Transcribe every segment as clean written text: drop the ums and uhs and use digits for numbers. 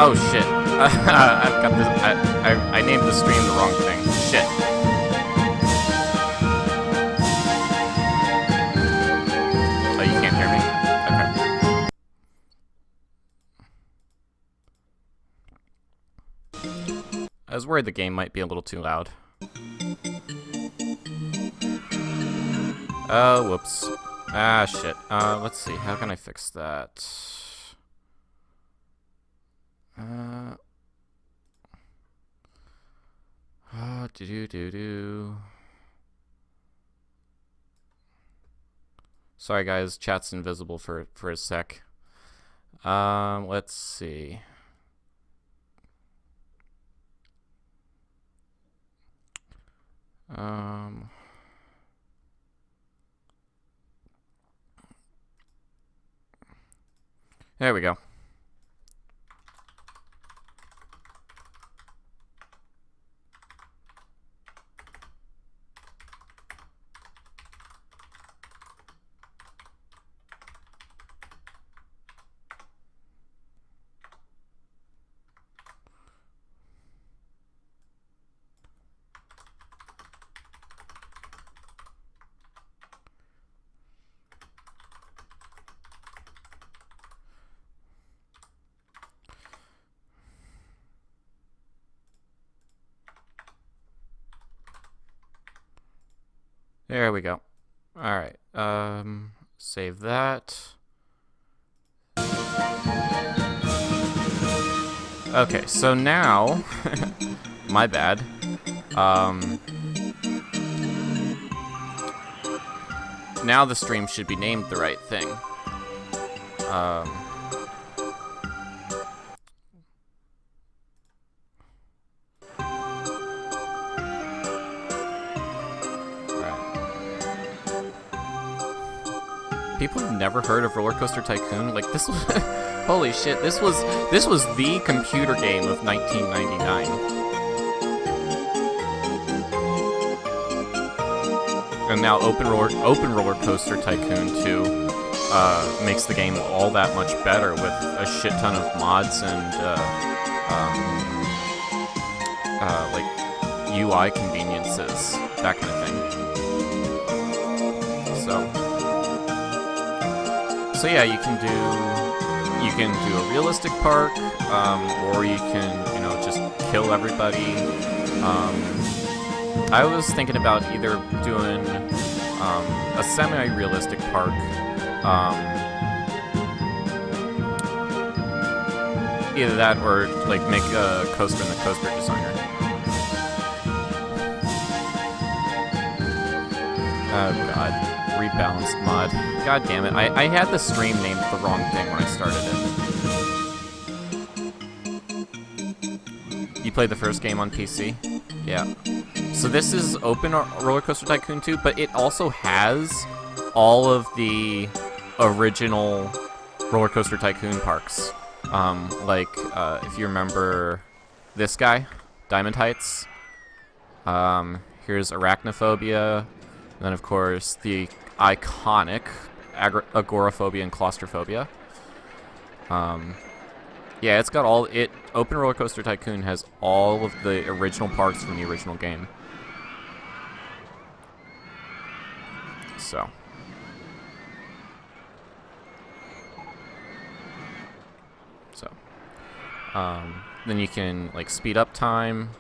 Oh shit. I've got this. I named the stream the wrong thing. Shit. Oh, you can't hear me? Okay. I was worried the game might be a little too loud. Oh, whoops. Ah, shit. Let's see. How can I fix that? Sorry, guys. Chat's invisible for a sec. Let's see. There we go. There we go. Alright, save that. Okay, so now, my bad, now the stream should be named the right thing. People have never heard of Rollercoaster Tycoon. Like, this was holy shit, this was the computer game of 1999. And now Open Roller Coaster Tycoon 2 makes the game all that much better with a shit ton of mods and like UI conveniences, that kind of thing. So yeah, you can do a realistic park, or you can, you know, just kill everybody. I was thinking about either doing a semi-realistic park, either that or like make a coaster in the Coaster Designer. Oh god. Rebalanced mod. God damn it. I had the stream named the wrong thing when I started it. You played the first game on PC? Yeah. So this is Open Roller Coaster Tycoon 2, but it also has all of the original Roller Coaster Tycoon parks. Like, if you remember this guy, Diamond Heights. Here's Arachnophobia. And then, of course, the iconic Agoraphobia and Claustrophobia. Yeah, it's got all it. Open Roller Coaster Tycoon has all of the original parks from the original game. So. Then you can, like, speed up time,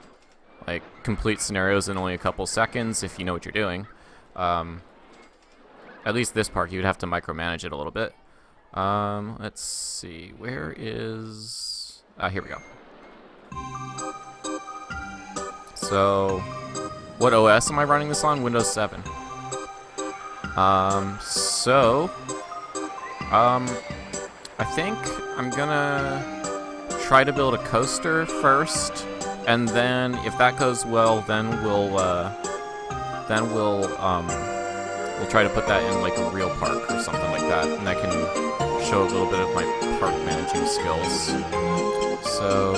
like, complete scenarios in only a couple seconds if you know what you're doing. At least this park, you'd have to micromanage it a little bit. Let's see, where is... here we go. So, what OS am I running this on? Windows 7. I think I'm gonna try to build a coaster first, and then if that goes well, then we'll try to put that in like a real park or something like that, and I can show a little bit of my park managing skills. So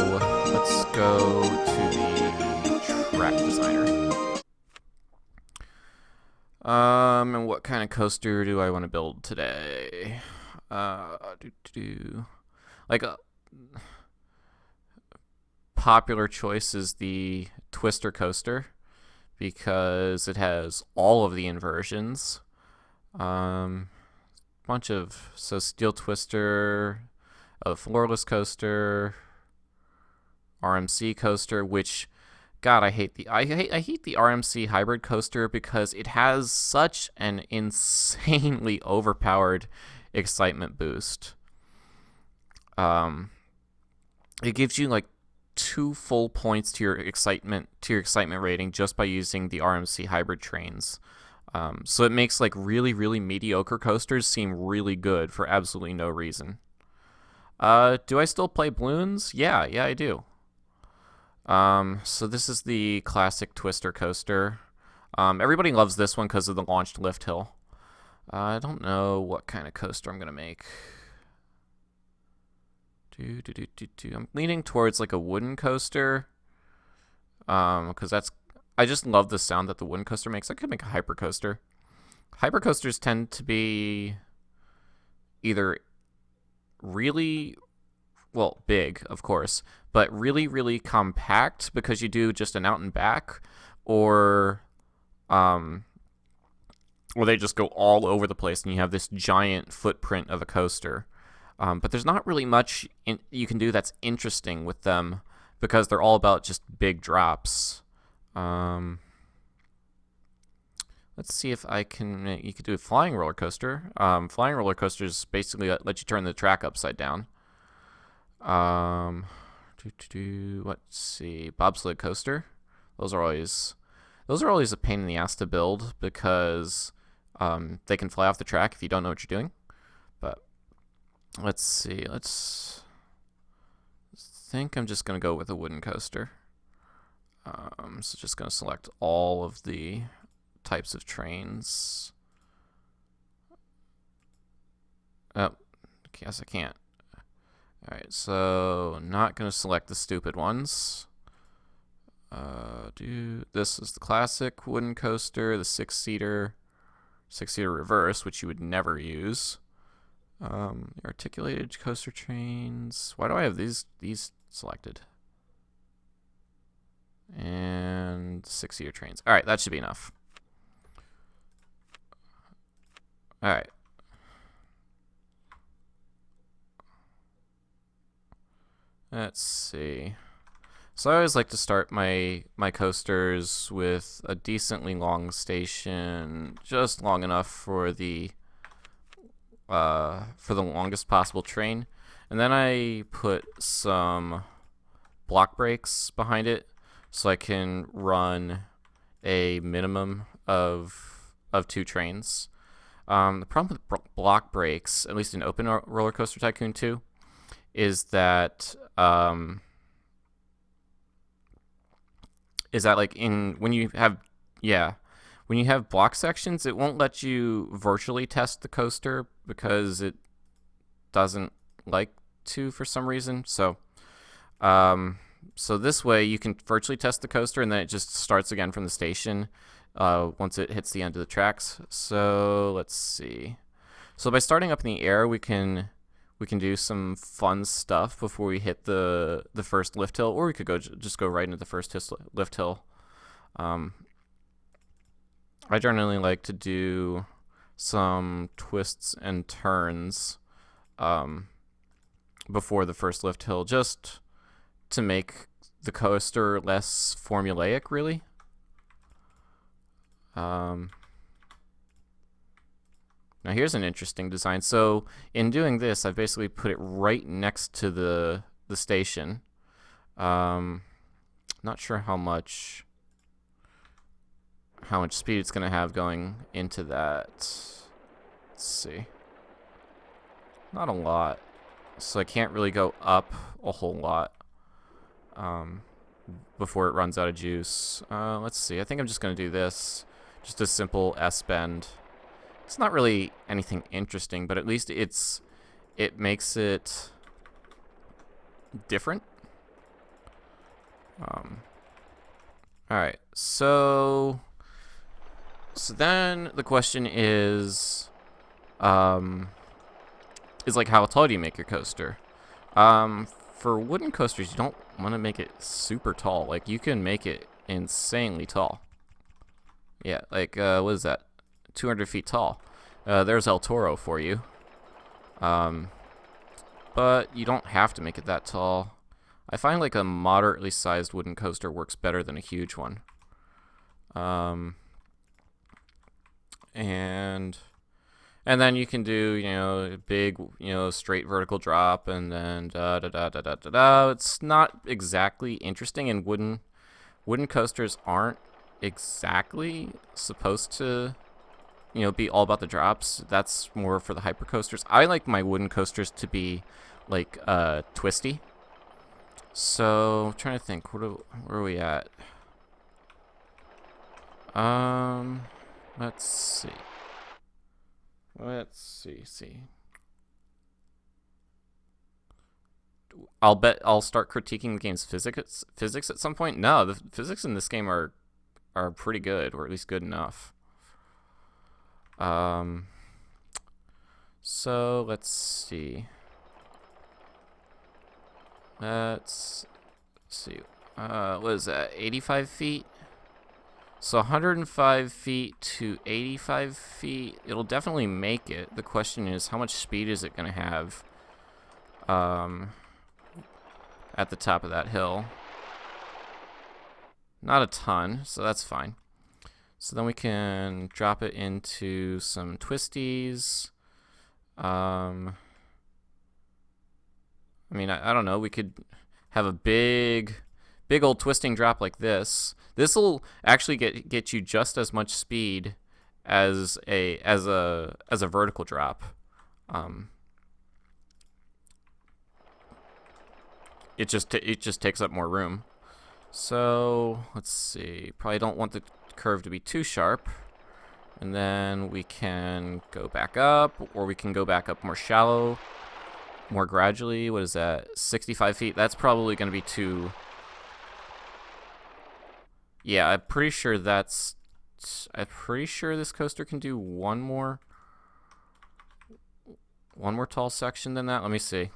let's go to the track designer. And what kind of coaster do I want to build today? Like popular choice is the Twister coaster because it has all of the inversions. Bunch of Steel Twister, a floorless coaster, RMC coaster, which God, I hate the RMC hybrid coaster because it has such an insanely overpowered excitement boost. It gives you like 2 full points to your excitement rating just by using the RMC hybrid trains. So it makes like really, really mediocre coasters seem really good for absolutely no reason. Do I still play balloons? Yeah, I do. So this is the classic Twister coaster. Everybody loves this one because of the launched lift hill. I don't know what kind of coaster I'm gonna make. I'm leaning towards like a wooden coaster. Because I just love the sound that the wooden coaster makes. I could make a hyper coaster. Hyper coasters tend to be either really, well, big, of course, but really, really compact because you do just an out and back, or they just go all over the place and you have this giant footprint of a coaster. But there's not really much you can do that's interesting with them because they're all about just big drops. Let's see if I can. You could do a flying roller coaster. Flying roller coasters basically let you turn the track upside down. Let's see, bobsled coaster. Those are always a pain in the ass to build because they can fly off the track if you don't know what you're doing. But let's see. I think I'm just gonna go with a wooden coaster. So just gonna select all of the types of trains. Oh, guess I can't. Alright, so not gonna select the stupid ones. This is the classic wooden coaster, the six-seater reverse, which you would never use. The articulated coaster trains. Why do I have these selected? And 6-seater trains. Alright, that should be enough. Alright. Let's see. So I always like to start my coasters with a decently long station, just long enough for the longest possible train, and then I put some block brakes behind it so I can run a minimum of 2 trains. The problem with block brakes, at least in Open Roller Coaster Tycoon 2, is that like when you have block sections, it won't let you virtually test the coaster because it doesn't like to for some reason. So this way you can virtually test the coaster and then it just starts again from the station once it hits the end of the tracks. So let's see. So by starting up in the air, we can do some fun stuff before we hit the first lift hill, or we could just go right into the first lift hill. I generally like to do some twists and turns before the first lift hill, just to make the coaster less formulaic, really. Now here's an interesting design. So in doing this, I've basically put it right next to the station. Not sure how much speed it's going to have going into that. Let's see. Not a lot. So I can't really go up a whole lot before it runs out of juice. Let's see. I think I'm just going to do this. Just a simple S-bend. It's not really anything interesting, but at least it makes it different. Alright, so then the question is like, how tall do you make your coaster? for wooden coasters, you don't want to make it super tall. Like, you can make it insanely tall. Yeah, like, what is that? 200 feet tall. There's El Toro for you. But you don't have to make it that tall. I find like a moderately sized wooden coaster works better than a huge one. And then you can do, you know, a big, you know, straight vertical drop, and then da. It's not exactly interesting, and wooden coasters aren't exactly supposed to, you know, be all about the drops. That's more for the hyper coasters. I like my wooden coasters to be like twisty. So I'm trying to think, where are we at? Let's see. I'll bet I'll start critiquing the game's physics at some point. No, the physics in this game are pretty good, or at least good enough. So let's see. Let's see. What is that? 85 feet? So 105 feet to 85 feet. It'll definitely make it. The question is, how much speed is it going to have at the top of that hill? Not a ton, so that's fine. So then we can drop it into some twisties. I mean, I don't know. We could have a big old twisting drop like this. This will actually get you just as much speed as a vertical drop. It just takes up more room. So let's see. Probably don't want the curve to be too sharp. And then we can go back up, or we can go back up more shallow, more gradually. What is that? 65 feet? That's probably going to be too... Yeah, I'm pretty sure this coaster can do one more tall section than that. Let me see.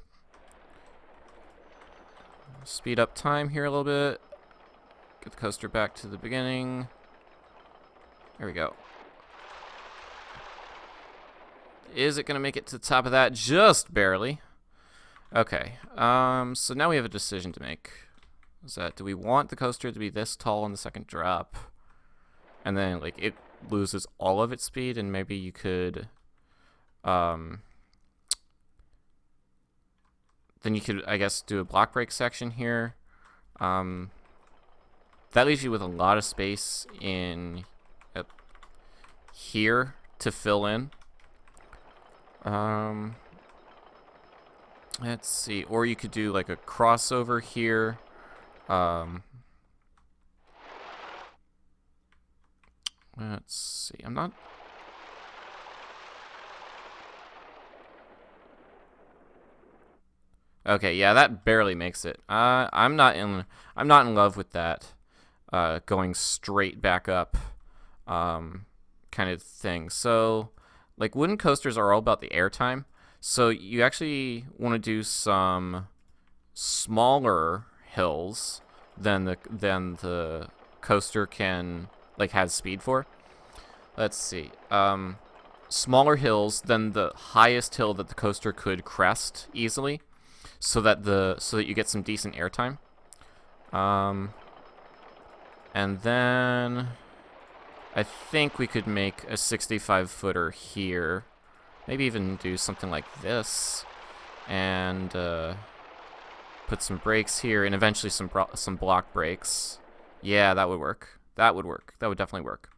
Speed up time here a little bit. Get the coaster back to the beginning. There we go. Is it going to make it to the top of that? Just barely. Okay. So now we have a decision to make. Is that, do we want the coaster to be this tall on the second drop, and then like it loses all of its speed, and maybe you could then you could, I guess, do a block break section here. That leaves you with a lot of space in here to fill in. Let's see, or you could do like a crossover here. Let's see. I'm not... Okay, yeah, that barely makes it. I'm not in love with that going straight back up kind of thing. So, like, wooden coasters are all about the airtime. So you actually want to do some smaller hills than the coaster can has speed for. Let's see. Smaller hills than the highest hill that the coaster could crest easily, so that you get some decent airtime. And then I think we could make a 65-footer here. Maybe even do something like this, and put some brakes here, and eventually some block brakes. Yeah, that would work. That would definitely work.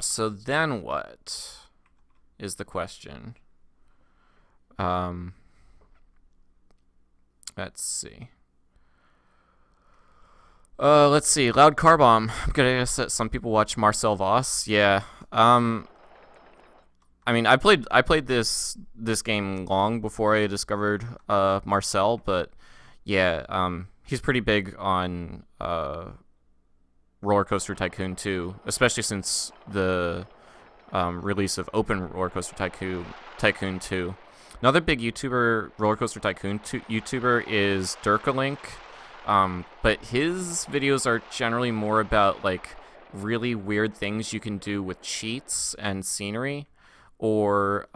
So then what is the question? Let's see. Let's see. Loud car bomb. I'm gonna guess that some people watch Marcel Voss. Yeah. I mean, I played this game long before I discovered Marcel, but yeah, he's pretty big on Rollercoaster Tycoon 2, especially since the release of Open Rollercoaster Tycoon 2. Another big YouTuber, Roller Coaster Tycoon YouTuber, is Durkalink. But his videos are generally more about like really weird things you can do with cheats and scenery, or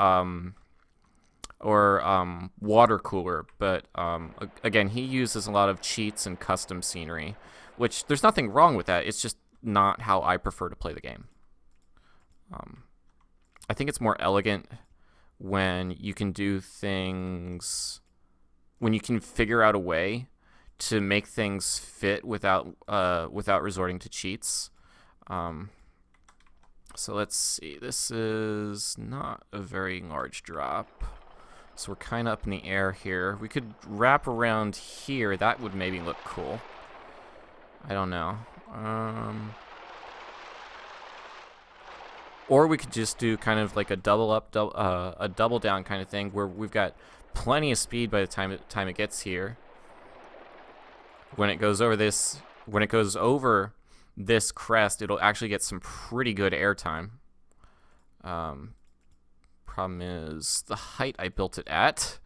water cooler. But again, he uses a lot of cheats and custom scenery, which there's nothing wrong with that. It's just not how I prefer to play the game. I think it's more elegant when you can do things, when you can figure out a way to make things fit without resorting to cheats. So let's see. This is not a very large drop, so we're kind of up in the air here. We could wrap around here. That would maybe look cool. I don't know. Or we could just do kind of like a double up, a double down kind of thing, where we've got plenty of speed by the time it gets here. When it goes over this crest, it'll actually get some pretty good airtime. Problem is the height I built it at.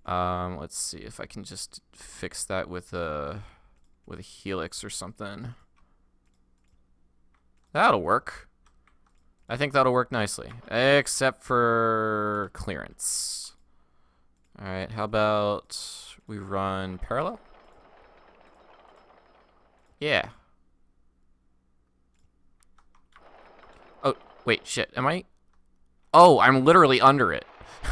Let's see if I can just fix that with a helix or something. That'll work. I think that'll work nicely, except for clearance. All right, how about we run parallel? Yeah. Oh, wait, shit, am I? Oh, I'm literally under it.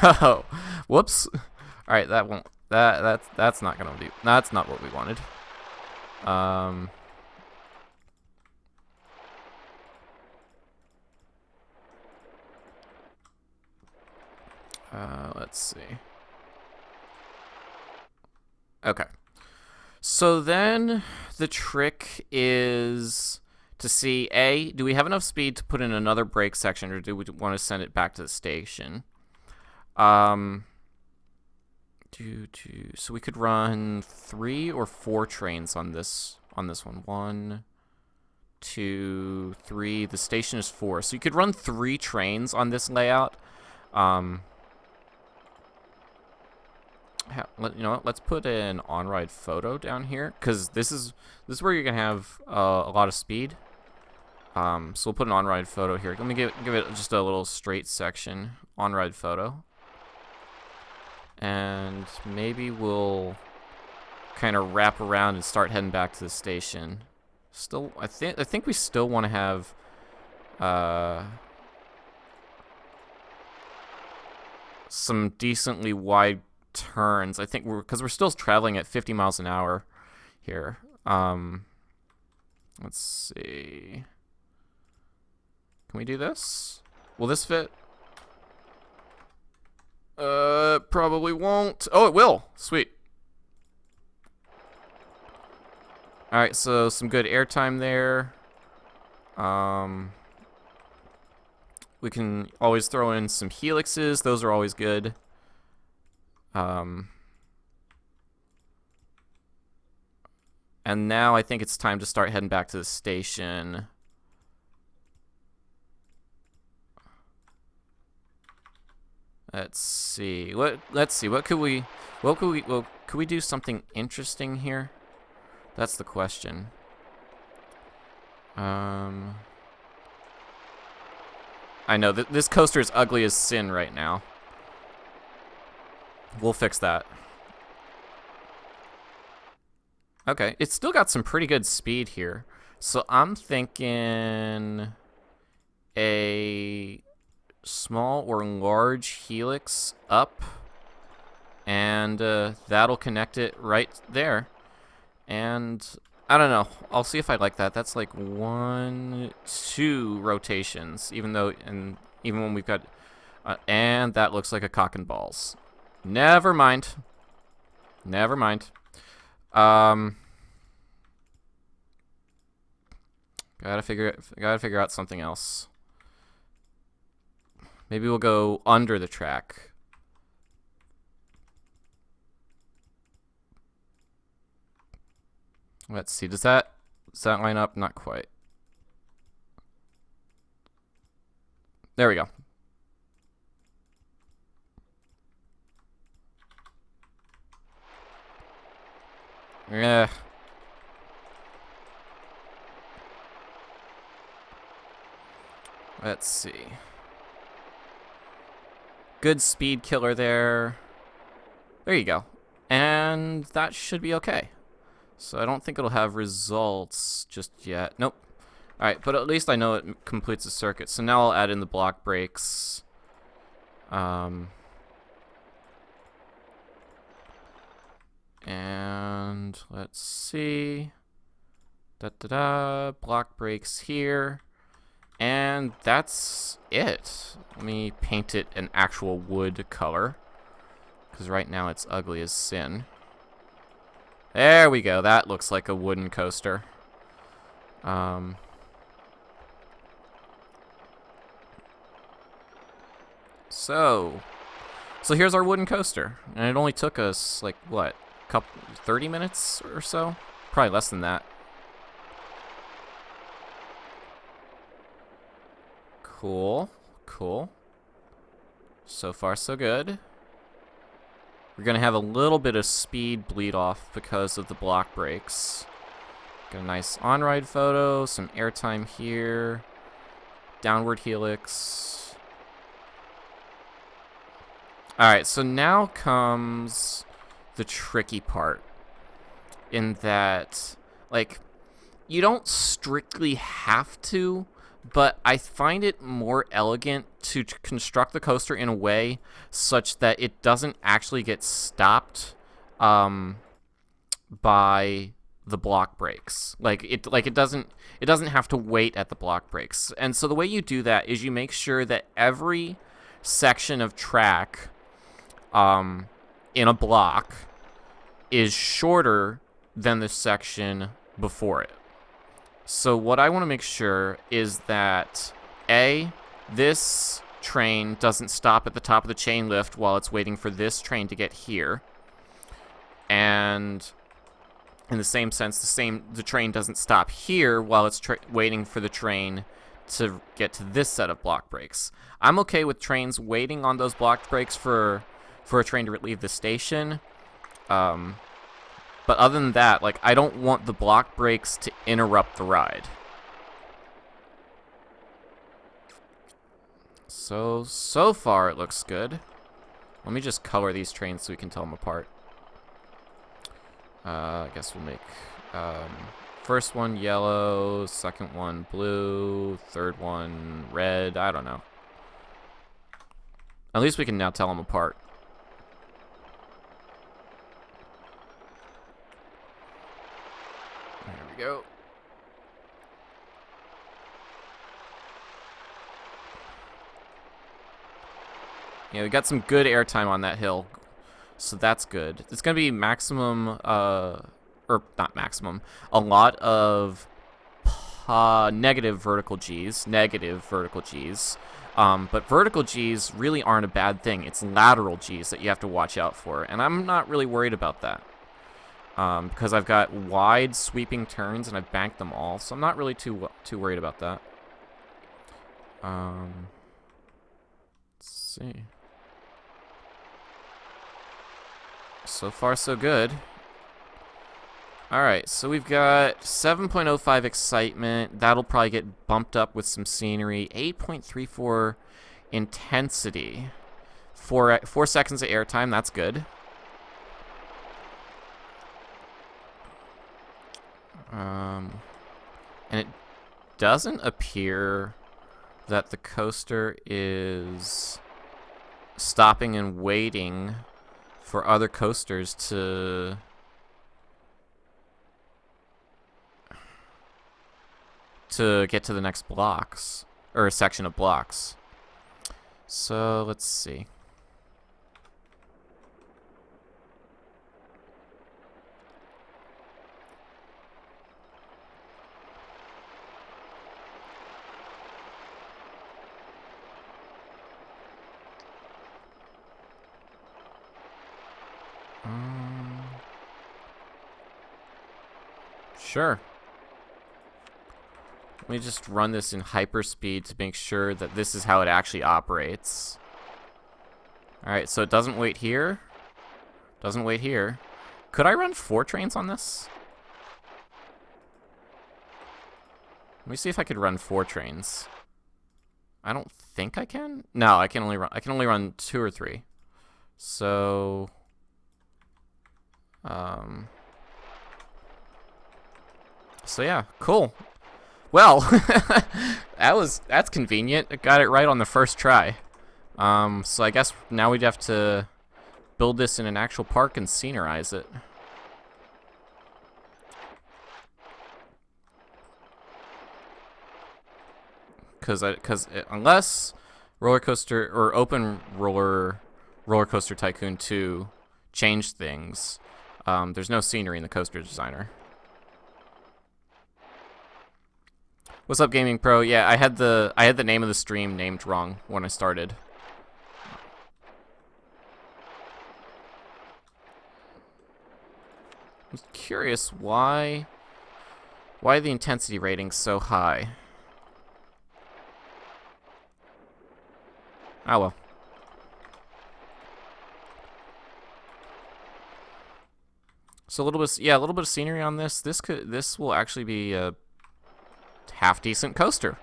Oh, whoops. All right, that won't, that's not gonna do. That's not what we wanted. Let's see. Okay. So then the trick is to see, A, do we have enough speed to put in another brake section, or do we want to send it back to the station? So we could run 3 or 4 trains on this one. 1, 2, 3. The station is 4. So you could run 3 trains on this layout. You know what? Let's put an on-ride photo down here, because this is where you're gonna have a lot of speed. So we'll put an on-ride photo here. Let me give it just a little straight section on-ride photo, and maybe we'll kind of wrap around and start heading back to the station. Still, I think we still want to have some decently wide turns. I think because we're still traveling at 50 miles an hour here. Let's see. Can we do this? Will this fit? Probably won't. Oh, it will. Sweet. All right, so some good airtime there. We can always throw in some helixes. Those are always good. And now I think it's time to start heading back to the station. Let's see. What could we do something interesting here? That's the question. I know that this coaster is ugly as sin right now. We'll fix that. Okay, it's still got some pretty good speed here. So I'm thinking a small or large helix up, and that'll connect it right there. And I don't know. I'll see if I like that. That's like 1, 2 rotations, even when we've got, and that looks like a cock and balls. Never mind. Never mind. Gotta figure out something else. Maybe we'll go under the track. Let's see. Does that line up? Not quite. There we go. Yeah. Let's see. Good speed killer there. There you go. And that should be okay. So I don't think it'll have results just yet. Nope. Alright, but at least I know it completes the circuit. So now I'll add in the block brakes. And let's see. Da-da-da. Block brakes here. And that's it. Let me paint it an actual wood color, because right now it's ugly as sin. There we go. That looks like a wooden coaster. So here's our wooden coaster, and it only took us like what, 30 minutes or so? Probably less than that. Cool, cool. So far, so good. We're gonna have a little bit of speed bleed off because of the block brakes. Got a nice on-ride photo, some airtime here, downward helix. Alright, so now comes the tricky part, in that, like, you don't strictly have to, but I find it more elegant to construct the coaster in a way such that it doesn't actually get stopped by the block brakes. It doesn't have to wait at the block brakes. And so the way you do that is you make sure that every section of track in a block is shorter than the section before it. So what I want to make sure is that, A, this train doesn't stop at the top of the chain lift while it's waiting for this train to get here. And in the same sense, the train doesn't stop here while it's waiting for the train to get to this set of block brakes. I'm okay with trains waiting on those block brakes for a train to leave the station. But other than that, like, I don't want the block brakes to interrupt the ride. So far it looks good. Let me just color these trains so we can tell them apart. I guess we'll make first one yellow, second one blue, third one red. I don't know. At least we can now tell them apart. There we go. Yeah, we got some good airtime on that hill, so that's good. It's gonna be maximum, or not maximum, a lot of negative vertical G's, but vertical G's really aren't a bad thing. It's lateral G's that you have to watch out for, and I'm not really worried about that. Because I've got wide sweeping turns and I've banked them all, so I'm not really too worried about that. Let's see. So far, so good. Alright, so we've got 7.05 excitement. That'll probably get bumped up with some scenery. 8.34 intensity. 4 seconds of airtime, that's good. And it doesn't appear that the coaster is stopping and waiting for other coasters to get to the next blocks, or a section of blocks. So let's see. Sure. Let me just run this in hyperspeed to make sure that this is how it actually operates. Alright, so it doesn't wait here. Doesn't wait here. Could I run 4 trains on this? Let me see if I could run 4 trains. I don't think I can. No, I can only run 2 or 3. So, so yeah, cool. Well, that's convenient. I got it right on the first try. So I guess now we'd have to build this in an actual park and scenerize it. Because unless Rollercoaster or Open Rollercoaster Tycoon 2 changed things, there's no scenery in the coaster designer. What's up, Gaming Pro? Yeah, I had the name of the stream named wrong when I started. I'm curious why the intensity rating's so high. Oh well. So a little bit of scenery on this. This will actually be a half decent coaster.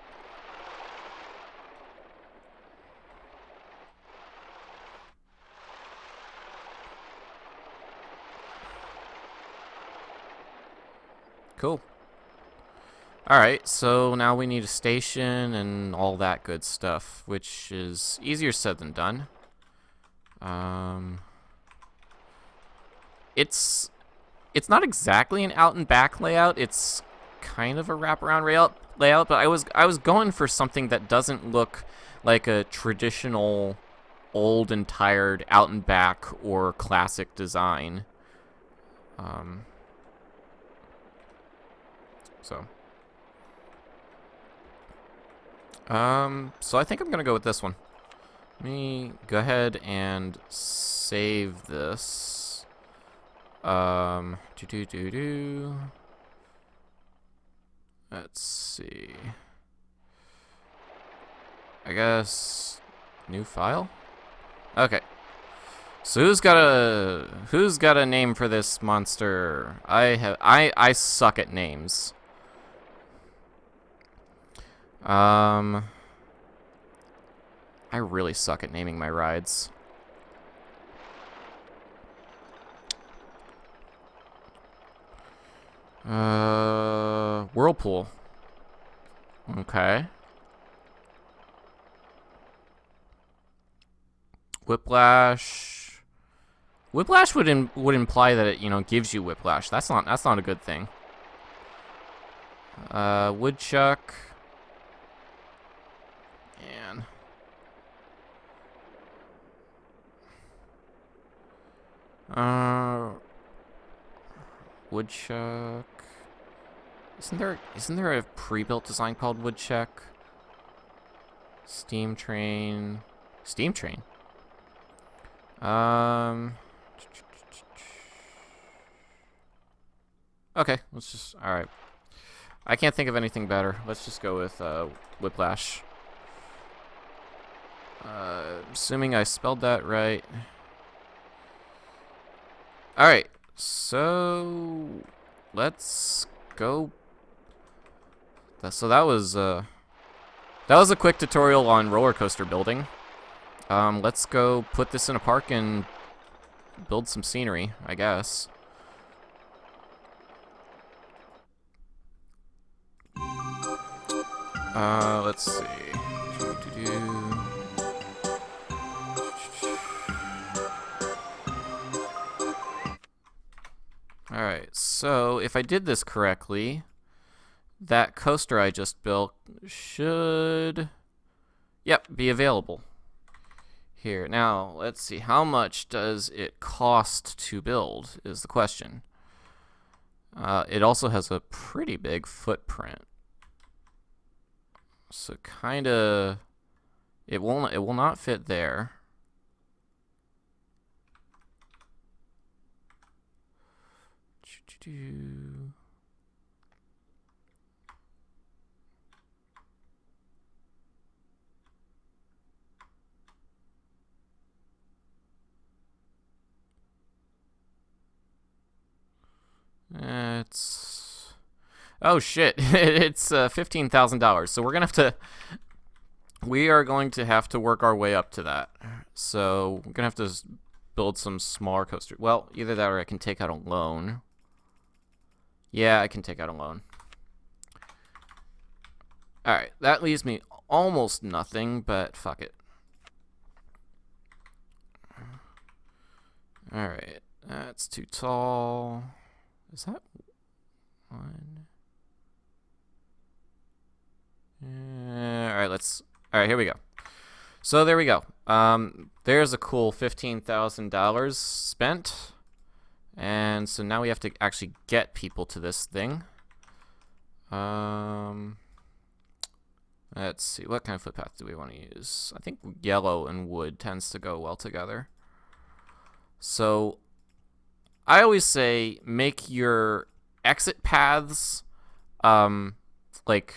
Cool. Alright, so now we need a station and all that good stuff, which is easier said than done. It's not exactly an out and back layout, it's kind of a wraparound layout, but I was going for something that doesn't look like a traditional old and tired out and back or classic design. So I think I'm gonna go with this one. Let me go ahead and save this. Let's see. I guess new file? Okay. So who's got a name for this monster? I suck at names. I really suck at naming my rides. Whirlpool. Okay. Whiplash. Whiplash would imply that it, gives you whiplash. That's not a good thing. Woodchuck. And Woodchuck. Isn't there a pre-built design called Woodchuck? Steam train. Steam train. Okay, let's just. All right. I can't think of anything better. Let's just go with Whiplash. Assuming I spelled that right. All right. So let's go. So that was a quick tutorial on roller coaster building. Let's go put this in a park and build some scenery, I guess. Let's see. Alright, so if I did this correctly, that coaster I just built should, be available. Here, now, let's see, how much does it cost to build is the question. It also has a pretty big footprint. So kinda, it will not fit there. entrance. Oh shit! It's $15,000. So we are going to have to work our way up to that. So we're gonna have to build some smaller coasters. Well, either that or I can take out a loan. Yeah, I can take out a loan. All right, that leaves me almost nothing, but fuck it. All right, that's too tall. Is that one? All right, all right, here we go. So there we go. There's a cool $15,000 spent. And so now we have to actually get people to this thing. Let's see, what kind of footpath do we want to use? I think yellow and wood tends to go well together. So I always say make your exit paths like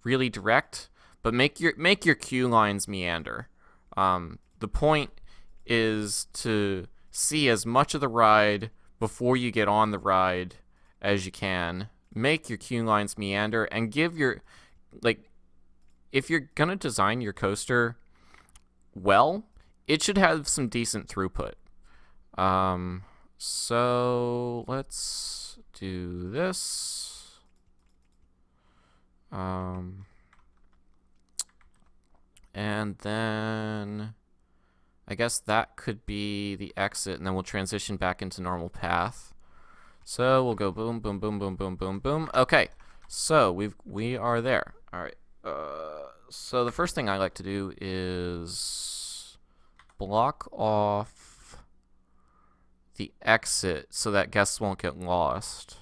really direct, but make your queue lines meander. The point is to see as much of the ride before you get on the ride as you can. Make your queue lines meander and give your, like, if you're gonna design your coaster well, it should have some decent throughput. So let's do this. And then I guess that could be the exit, and then we'll transition back into normal path. So we'll go boom, boom, boom, boom, boom, boom, boom. Okay, so we are there. All right. So the first thing I like to do is block off the exit so that guests won't get lost.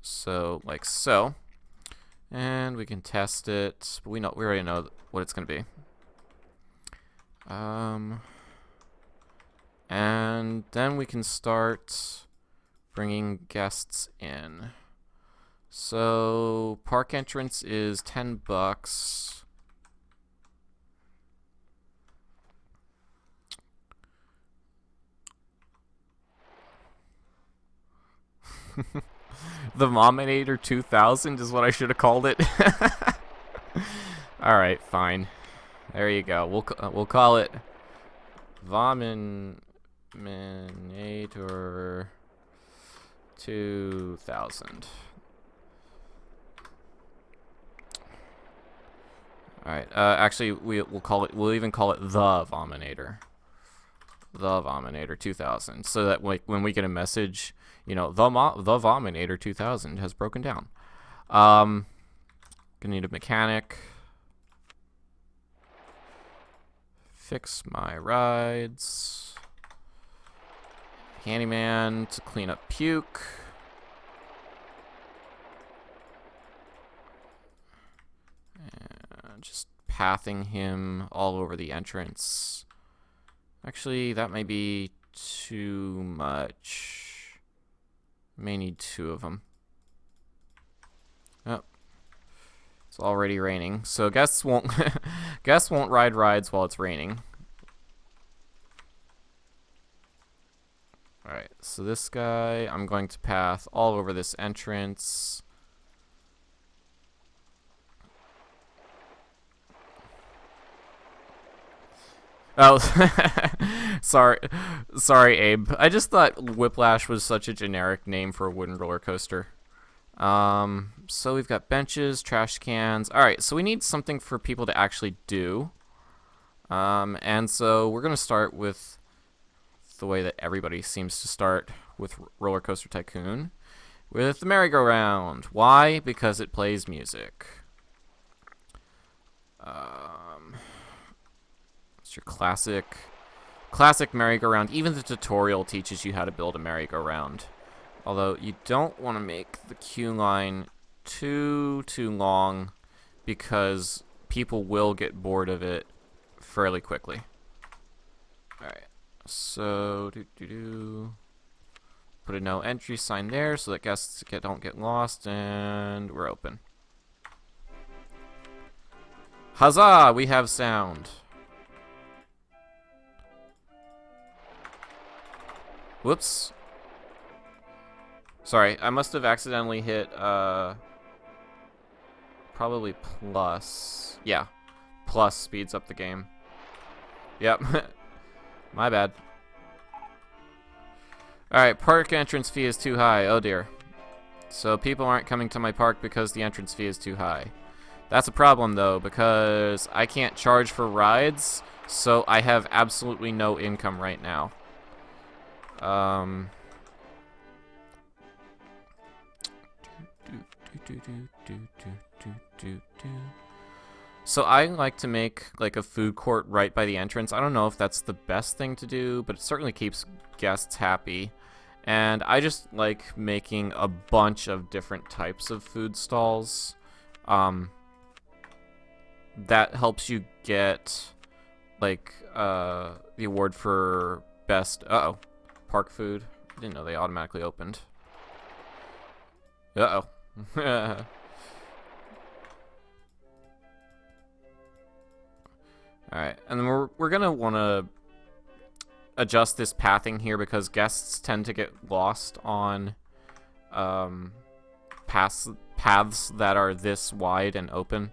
So like so. And we can test it, but we already know what it's going to be. And then we can start bringing guests in. So park entrance is $10. The Vominator 2000 is what I should have called it. All right, fine. There you go. We'll call it Vominator 2000. All right. Actually, we'll even call it the Vominator. The Vominator 2000, so that when we get a message, you know, the Vominator 2000 has broken down. Gonna need a mechanic. Fix my rides. Handyman to clean up puke. And just pathing him all over the entrance. Actually, that may be too much. May need two of them. Oh, it's already raining, so guests won't ride rides while it's raining. All right, so this guy, I'm going to path all over this entrance. Oh, sorry, Abe. I just thought Whiplash was such a generic name for a wooden roller coaster. So we've got benches, trash cans. All right, so we need something for people to actually do. And so we're gonna start with the way that everybody seems to start with Rollercoaster Tycoon, with the merry-go-round. Why? Because it plays music. It's your classic merry-go-round. Even the tutorial teaches you how to build a merry-go-round. Although you don't want to make the queue line too long, because people will get bored of it fairly quickly. Alright, so put a no entry sign there so that guests don't get lost, and we're open. Huzzah! We have sound. Whoops. Sorry, I must have accidentally hit, probably plus. Yeah, plus speeds up the game. Yep. My bad. Alright, park entrance fee is too high. Oh dear. So people aren't coming to my park because the entrance fee is too high. That's a problem though, because I can't charge for rides, so I have absolutely no income right now. So I like to make like a food court right by the entrance. I don't know if that's the best thing to do, but it certainly keeps guests happy. And I just like making a bunch of different types of food stalls. That helps you get like the award for best park food. I didn't know they automatically opened. Uh-oh. Alright, and then we're gonna wanna adjust this pathing here because guests tend to get lost on paths that are this wide and open.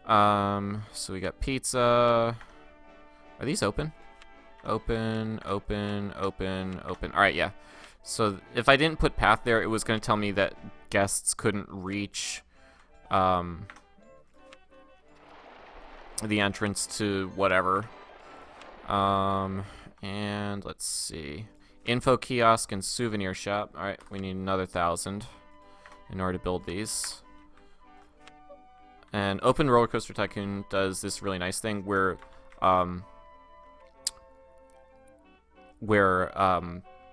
So we got pizza. Are these open? Open, open, open, open. Alright, yeah. So if I didn't put path there, it was going to tell me that guests couldn't reach the entrance to whatever. And let's see. Info kiosk and souvenir shop. Alright, we need another 1,000 in order to build these. And Open Rollercoaster Tycoon does this really nice thing where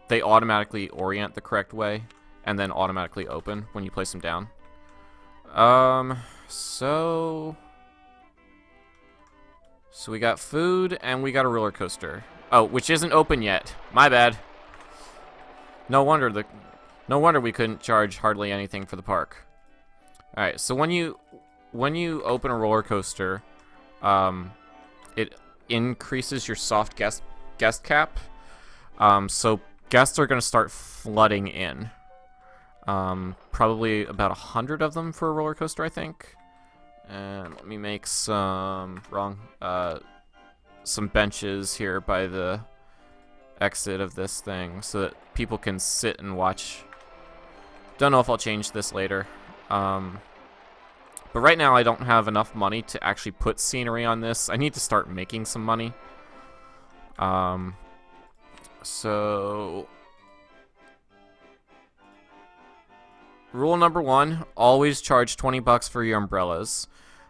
they automatically orient the correct way and then automatically open when you place them down. So we got food and we got a roller coaster. Oh, which isn't open yet. My bad. No wonder we couldn't charge hardly anything for the park. All right, so when you open a roller coaster, it increases your soft guest cap. So guests are going to start flooding in. Probably about 100 of them for a roller coaster, I think. And let me make some benches here by the exit of this thing so that people can sit and watch. Don't know if I'll change this later. But right now I don't have enough money to actually put scenery on this. I need to start making some money. So rule number 1, always charge 20 bucks for your umbrellas.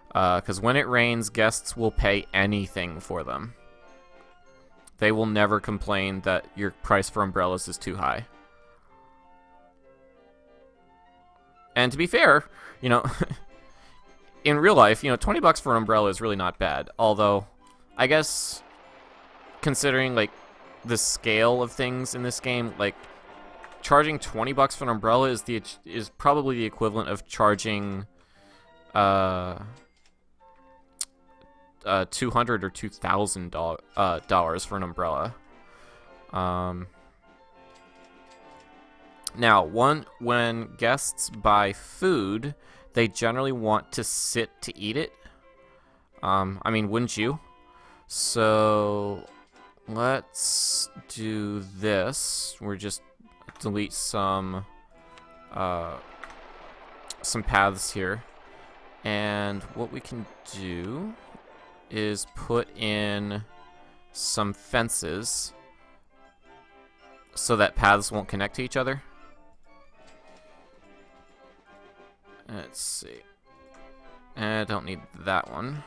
Because when it rains, guests will pay anything for them. They will never complain that your price for umbrellas is too high. And to be fair, you know, in real life, you know, 20 bucks for an umbrella is really not bad. Although, I guess, considering, like, the scale of things in this game, like, charging 20 bucks for an umbrella is probably the equivalent of charging $200 or $2,000 for an umbrella. Now, when guests buy food, they generally want to sit to eat it. I mean, wouldn't you? So let's do this. We're just delete some paths here, and what we can do is put in some fences so that paths won't connect to each other. Let's see. And I don't need that one.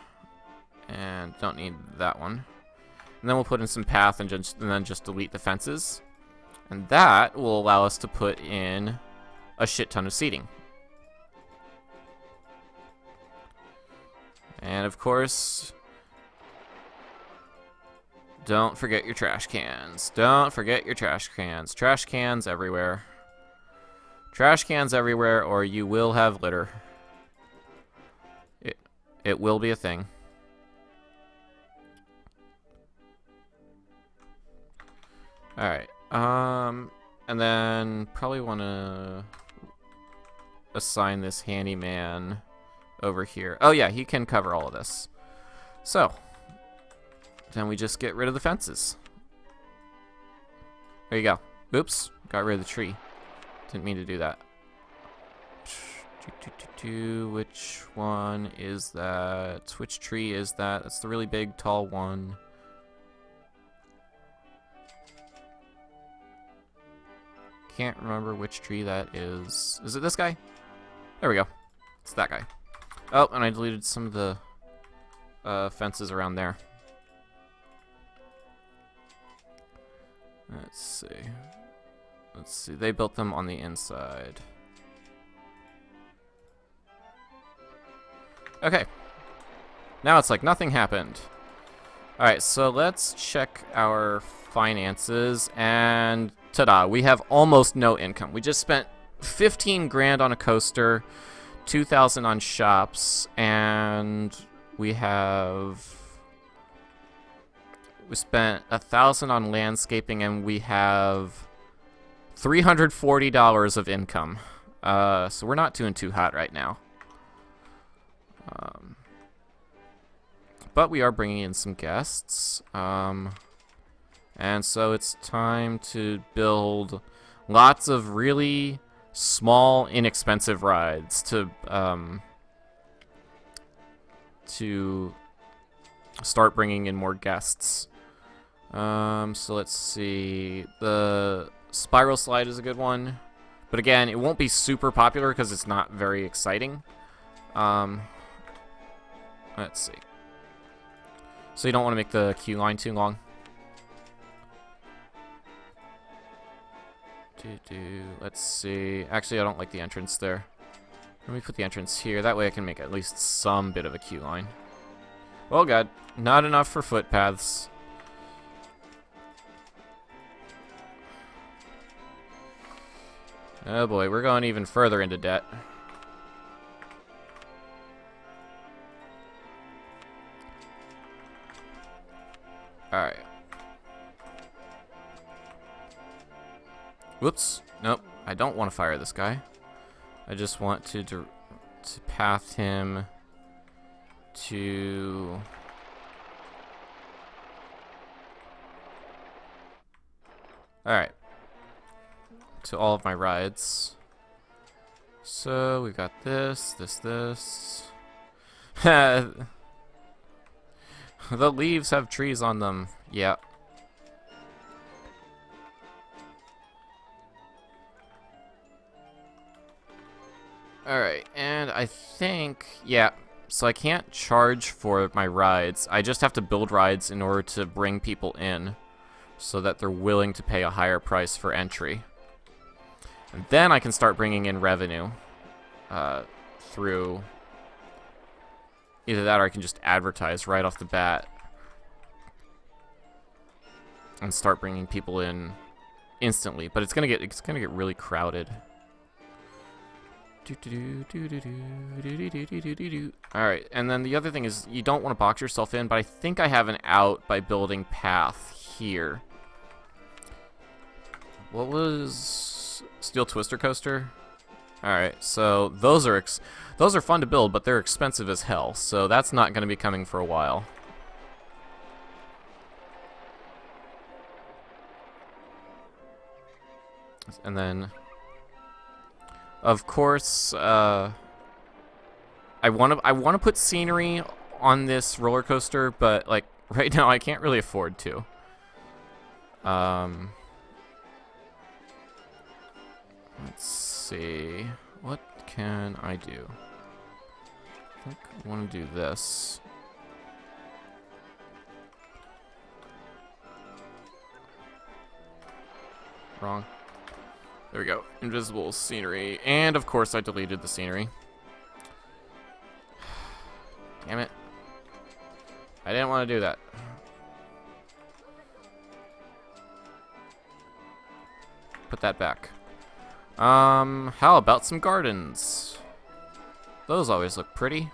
And don't need that one. And then we'll put in some path and then just delete the fences. And that will allow us to put in a shit ton of seating. And of course, don't forget your trash cans. Don't forget your trash cans. Trash cans everywhere. Trash cans everywhere, or you will have litter. It will be a thing. Alright. And then probably want to assign this handyman over here. Oh yeah, he can cover all of this. So, then we just get rid of the fences. There you go. Oops, got rid of the tree. Didn't mean to do that. Which one is that? Which tree is that? That's the really big, tall one. Can't remember which tree that is. Is it this guy? There we go. It's that guy. Oh, and I deleted some of the fences around there. Let's see. Let's see. They built them on the inside. Okay. Now it's like nothing happened. Alright, so let's check our finances, and ta-da, we have almost no income. We just spent 15 grand on a coaster, 2,000 on shops, and we spent 1,000 on landscaping, and we have $340 of income. So we're not doing too hot right now. But we are bringing in some guests. And so it's time to build lots of really small, inexpensive rides to start bringing in more guests. So let's see. The spiral slide is a good one. But again, it won't be super popular because it's not very exciting. Let's see. So you don't want to make the queue line too long. Let's see. Actually, I don't like the entrance there. Let me put the entrance here. That way I can make at least some bit of a queue line. Oh god, not enough for footpaths. Oh boy, we're going even further into debt. Alright. Whoops. Nope. I don't want to fire this guy. I just want to path him to... Alright. To all of my rides. So, we've got this. The leaves have trees on them. Yeah. Alright, and I think, yeah, so I can't charge for my rides. I just have to build rides in order to bring people in so that they're willing to pay a higher price for entry. And then I can start bringing in revenue through either that or I can just advertise right off the bat and start bringing people in instantly. But it's gonna get really crowded. Alright, and then the other thing is you don't want to box yourself in, but I think I have an out by building path here. What was Steel Twister Coaster? Alright, so those are fun to build, but they're expensive as hell, so that's not going to be coming for a while. And then, of course, I want to put scenery on this roller coaster, but like right now I can't really afford to. Let's see, what can I do? I think I want to do this. Wrong. There we go. Invisible scenery. And of course I deleted the scenery. Damn it. I didn't want to do that. Put that back. How about some gardens? Those always look pretty.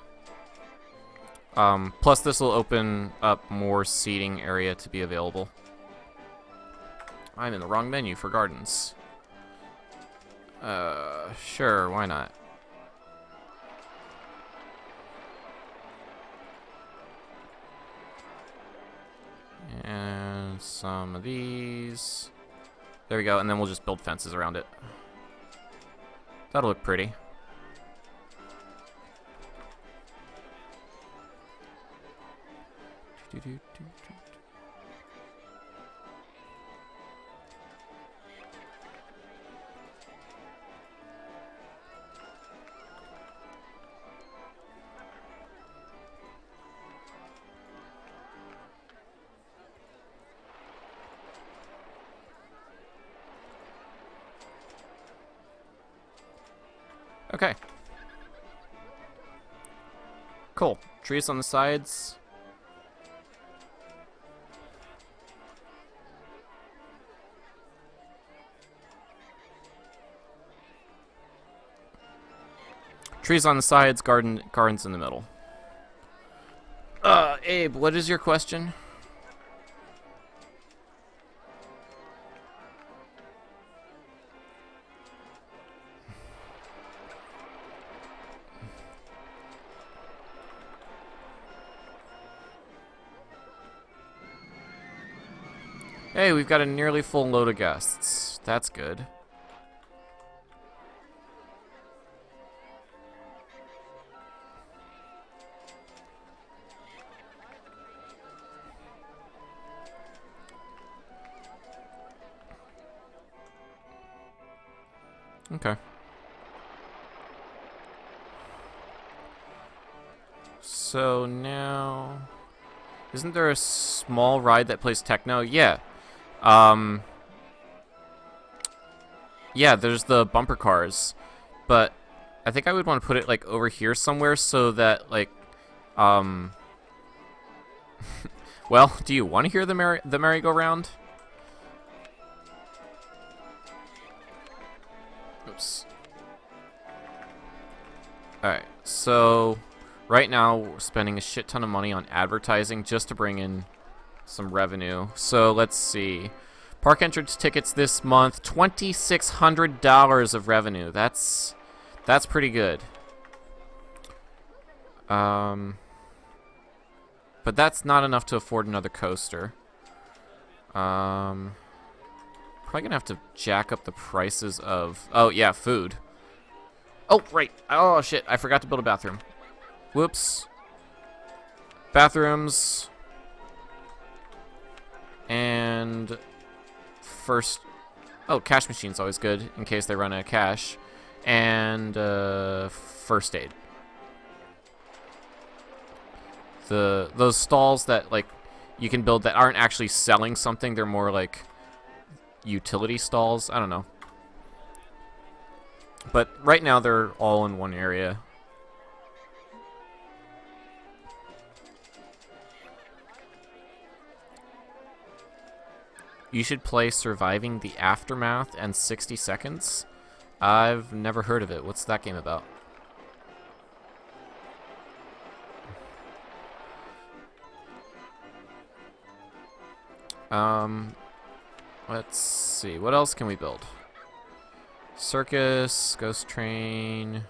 Plus this will open up more seating area to be available. I'm in the wrong menu for gardens. Sure, why not? And some of these. There we go, and then we'll just build fences around it. That'll look pretty. Okay. Cool. Trees on the sides. Trees on the sides, gardens in the middle. Abe, what is your question? Hey, we've got a nearly full load of guests. That's good. Okay. So now... Isn't there a small ride that plays techno? Yeah. Yeah, there's the bumper cars. But I think I would want to put it, like, over here somewhere so that, like, well, do you want to hear the merry-go-round? Oops. Alright, so right now we're spending a shit ton of money on advertising just to bring in some revenue. So let's see. Park entrance tickets this month, $2,600 of revenue. That's pretty good. But that's not enough to afford another coaster. Probably gonna have to jack up the prices of... Oh, yeah, food. Oh, right. Oh, shit. I forgot to build a bathroom. Whoops. Bathrooms. And... First... Oh, cash machine's always good, in case they run out of cash. And, first aid. Those stalls that, like, you can build that aren't actually selling something. They're more, like... utility stalls. I don't know. But right now they're all in one area. You should play Surviving the Aftermath and 60 Seconds. I've never heard of it. What's that game about? Let's see. What else can we build? Circus, ghost train,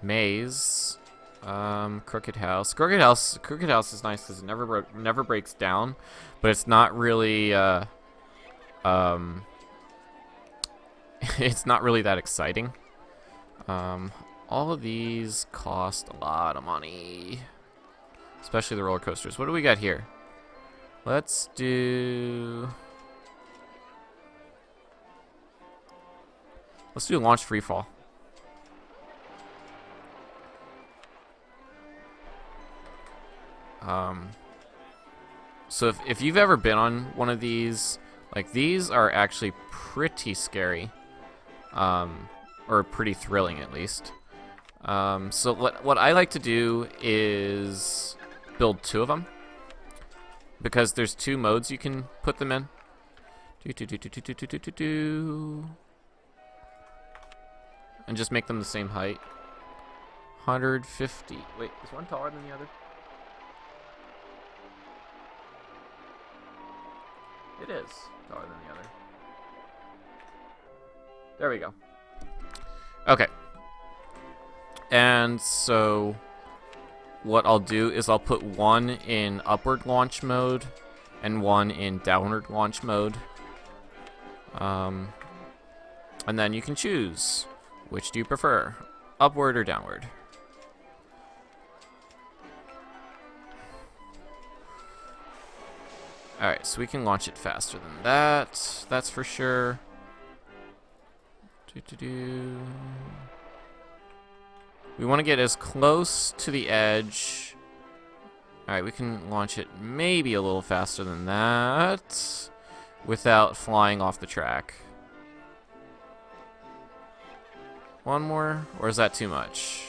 maze, crooked house. Crooked house is nice because it never breaks down, but it's not really it's not really that exciting. All of these cost a lot of money, especially the roller coasters. What do we got here? Let's do launch freefall. So if you've ever been on one of these, like, these are actually pretty scary, or pretty thrilling at least. So what I like to do is build 2 of them, because there's 2 modes you can put them in. And just make them the same height. 150. Wait, is one taller than the other? It is taller than the other. There we go. Okay. And so what I'll do is I'll put one in upward launch mode and one in downward launch mode. And then you can choose, which do you prefer, upward or downward? Alright, so we can launch it faster than that, that's for sure. We want to get as close to the edge. Alright, we can launch it maybe a little faster than that without flying off the track. One more? Or is that too much?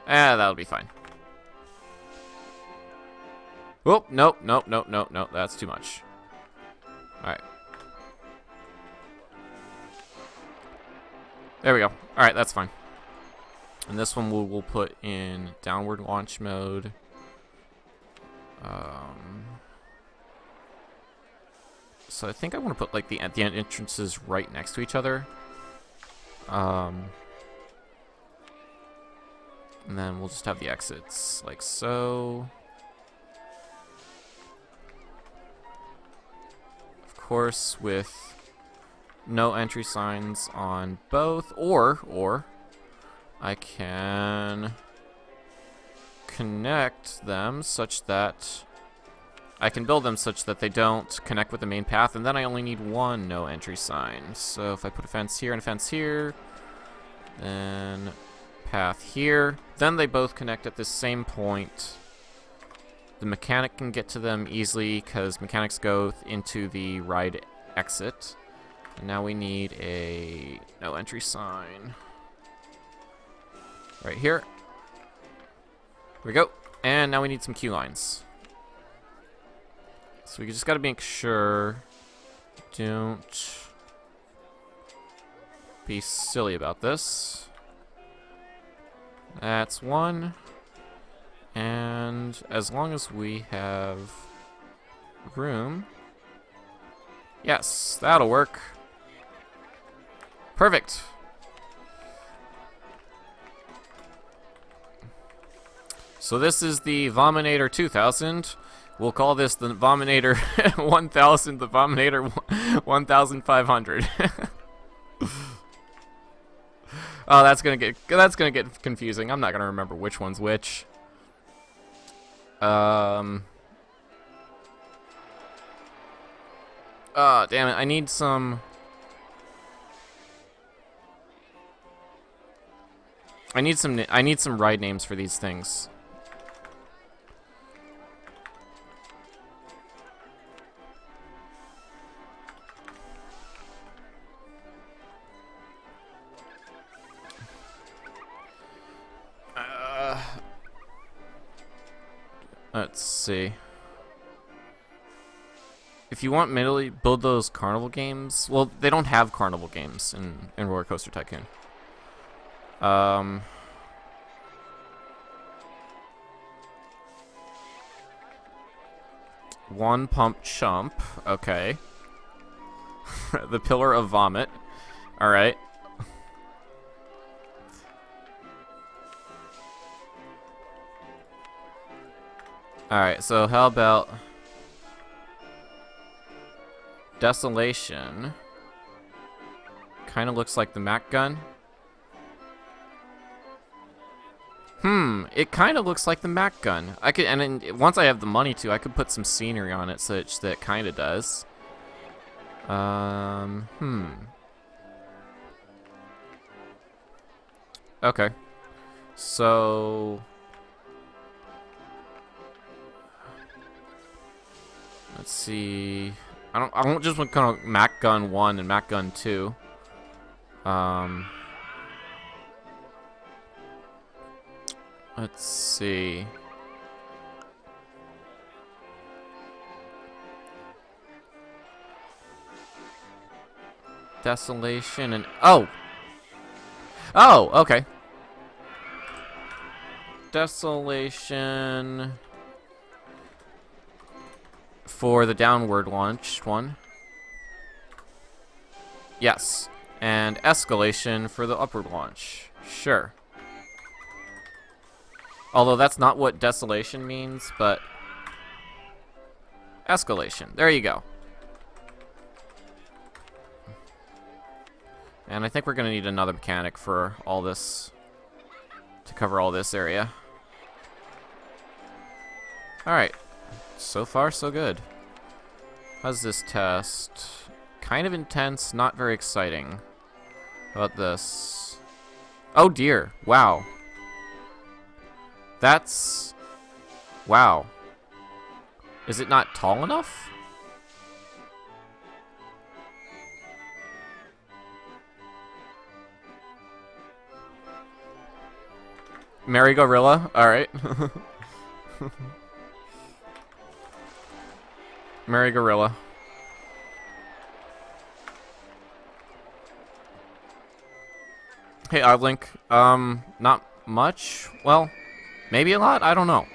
That'll be fine. Oh, nope, nope, nope, nope, nope. That's too much. Alright. There we go. Alright, that's fine. And this one we'll put in downward launch mode. So I think I want to put like the entrances right next to each other. And then we'll just have the exits like so. Of course, with no entry signs on both, or I can connect them such that I can build them such that they don't connect with the main path, and then I only need one no entry sign. So if I put a fence here and a fence here, then path here, then they both connect at the same point. The mechanic can get to them easily because mechanics go into the ride exit. And now we need a no entry sign right here. Here we go. And now we need some queue lines. So we just got to make sure don't be silly about this. That's one. And as long as we have room, yes, that'll work. Perfect. So this is the Vominator 2000. We'll call this the Vominator 1000, the Vominator 1500. Oh, that's gonna get confusing. I'm not gonna remember which one's which. Oh, damn it! I need some ride names for these things. Let's see. If you want to build those carnival games, well, they don't have carnival games in Rollercoaster Tycoon. One pump chump, okay. The pillar of vomit, all right. Alright, so how about Desolation? Kind of looks like the Mac gun. It kind of looks like the Mac gun. I could, and then once I have the money to, I could put some scenery on it such that it kind of does. Okay. So let's see. I don't just want kind of Mac Gun 1 and Mac Gun 2. Let's see. Desolation and oh, okay. Desolation for the downward launch one. Yes. And escalation for the upward launch. Sure. Although that's not what desolation means, but... escalation. There you go. And I think we're going to need another mechanic for all this... to cover all this area. Alright. So far, so good. How's this test? Kind of intense, not very exciting. How about this? Oh dear. Wow. That's... wow. Is it not tall enough? Mary Gorilla? Alright. Mary Gorilla. Hey, Oddlink. Not much? Well, maybe a lot? I don't know.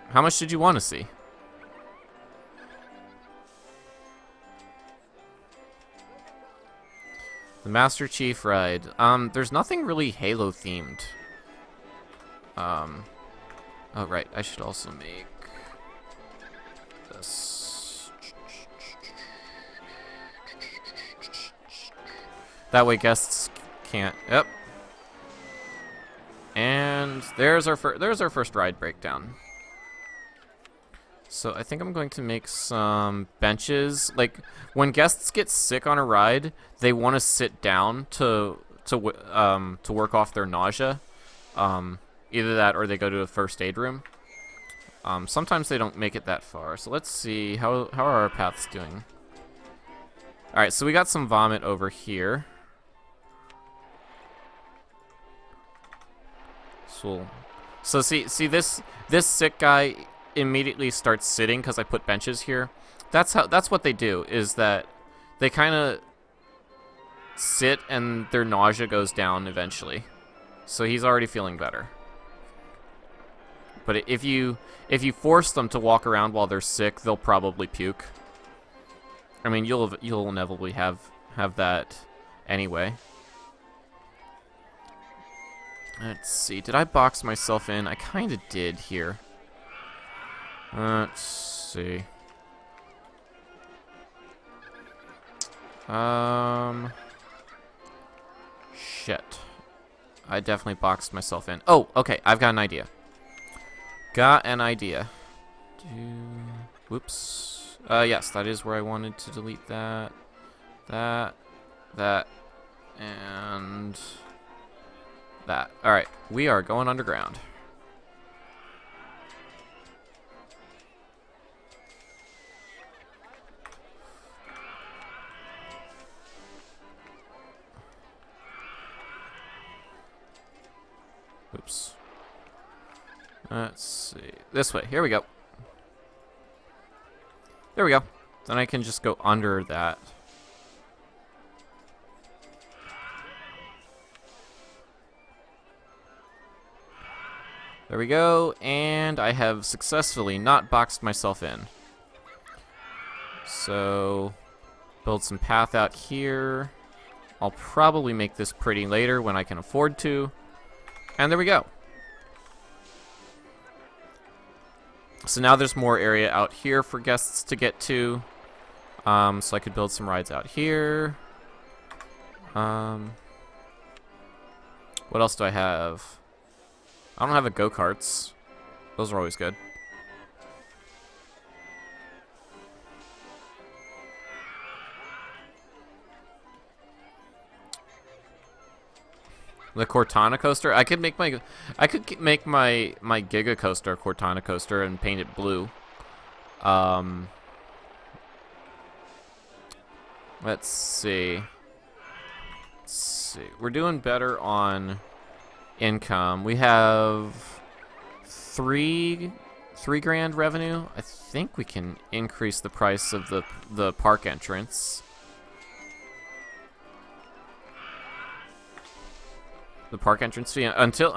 How much did you want to see? The Master Chief ride. There's nothing really Halo themed. Oh right, I should also make this. That way guests can't. Yep. And there's our first ride breakdown. So I think I'm going to make some benches. Like when guests get sick on a ride, they want to sit down to work off their nausea. Either that or they go to a first aid room. Sometimes they don't make it that far. So let's see how are our paths doing. All right, so we got some vomit over here. So see this sick guy immediately starts sitting because I put benches here. That's what they do, is that they kind of sit and their nausea goes down eventually. So he's already feeling better. But if you force them to walk around while they're sick, they'll probably puke. I mean, you'll inevitably have that anyway. Let's see. Did I box myself in? I kind of did here. Let's see. Shit. I definitely boxed myself in. Oh, okay. I've got an idea. Whoops. Yes, that is where I wanted to delete that. That, and that. Alright, we are going underground. Oops. Let's see. This way. Here we go. There we go. Then I can just go under that. There we go. And I have successfully not boxed myself in. So, build some path out here. I'll probably make this pretty later when I can afford to. And there we go. So now there's more area out here for guests to get to. So I could build some rides out here. What else do I have? I don't have a go-karts. Those are always good. The Cortana coaster. I could make my Giga coaster Cortana coaster and paint it blue. Let's see. We're doing better on income. We have three grand revenue. I think we can increase the price of the park entrance. The park entrance fee until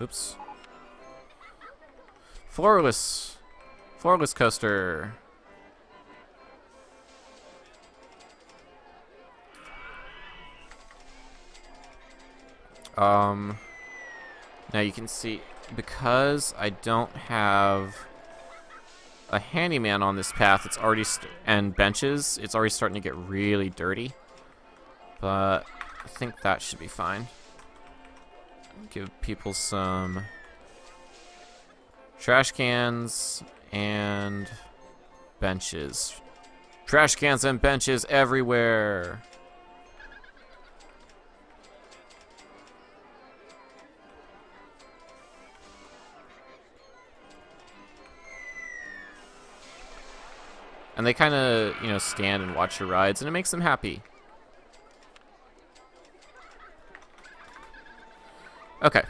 oops. Floorless coaster. Now you can see, because I don't have a handyman on this path, it's already and benches, it's already starting to get really dirty. But I think that should be fine. Give people some trash cans and benches. Trash cans and benches everywhere. And they kind of, you know, stand and watch your rides, and it makes them happy. Okay.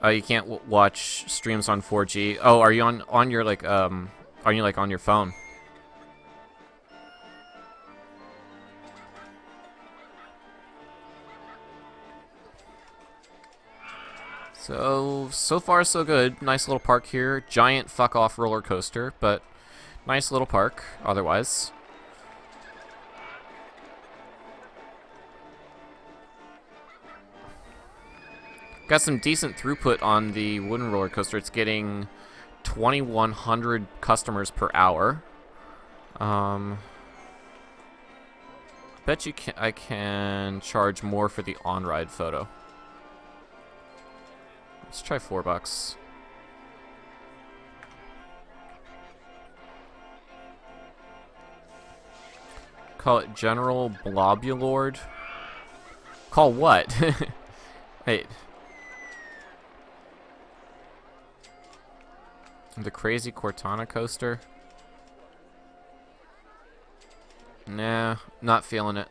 You can't watch streams on 4G. Oh, are you on your like are you like on your phone? So far so good. Nice little park here. Giant fuck off roller coaster, but nice little park otherwise. Got some decent throughput on the wooden roller coaster. It's getting 2,100 customers per hour. Bet you can. I can charge more for the on-ride photo. Let's try $4. Call it General Blobulord. Call what? Wait. The Crazy Cortana coaster? Nah, not feeling it.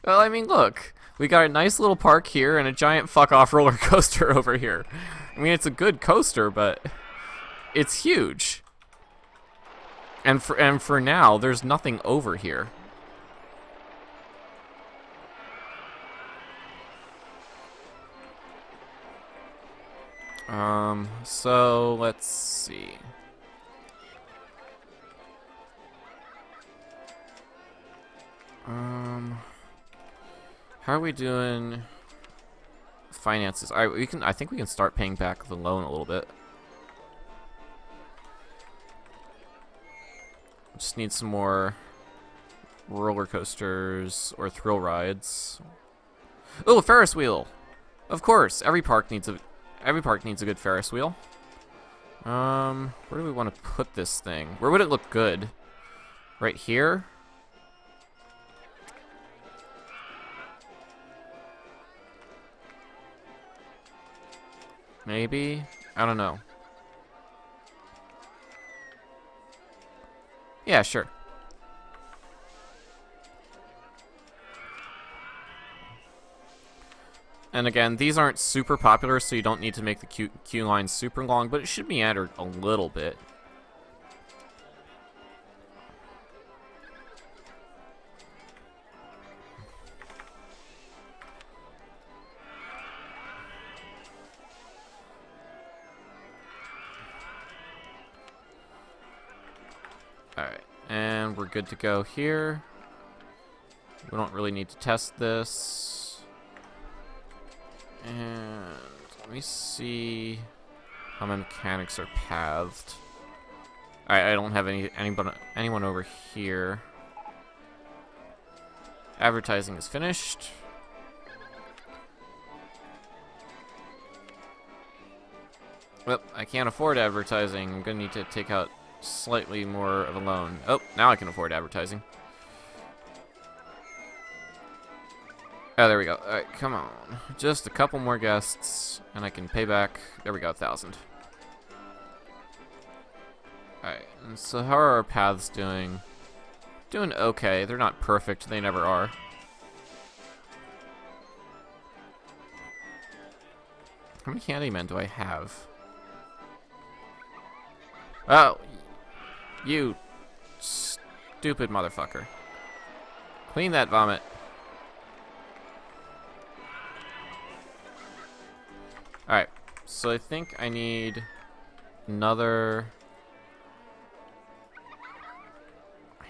Well, I mean, look. We got a nice little park here and a giant fuck-off roller coaster over here. I mean, it's a good coaster, but it's huge. And for now, there's nothing over here. So let's see. How are we doing finances? All right, I think we can start paying back the loan a little bit. Just need some more roller coasters or thrill rides. Oh, a Ferris wheel. Of course, every park needs a good Ferris wheel. Where do we want to put this thing? Where would it look good? Right here? Maybe? I don't know. Yeah, sure. And again, these aren't super popular, so you don't need to make the queue line super long, but it should be entered a little bit. Alright, and we're good to go here. We don't really need to test this. And let me see how my mechanics are pathed. Alright, I don't have anyone over here. Advertising is finished. Well, I can't afford advertising. I'm gonna need to take out slightly more of a loan. Oh, now I can afford advertising. Oh, there we go. Alright, come on. Just a couple more guests, and I can pay back. There we go, 1,000. Alright, and so how are our paths doing? Doing okay. They're not perfect. They never are. How many handymen do I have? Oh, you stupid motherfucker. Clean that vomit. Alright, so I think I need another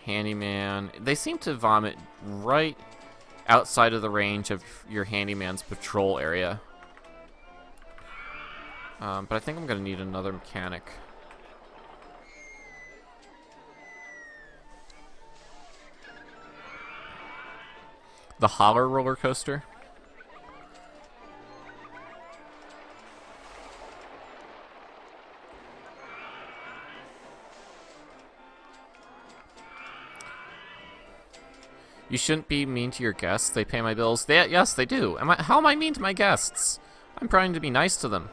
handyman. They seem to vomit right outside of the range of your handyman's patrol area. But I think I'm going to need another mechanic. The holler roller coaster. You shouldn't be mean to your guests. They pay my bills. Yes, they do. How am I mean to my guests? I'm trying to be nice to them.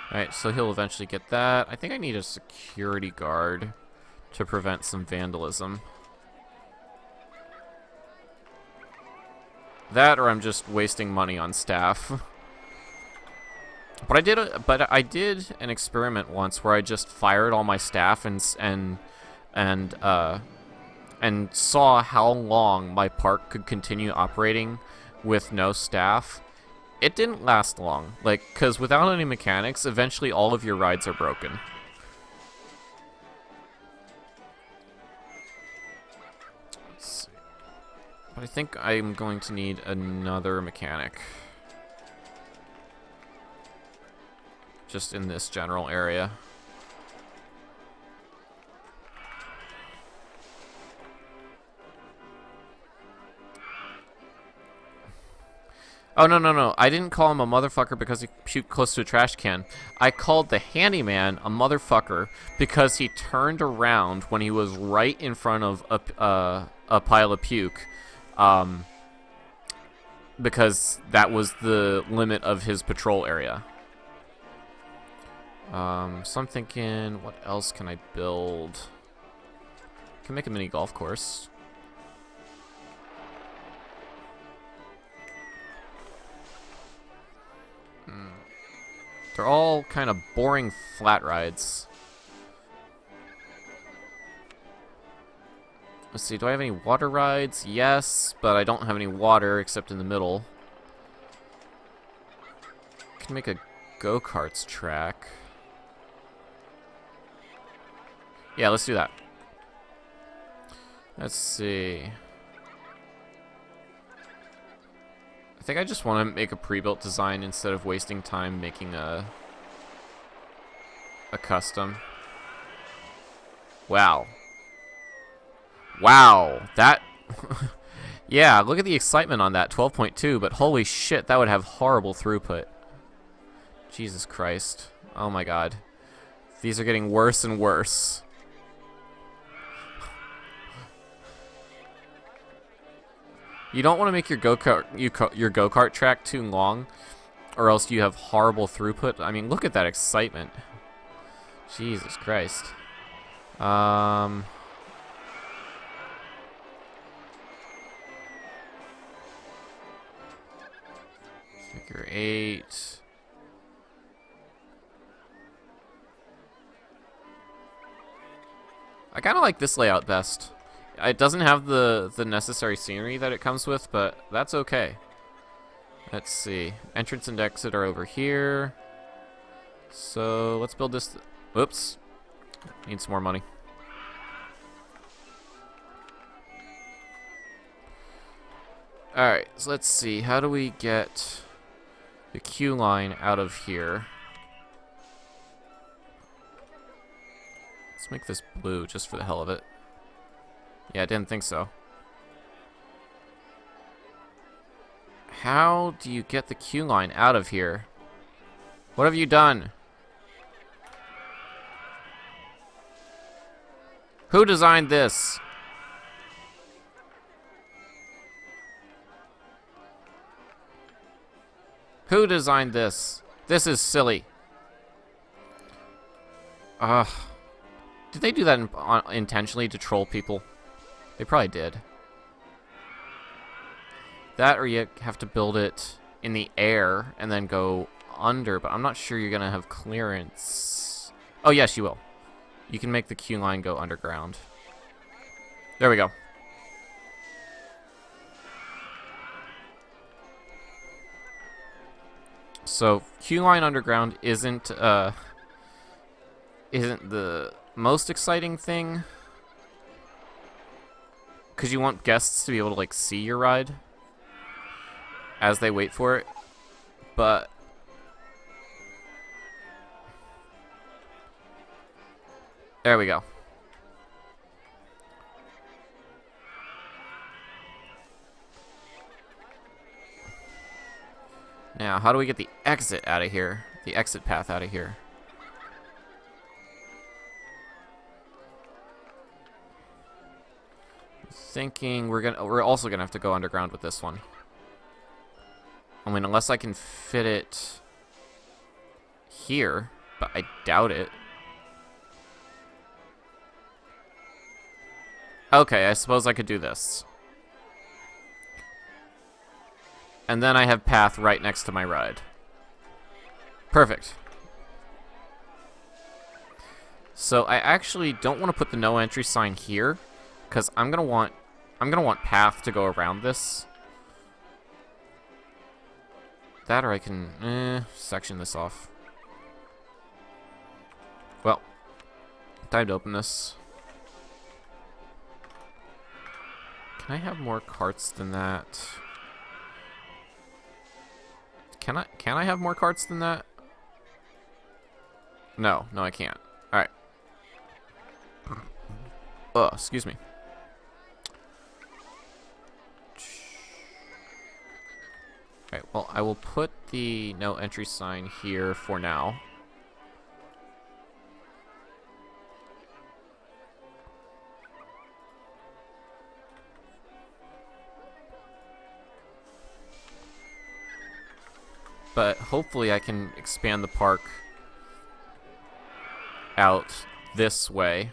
Alright, so he'll eventually get that. I think I need a security guard to prevent some vandalism. That, or I'm just wasting money on staff. But I did an experiment once where I just fired all my staff and saw how long my park could continue operating with no staff. It didn't last long, like, because without any mechanics, eventually all of your rides are broken. Let's see. But I think I'm going to need another mechanic. Just in this general area. Oh, no. I didn't call him a motherfucker because he puked close to a trash can. I called the handyman a motherfucker because he turned around when he was right in front of a pile of puke. Because that was the limit of his patrol area. So I'm thinking, what else can I build? I can make a mini golf course. They're all kind of boring flat rides. Let's see, do I have any water rides? Yes, but I don't have any water except in the middle. I can make a go-karts track. Yeah, let's do that. Let's see. I think I just want to make a pre-built design instead of wasting time making a custom. Wow. Wow, that... Yeah, look at the excitement on that, 12.2, but holy shit, that would have horrible throughput. Jesus Christ. Oh my god. These are getting worse and worse. You don't want to make your go-kart track too long, or else you have horrible throughput. I mean, look at that excitement. Jesus Christ. Figure 8. I kind of like this layout best. It doesn't have the necessary scenery that it comes with, but that's okay. Let's see. Entrance and exit are over here. So let's build this. Whoops. Need some more money. Alright, so let's see. How do we get the queue line out of here? Let's make this blue just for the hell of it. Yeah, I didn't think so. How do you get the queue line out of here? What have you done? Who designed this? Who designed this? This is silly. Ugh. Did they do that intentionally to troll people? They probably did. That, or you have to build it in the air and then go under, but I'm not sure you're gonna have clearance. Oh, yes, you will. You can make the queue line go underground. There we go. So, queue line underground isn't the most exciting thing, because you want guests to be able to, like, see your ride as they wait for it, but there we go. Now, how do we get the exit out of here? The exit path out of here? Thinking we're also gonna have to go underground with this one. I mean, unless I can fit it here, but I doubt it. Okay, I suppose I could do this. And then I have path right next to my ride. Perfect. So I actually don't want to put the no entry sign here, because I'm gonna want path to go around this. That, or I can section this off. Well, time to open this. Can I have more carts than that? Can I have more carts than that? No, I can't. All right. Oh, excuse me. All right. Well, I will put the no entry sign here for now. But hopefully I can expand the park out this way.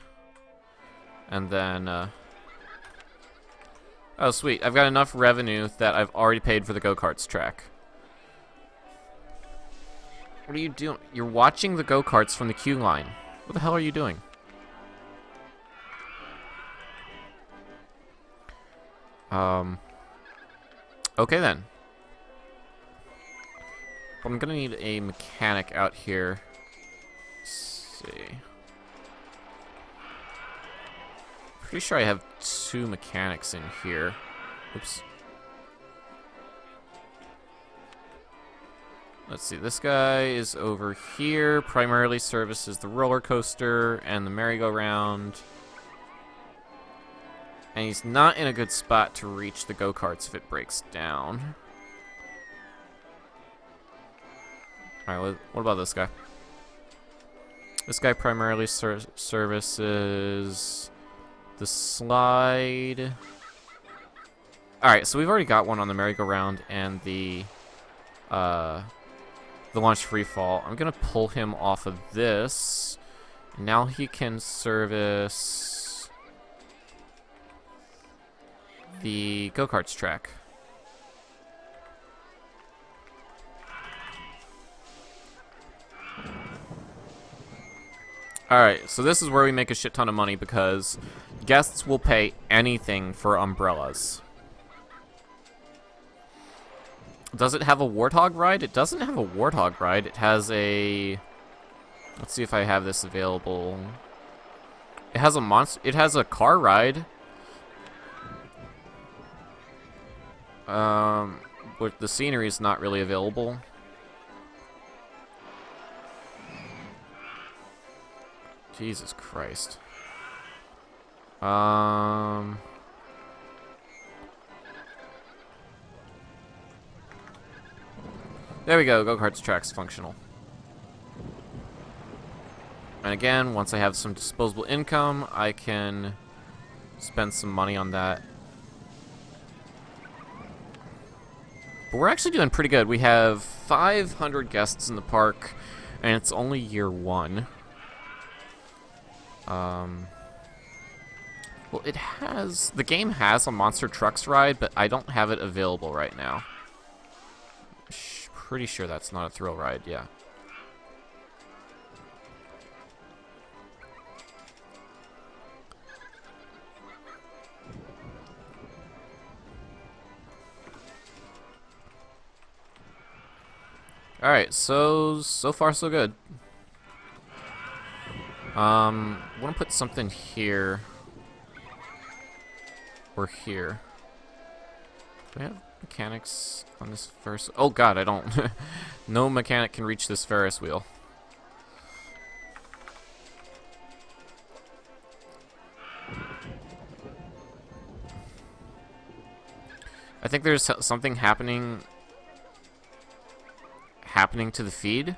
And then, oh, sweet. I've got enough revenue that I've already paid for the go-karts track. What are you doing? You're watching the go-karts from the queue line. What the hell are you doing? Okay then. I'm gonna need a mechanic out here. Let's see. Pretty sure I have 2 mechanics in here. Oops. Let's see, this guy is over here. Primarily services the roller coaster and the merry-go-round. And he's not in a good spot to reach the go-karts if it breaks down. Alright, what about this guy? This guy primarily services the slide. Alright, so we've already got one on the merry-go-round and the launch free fall. I'm gonna pull him off of this. Now he can service the go-karts track. Alright, so this is where we make a shit ton of money because guests will pay anything for umbrellas. Does it have a warthog ride? It doesn't have a warthog ride. It has a... Let's see if I have this available. It has a monster... It has a car ride. But the scenery is not really available. Jesus Christ. There we go, go-karts track's functional. And again, once I have some disposable income, I can spend some money on that. But we're actually doing pretty good. We have 500 guests in the park, and it's only year 1. Well, the game has a Monster Trucks ride, but I don't have it available right now. pretty sure that's not a thrill ride, yeah. Alright, so far so good. I want to put something here. Or here. Do we have mechanics on this Ferris? Oh god, I don't. No mechanic can reach this Ferris wheel. I think there's something happening to the feed.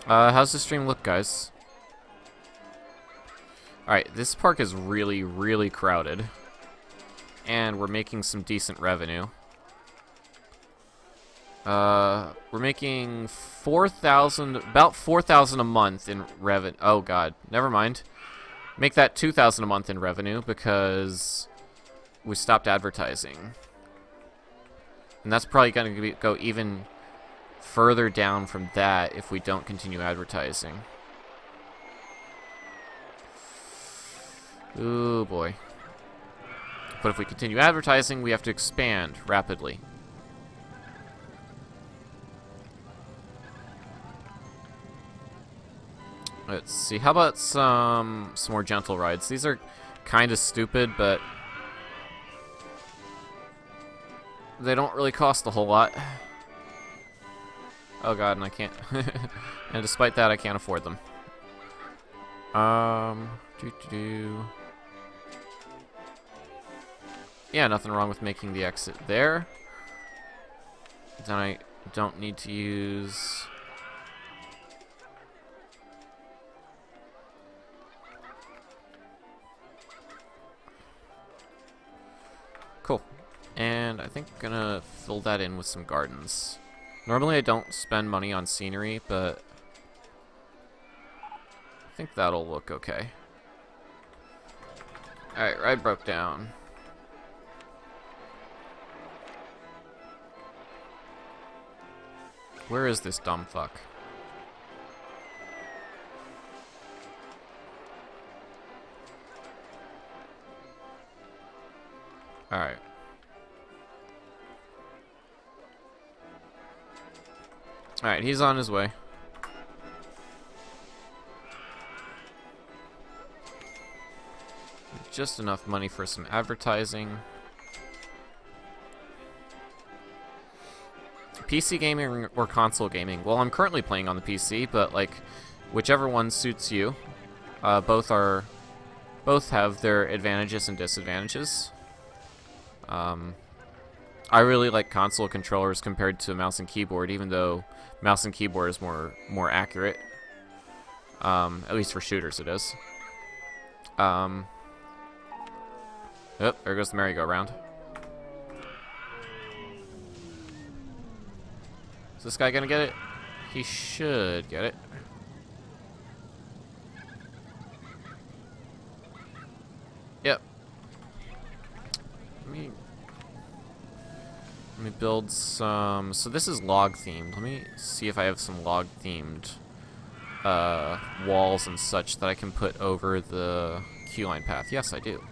How's the stream look, guys? Alright, this park is really, really crowded. And we're making some decent revenue. We're making about 4,000 a month in revenue. Oh god, never mind. Make that 2,000 a month in revenue because we stopped advertising. And that's probably going to go even further down from that if we don't continue advertising. Ooh boy. But if we continue advertising, we have to expand rapidly. Let's see, how about some more gentle rides? These are kind of stupid, but they don't really cost a whole lot. Oh god, and I can't. And despite that, I can't afford them. Yeah, nothing wrong with making the exit there. Then I don't need to use... Cool. And I think I'm gonna fill that in with some gardens. Normally I don't spend money on scenery, but I think that'll look okay. Alright, ride broke down. Where is this dumb fuck? Alright. Alright, he's on his way. Just enough money for some advertising. PC gaming or console gaming? Well, I'm currently playing on the PC, but like, whichever one suits you. Both have their advantages and disadvantages. I really like console controllers compared to mouse and keyboard, even though mouse and keyboard is more accurate. At least for shooters it is. Oh, there goes the merry-go-round. Is this guy gonna get it? He should get it. Yep. Let me build some... So this is log themed. Let me see if I have some log themed walls and such that I can put over the queue line path. Yes, I do.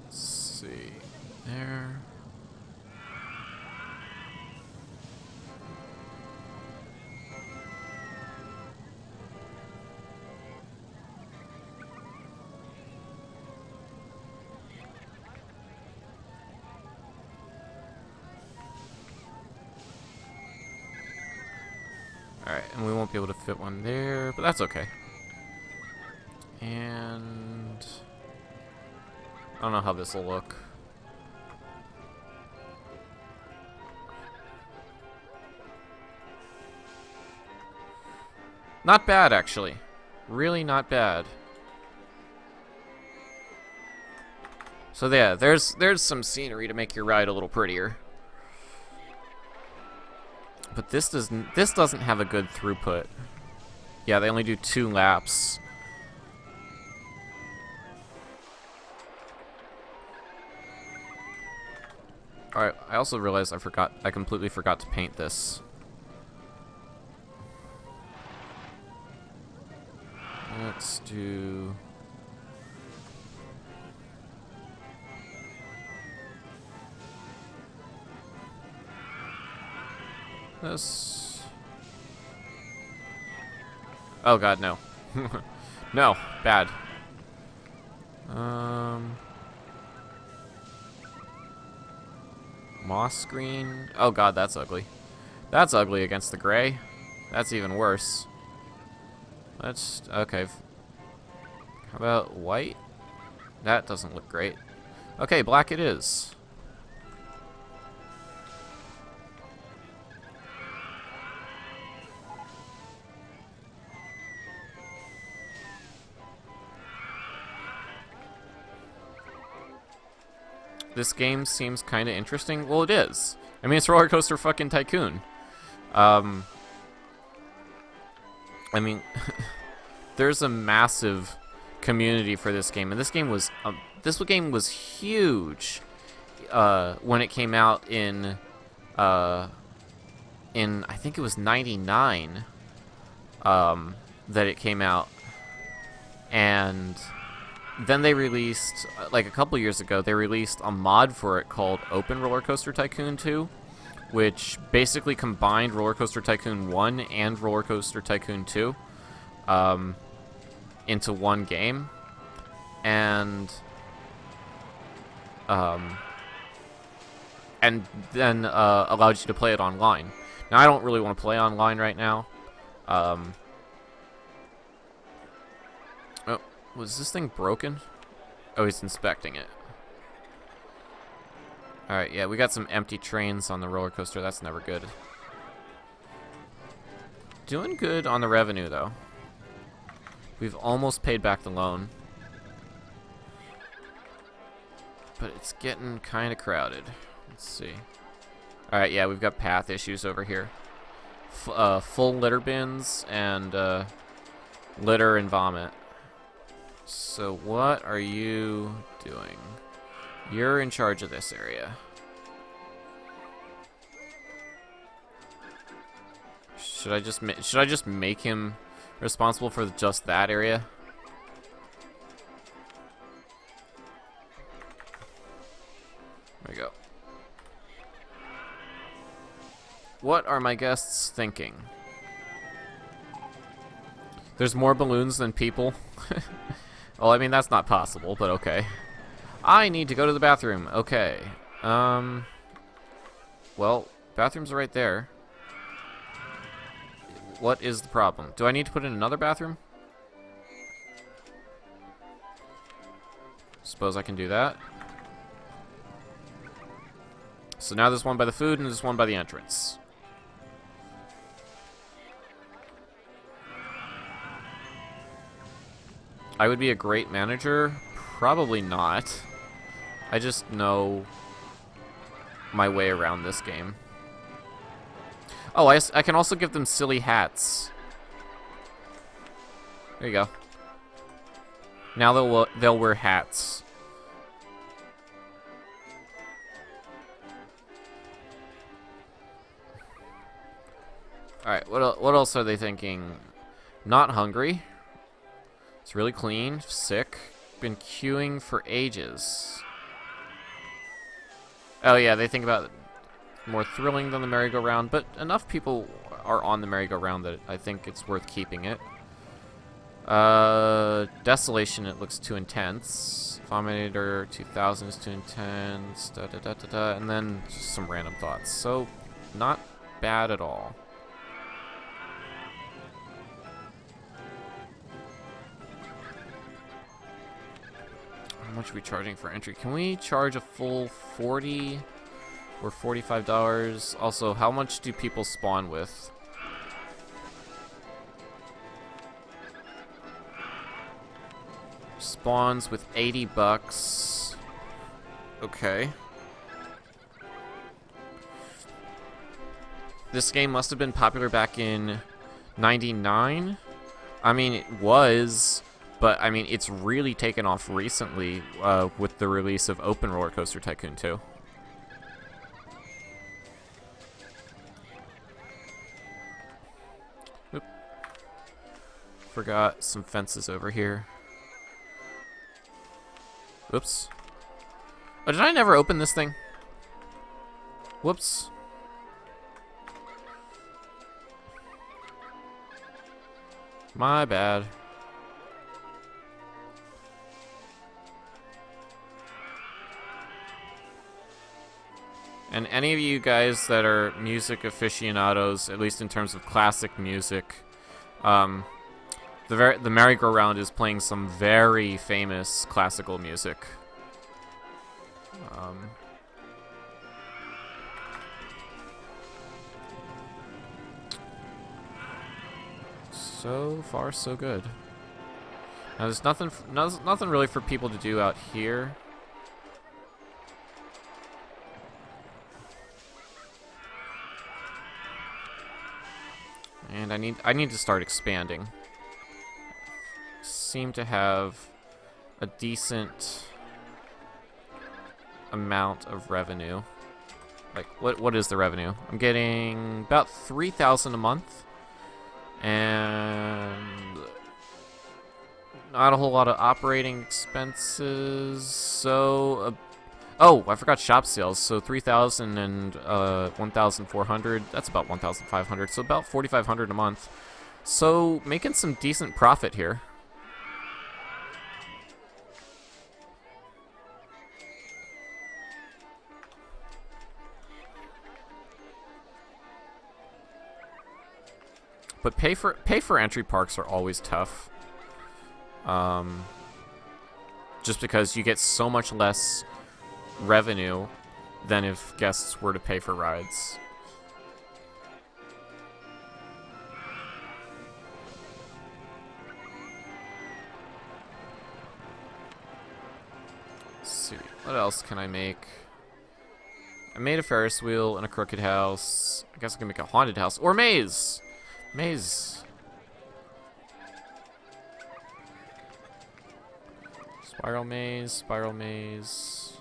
Let's see. There. Alright, and we won't be able to fit one there, but that's okay. And I don't know how this will look. Not bad, actually. Really not bad. So yeah, there's some scenery to make your ride a little prettier. But this doesn't have a good throughput. Yeah, they only do 2 laps. Alright, I also realized I completely forgot to paint this. Let's do... this. Oh god, no. No, bad. Moss green. Oh god, that's ugly. That's ugly against the gray. That's even worse. Let's... okay. How about white? That doesn't look great. Okay, black it is. This game seems kind of interesting. Well, it is. I mean, it's Rollercoaster fucking Tycoon. I mean, there's a massive community for this game, and this game was huge when it came out in I think it was '99 that it came out, and then they released, like a couple years ago, they released a mod for it called Open Rollercoaster Tycoon 2, which basically combined Rollercoaster Tycoon 1 and Rollercoaster Tycoon 2 into one game, and then allowed you to play it online. Now, I don't really want to play online right now. Oh, was this thing broken? Oh, he's inspecting it. Alright, yeah, we got some empty trains on the roller coaster. That's never good. Doing good on the revenue, though. We've almost paid back the loan. But it's getting kind of crowded. Let's see. Alright, yeah, we've got path issues over here. Full litter bins and litter and vomit. So what are you doing? You're in charge of this area. Should I just make him responsible for just that area? There we go. What are my guests thinking? There's more balloons than people. Well, I mean, that's not possible, but okay. I need to go to the bathroom. Okay. Well, bathrooms are right there. What is the problem? Do I need to put in another bathroom? Suppose I can do that. So now there's one by the food and there's one by the entrance. I would be a great manager. Probably not. I just know my way around this game. Oh, I can also give them silly hats. There you go. Now they'll wear hats. Alright, what else are they thinking? Not hungry. It's really clean. Sick. Been queuing for ages. Oh yeah, they think about it more thrilling than the merry-go-round, but enough people are on the merry-go-round that I think it's worth keeping it. Desolation, it looks too intense. Vominator 2000 is too intense. And then just some random thoughts. So, not bad at all. How much are we charging for entry? Can we charge a full $40 or $45? Also, how much do people spawn with? Spawns with $80. Okay. this game must have been popular back in '99. I mean, it was, but I mean, it's really taken off recently with the release of Open Rollercoaster Tycoon 2. Oop. Forgot some fences over here. Whoops. Oh, did I never open this thing? Whoops. My bad. And any of you guys that are music aficionados, at least in terms of classic music, the merry-go-round is playing some very famous classical music. So far, so good. Now, there's nothing really for people to do out here. And I need to start expanding. Seem to have a decent amount of revenue. Like, what is the revenue? I'm getting about 3,000 a month. And not a whole lot of operating expenses. So, oh, I forgot shop sales. So 3,000 and 1,400. That's about 1,500. So about 4,500 a month. So making some decent profit here. But pay for entry parks are always tough. Just because you get so much less revenue than if guests were to pay for rides. Let's see, what else can I make? I made a Ferris wheel and a crooked house. I guess I can make a haunted house or maze. Maze. Spiral maze, spiral maze.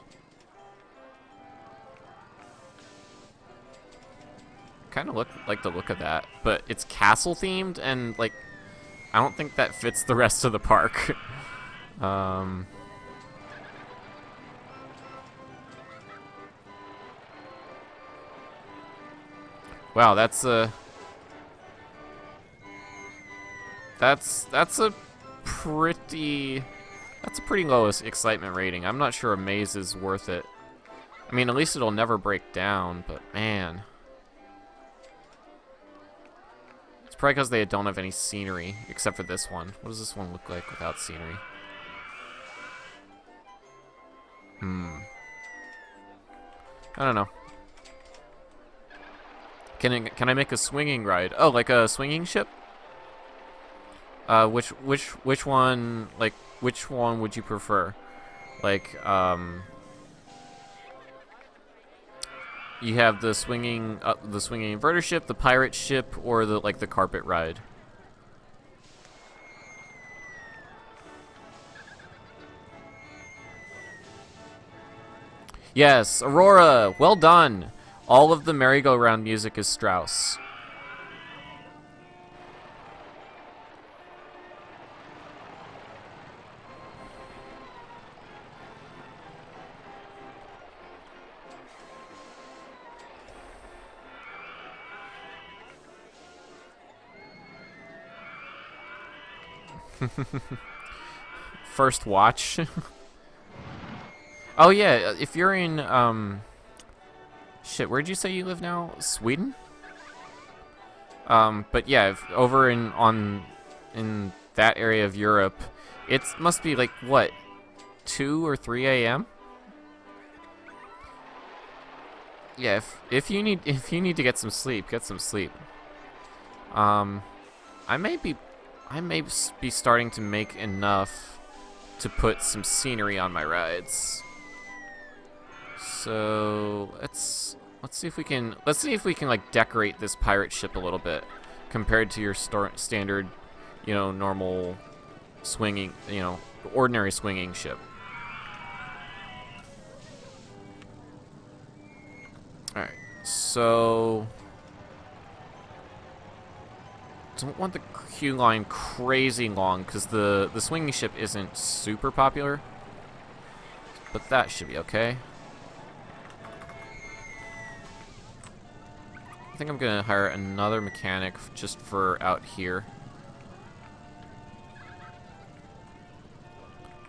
Kind of like the look of that, but it's castle themed, and like I don't think that fits the rest of the park. Wow, that's a pretty low excitement rating. I'm not sure a maze is worth it. I mean, at least it'll never break down, but man. It's probably because they don't have any scenery, except for this one. What does this one look like without scenery? I don't know. Can I make a swinging ride? Oh, like a swinging ship? Which one, like, which one would you prefer? Like, you have the swinging inverter ship, the pirate ship, or the carpet ride. Yes, Aurora, well done. All of the merry-go-round music is Strauss. First watch. Oh yeah, if you're in shit, where'd you say you live now? Sweden? But yeah, if over in that area of Europe, it must be like what, 2 or 3 a.m. Yeah, if you need to get some sleep, get some sleep. I may be starting to make enough to put some scenery on my rides. So Let's see if we can like decorate this pirate ship a little bit compared to your standard, you know, normal swinging, you know, ordinary swinging ship. All right. So don't want the queue line crazy long because the swinging ship isn't super popular. But that should be okay. I think I'm gonna hire another mechanic just for out here.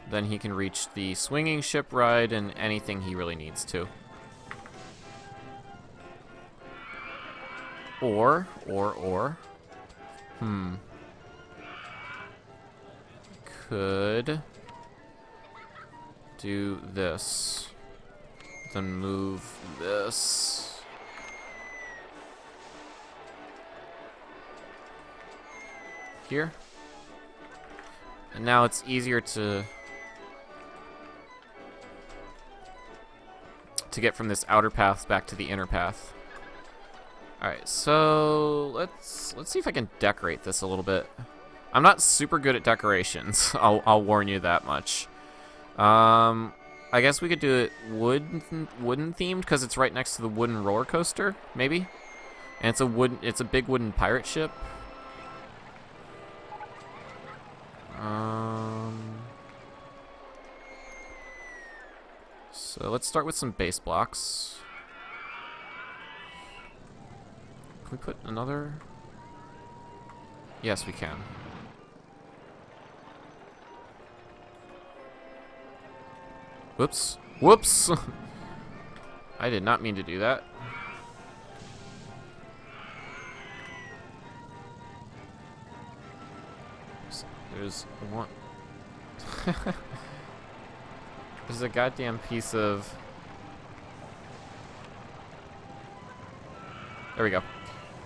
Then he can reach the swinging ship ride and anything he really needs to. Or. Could do this. Then move this. Here. And now it's easier to get from this outer path back to the inner path. Alright, so let's see if I can decorate this a little bit. I'm not super good at decorations. I'll warn you that much. I guess we could do it wooden themed because it's right next to the wooden roller coaster, maybe. And it's a big wooden pirate ship. So let's start with some base blocks. Can we put another? Yes, we can. Whoops. Whoops! I did not mean to do that. There's one. There's a goddamn piece of. There we go.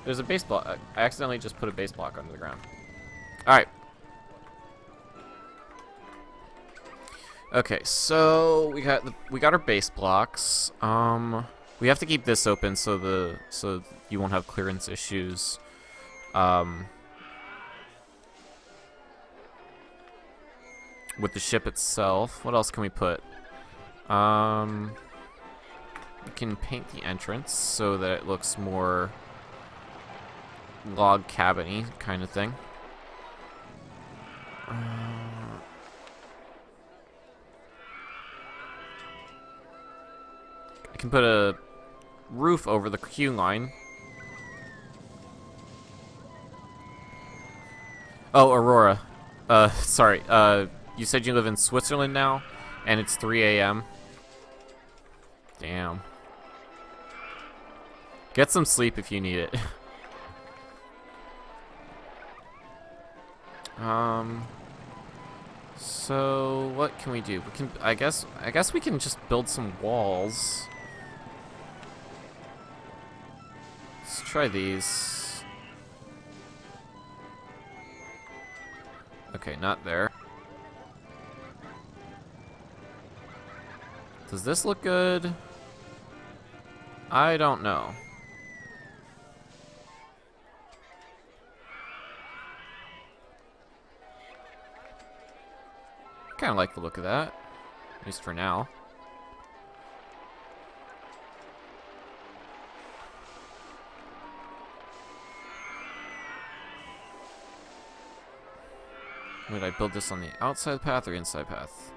There's a base block. I accidentally just put a base block under the ground. Alright. Okay, so we got our base blocks. We have to keep this open so you won't have clearance issues. With the ship itself. What else can we put? We can paint the entrance so that it looks more log cabin-y kind of thing. I can put a roof over the queue line. Oh, Aurora. Sorry. You said you live in Switzerland now, and it's 3 a.m. Damn. Get some sleep if you need it. So what can we do? We can, I guess we can just build some walls. Let's try these. Okay, not there. Does this look good? I don't know. I kind of like the look of that, at least for now. Would I build this on the outside path or inside path?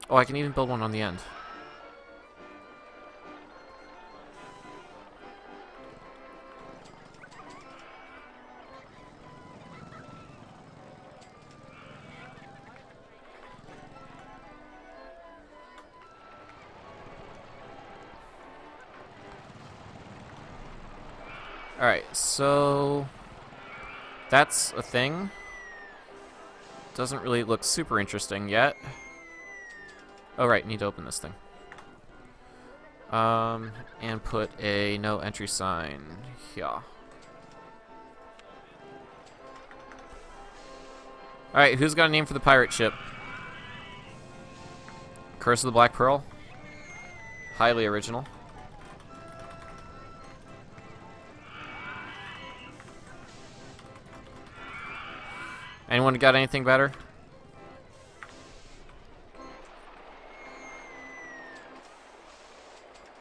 Oh, I can even build one on the end. Alright, so that's a thing. Doesn't really look super interesting yet. Oh, right, need to open this thing. And put a no entry sign here. Alright, who's got a name for the pirate ship? Curse of the Black Pearl. Highly original. Anyone got anything better?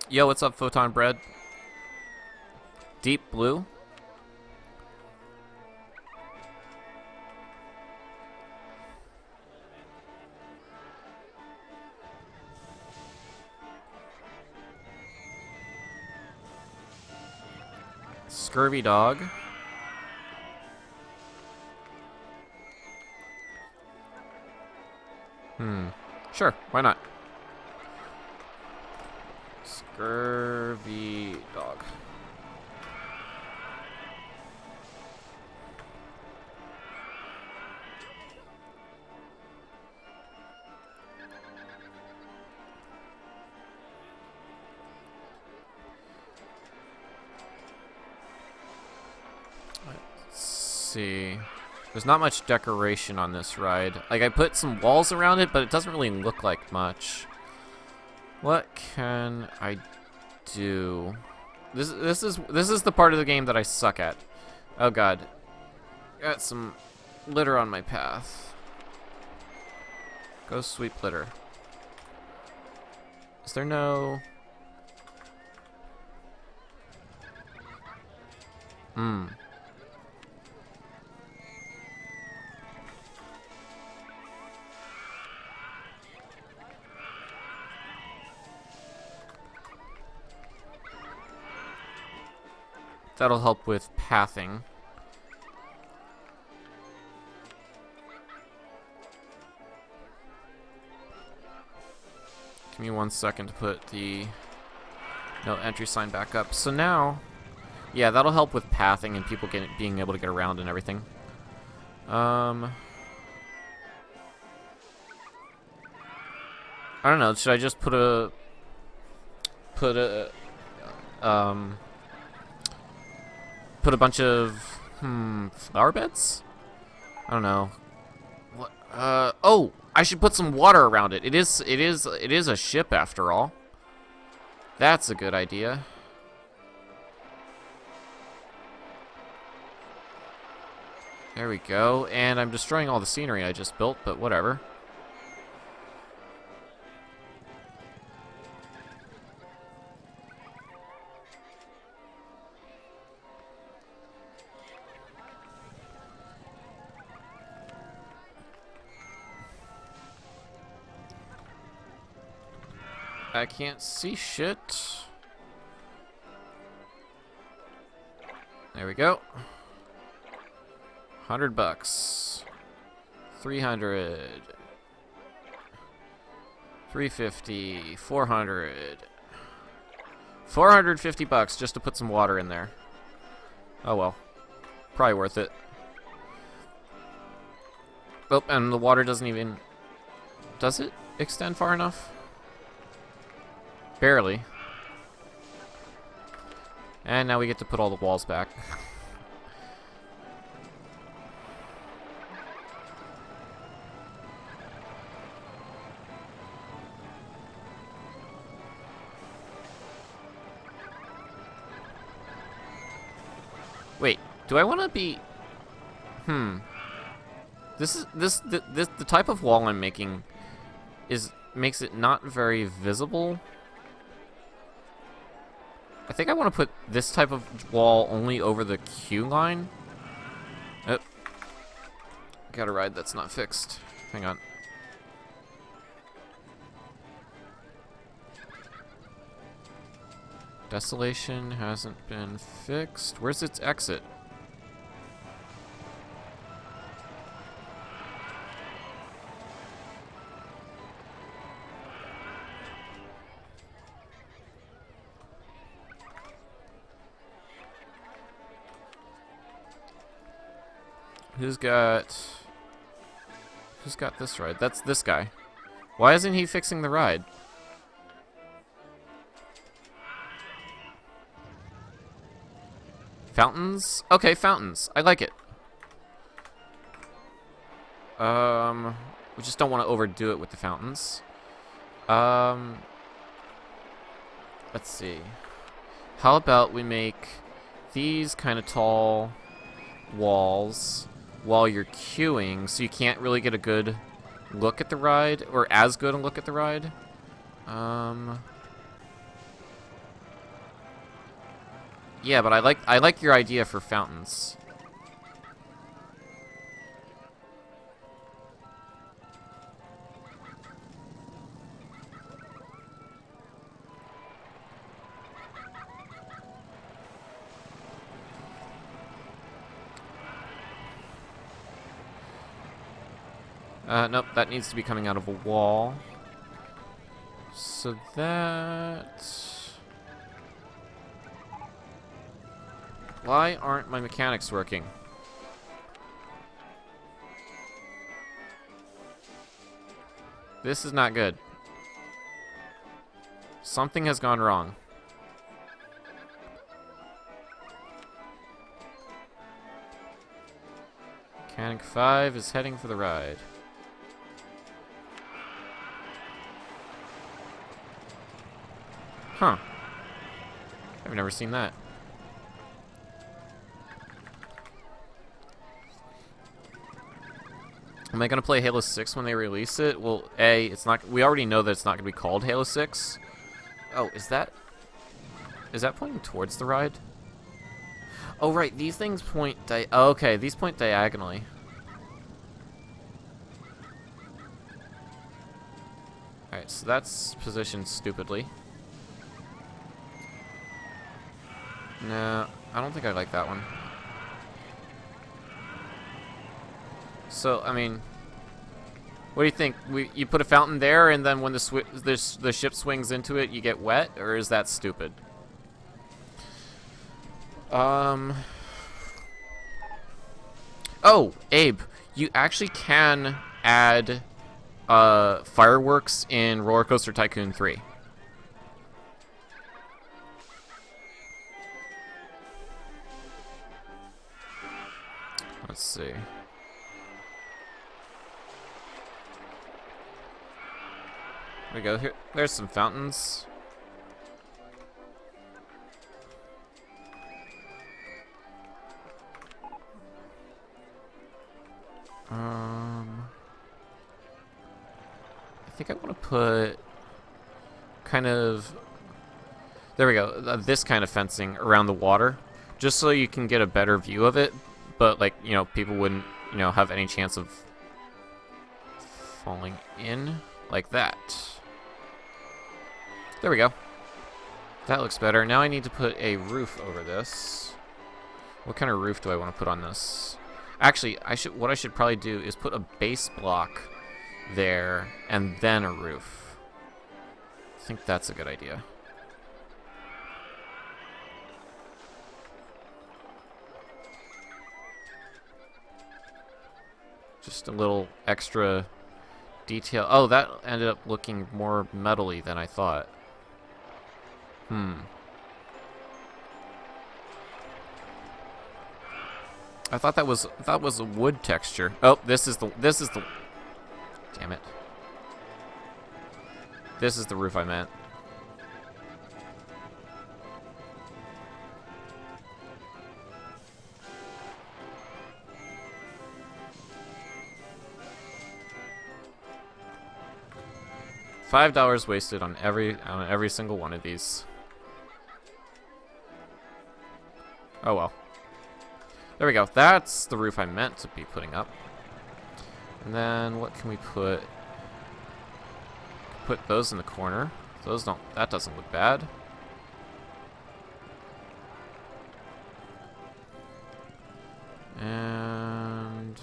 Yo, what's up, Photon Bread? Deep blue. Scurvy dog. Sure, why not? Scurvy dog. Let's see. There's not much decoration on this ride. Like, I put some walls around it, but it doesn't really look like much. What can I do? This is the part of the game that I suck at. Oh god. Got some litter on my path. Go sweep litter. Is there no... That'll help with pathing. Give me 1 second to put the no entry sign back up. So now, yeah, that'll help with pathing and people being able to get around and everything. I don't know. Should I just put a bunch of flower beds? I don't know. What? Oh, I should put some water around it. It is a ship after all. That's a good idea. There we go. And I'm destroying all the scenery I just built, but whatever. I can't see shit. There we go. $100. 300. 350. 400. 450 bucks just to put some water in there. Oh well. Probably worth it. Oh, and the water doesn't even... Does it extend far enough? Barely. And now we get to put all the walls back. Wait, do I want to be... The type of wall I'm making makes it not very visible. I think I want to put this type of wall only over the queue line. Oh. Got a ride that's not fixed. Hang on. Desolation hasn't been fixed. Where's its exit? Who's got this ride? That's this guy. Why isn't he fixing the ride? Fountains? Okay, fountains. I like it. We just don't want to overdo it with the fountains. Um, let's see. How about we make these kind of tall walls while you're queuing, so you can't really get a good look at the ride, or as good a look at the ride. Yeah, but I like your idea for fountains. Nope, that needs to be coming out of a wall. So that... Why aren't my mechanics working? This is not good. Something has gone wrong. Mechanic 5 is heading for the ride. Huh. I've never seen that. Am I gonna play Halo 6 when they release it? Well, A, it's not. We already know that it's not gonna be called Halo 6. Oh, is that pointing towards the ride? Oh, right. These things point. Oh, okay, these point diagonally. All right, so that's positioned stupidly. No, I don't think I like that one. So, I mean, what do you think? You put a fountain there, and then when the ship swings into it, you get wet, or is that stupid? Oh, Abe, you actually can add fireworks in Rollercoaster Tycoon 3. Let's see. There we go. Here, there's some fountains. I think I want to put kind of. There we go. This kind of fencing around the water, just so you can get a better view of it. But like, you know, people wouldn't, you know, have any chance of falling in like that. There we go. That looks better. Now I need to put a roof over this. What kind of roof do I want to put on this? Actually, what I should probably do is put a base block there and then a roof. I think that's a good idea. Just a little extra detail. Oh, that ended up looking more metal-y than I thought. I thought that was a wood texture. Oh, this is the damn it. This is the roof I meant. $5 wasted on every single one of these. Oh well. There we go. That's the roof I meant to be putting up. And then what can we put? Put those in the corner. Those don't. That doesn't look bad. And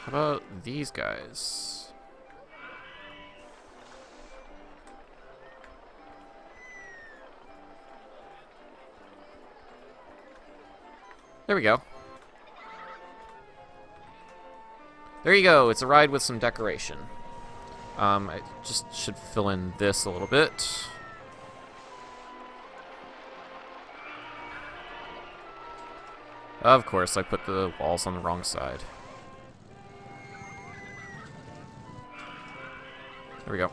how about these guys? There we go. There you go. It's a ride with some decoration. I just should fill in this a little bit. Of course, I put the walls on the wrong side. There we go.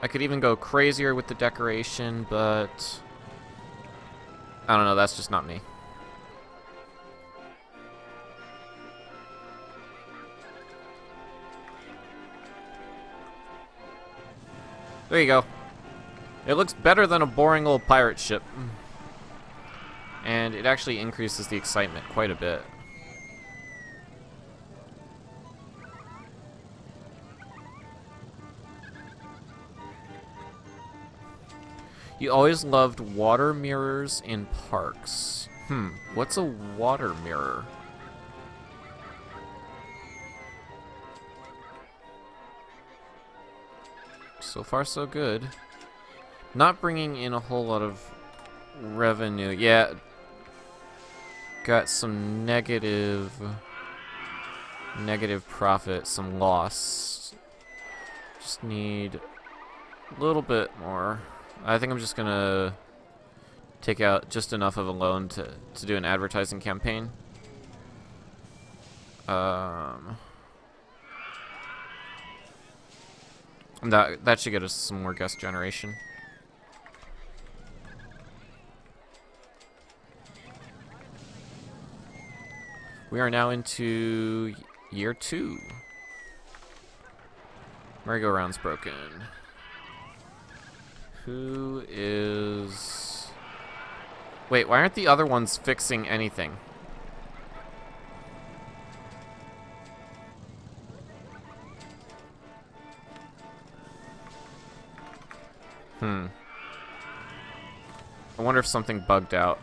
I could even go crazier with the decoration, but I don't know, that's just not me. There you go. It looks better than a boring old pirate ship. And it actually increases the excitement quite a bit. You always loved water mirrors in parks. What's a water mirror? So far, so good. Not bringing in a whole lot of revenue. Yeah. Got some negative profit, some loss. Just need a little bit more. I think I'm just gonna take out just enough of a loan to do an advertising campaign. That should get us some more guest generation. We are now into year 2. Merry-go-round's broken. Who is... Wait, why aren't the other ones fixing anything? I wonder if something bugged out.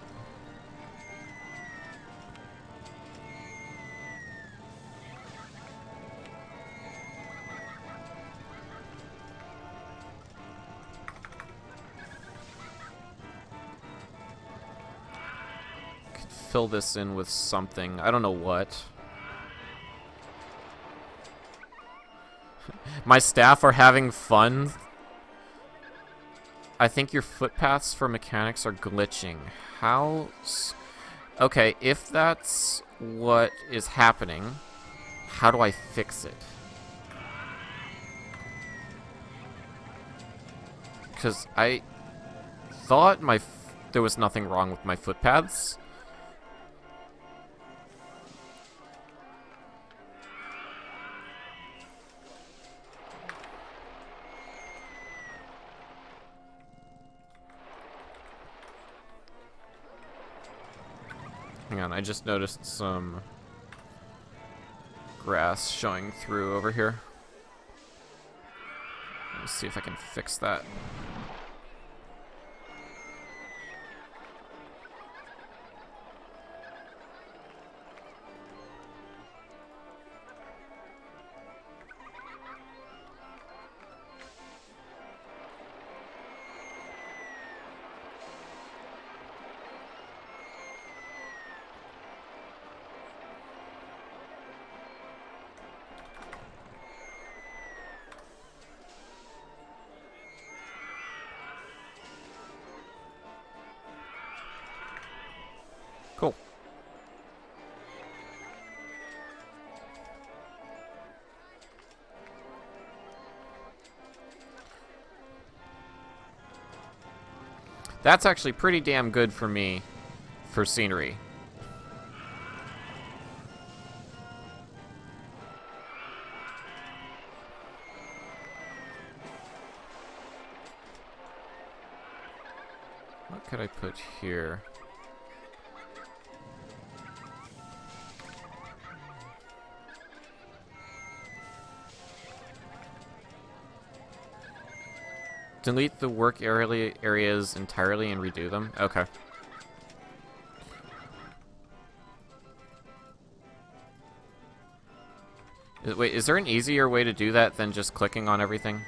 Could fill this in with something. I don't know what. My staff are having fun. I think your footpaths for mechanics are glitching. How? Okay, if that's what is happening, how do I fix it? Because I thought there was nothing wrong with my footpaths. Hang on, I just noticed some grass showing through over here. Let's see if I can fix that. Cool. That's actually pretty damn good for me for scenery. What could I put here? Delete the work areas entirely and redo them? Okay. Wait, is there an easier way to do that than just clicking on everything?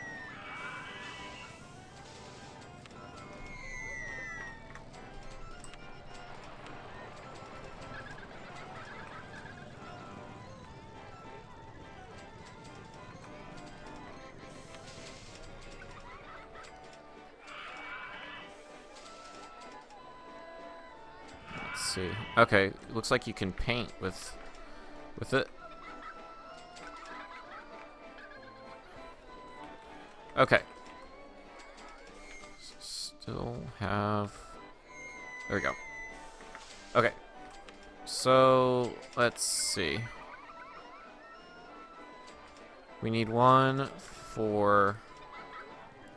See. Okay, looks like you can paint with it. Okay. Still have... There we go. Okay. So, let's see. We need one for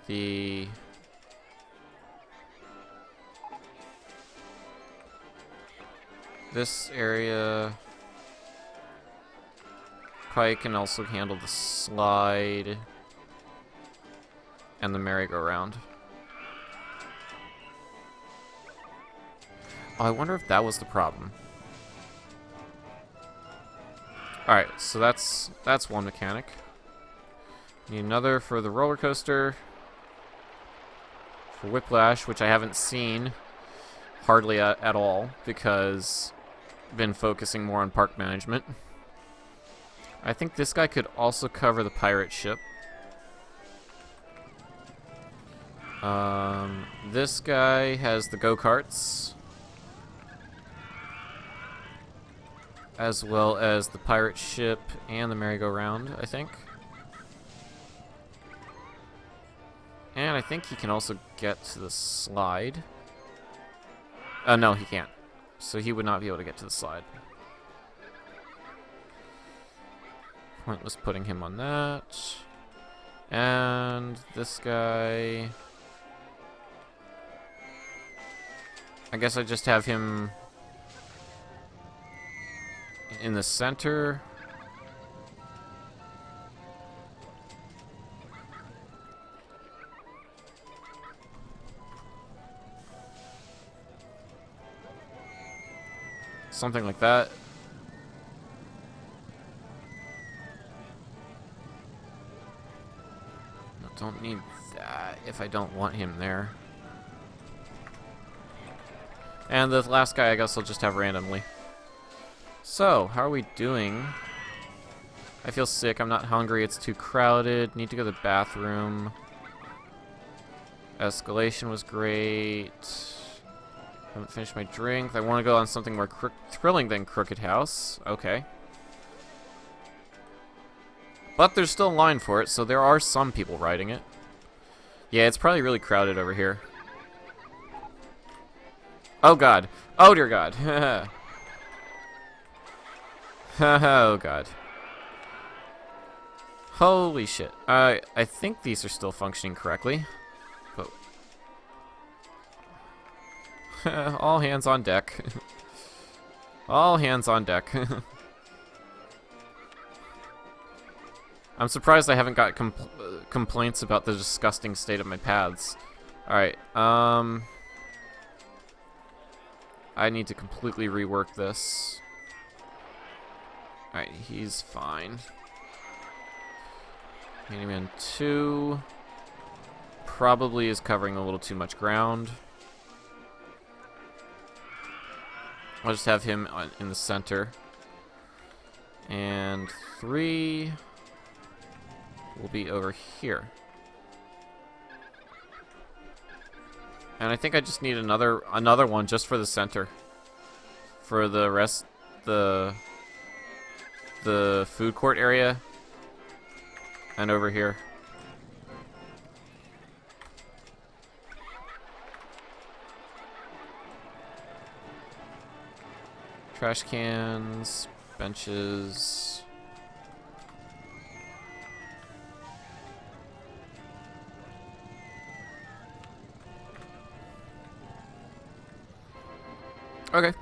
the... This area... Probably can also handle the slide and the merry-go-round. Oh, I wonder if that was the problem. Alright, so that's one mechanic. Need another for the roller coaster. For Whiplash, which I haven't seen hardly at all because I've been focusing more on park management. I think this guy could also cover the pirate ship. This guy has the go-karts, as well as the pirate ship and the merry-go-round, I think. And I think he can also get to the slide. No, he can't. So he would not be able to get to the slide. Pointless putting him on that. And this guy... I guess I just have him in the center. Something like that. No, don't need that if I don't want him there. And the last guy I guess I'll just have randomly. So, how are we doing? I feel sick, I'm not hungry, it's too crowded, need to go to the bathroom. Escalation was great. Haven't finished my drink. I want to go on something more thrilling than Crooked House. Okay. But there's still a line for it, so there are some people riding it. Yeah, it's probably really crowded over here. Oh god. Oh dear god. Oh god. Holy shit. I think these are still functioning correctly. But all hands on deck. All hands on deck. I'm surprised I haven't got complaints about the disgusting state of my paths. Alright, I need to completely rework this. Alright, he's fine. Handyman 2 probably is covering a little too much ground. I'll just have him in the center. And 3 will be over here. And I think I just need another one just for the center. For the rest, the food court area. And over here. Trash cans, benches. Okay.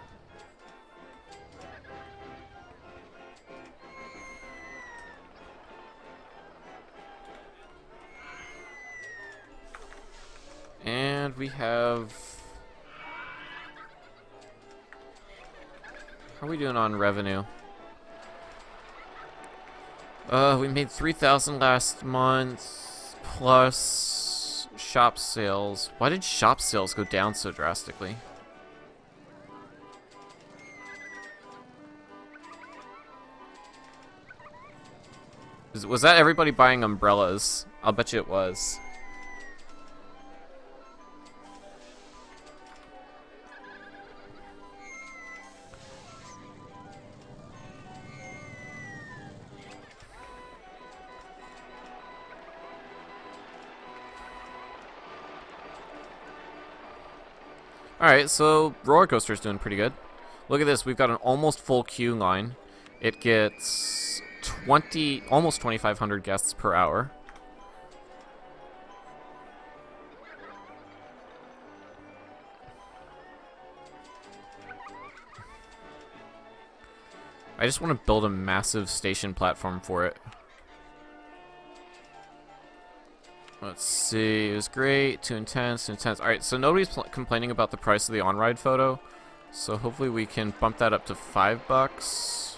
And we have... How are we doing on revenue? We made 3,000 last month, plus shop sales. Why did shop sales go down so drastically? Was that everybody buying umbrellas? I'll bet you it was. Alright, so Rollercoaster's doing pretty good. Look at this, we've got an almost full queue line. It gets almost 2,500 guests per hour. I just want to build a massive station platform for it. Let's see, it was great, too intense, too intense. Alright, so nobody's complaining about the price of the on-ride photo, so hopefully we can bump that up to $5.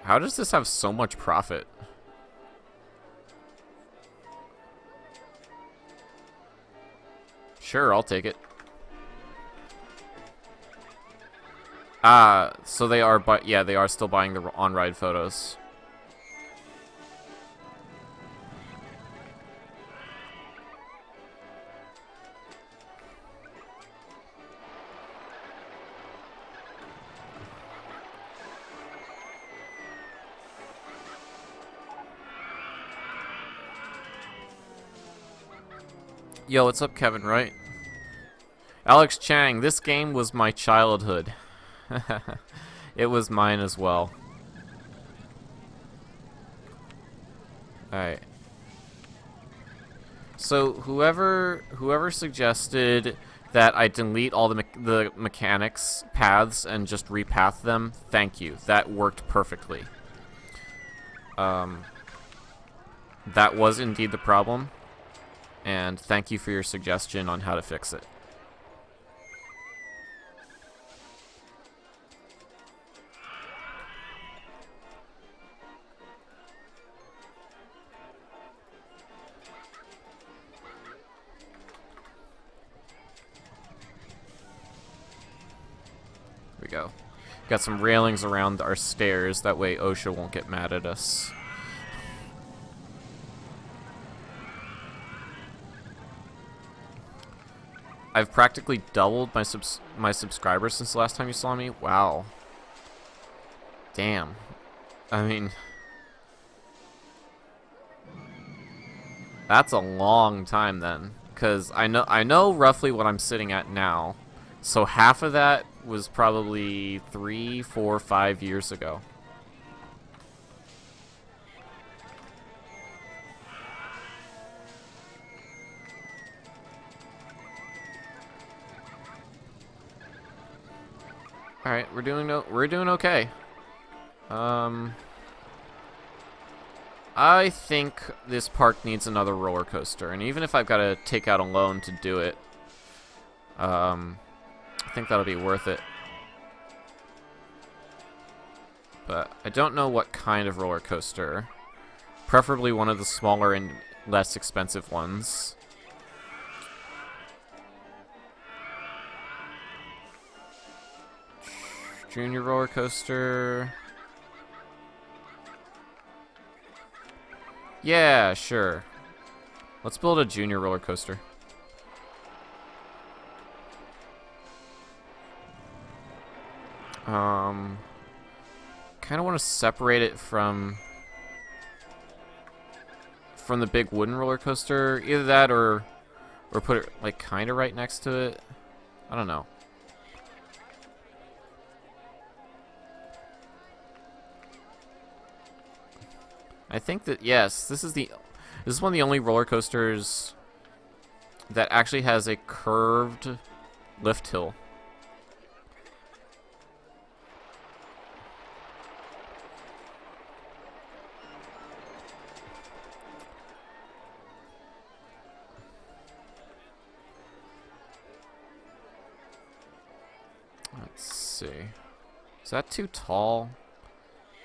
How does this have so much profit? Sure, I'll take it. So they are, but yeah, they are still buying the on-ride photos. Yo, what's up, Kevin, right? Alex Chang, this game was my childhood. It was mine as well. Alright. So, whoever suggested that I delete all the mechanics paths and just repath them, thank you. That worked perfectly. That was indeed the problem. And thank you for your suggestion on how to fix it. Here we go. Got some railings around our stairs, that way OSHA won't get mad at us. I've practically doubled my subscribers since the last time you saw me. Wow. Damn. I mean, that's a long time then, because I know roughly what I'm sitting at now. So half of that was probably 3, 4, 5 years ago. All right, we're doing okay. I think this park needs another roller coaster, and even if I've got to take out a loan to do it, I think that'll be worth it. But I don't know what kind of roller coaster. Preferably one of the smaller and less expensive ones. Junior roller coaster. Yeah, sure. Let's build a junior roller coaster. Kind of want to separate it from the big wooden roller coaster. Either that or put it like kind of right next to it. I don't know. I think that, yes, this is one of the only roller coasters that actually has a curved lift hill. Let's see. Is that too tall?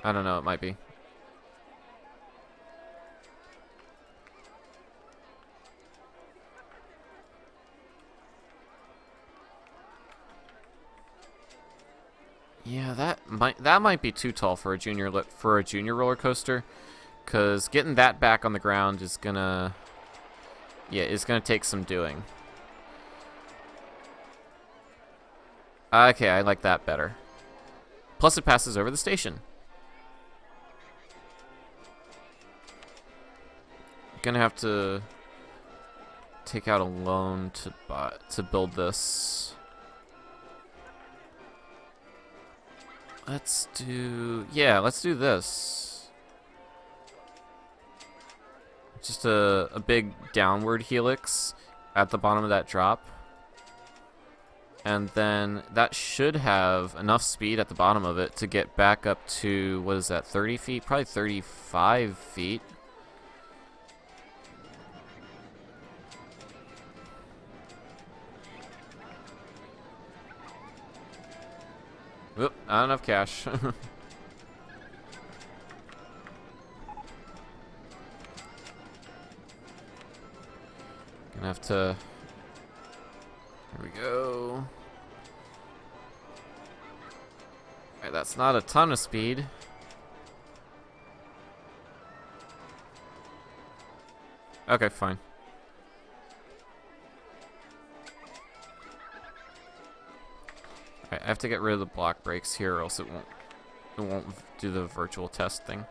I don't know, it might be. Yeah, that might be too tall for a junior roller coaster, because getting that back on the ground is gonna take some doing. Okay, I like that better. Plus, it passes over the station. Gonna have to take out a loan to build this. Let's do this. Just a big downward helix at the bottom of that drop. And then that should have enough speed at the bottom of it to get back up to, what is that, 30 feet? Probably 35 feet. Oop, not enough cash. Gonna have to... Here we go. Alright, that's not a ton of speed. Okay, fine. Alright, I have to get rid of the block breaks here, or else it won't do the virtual test thing.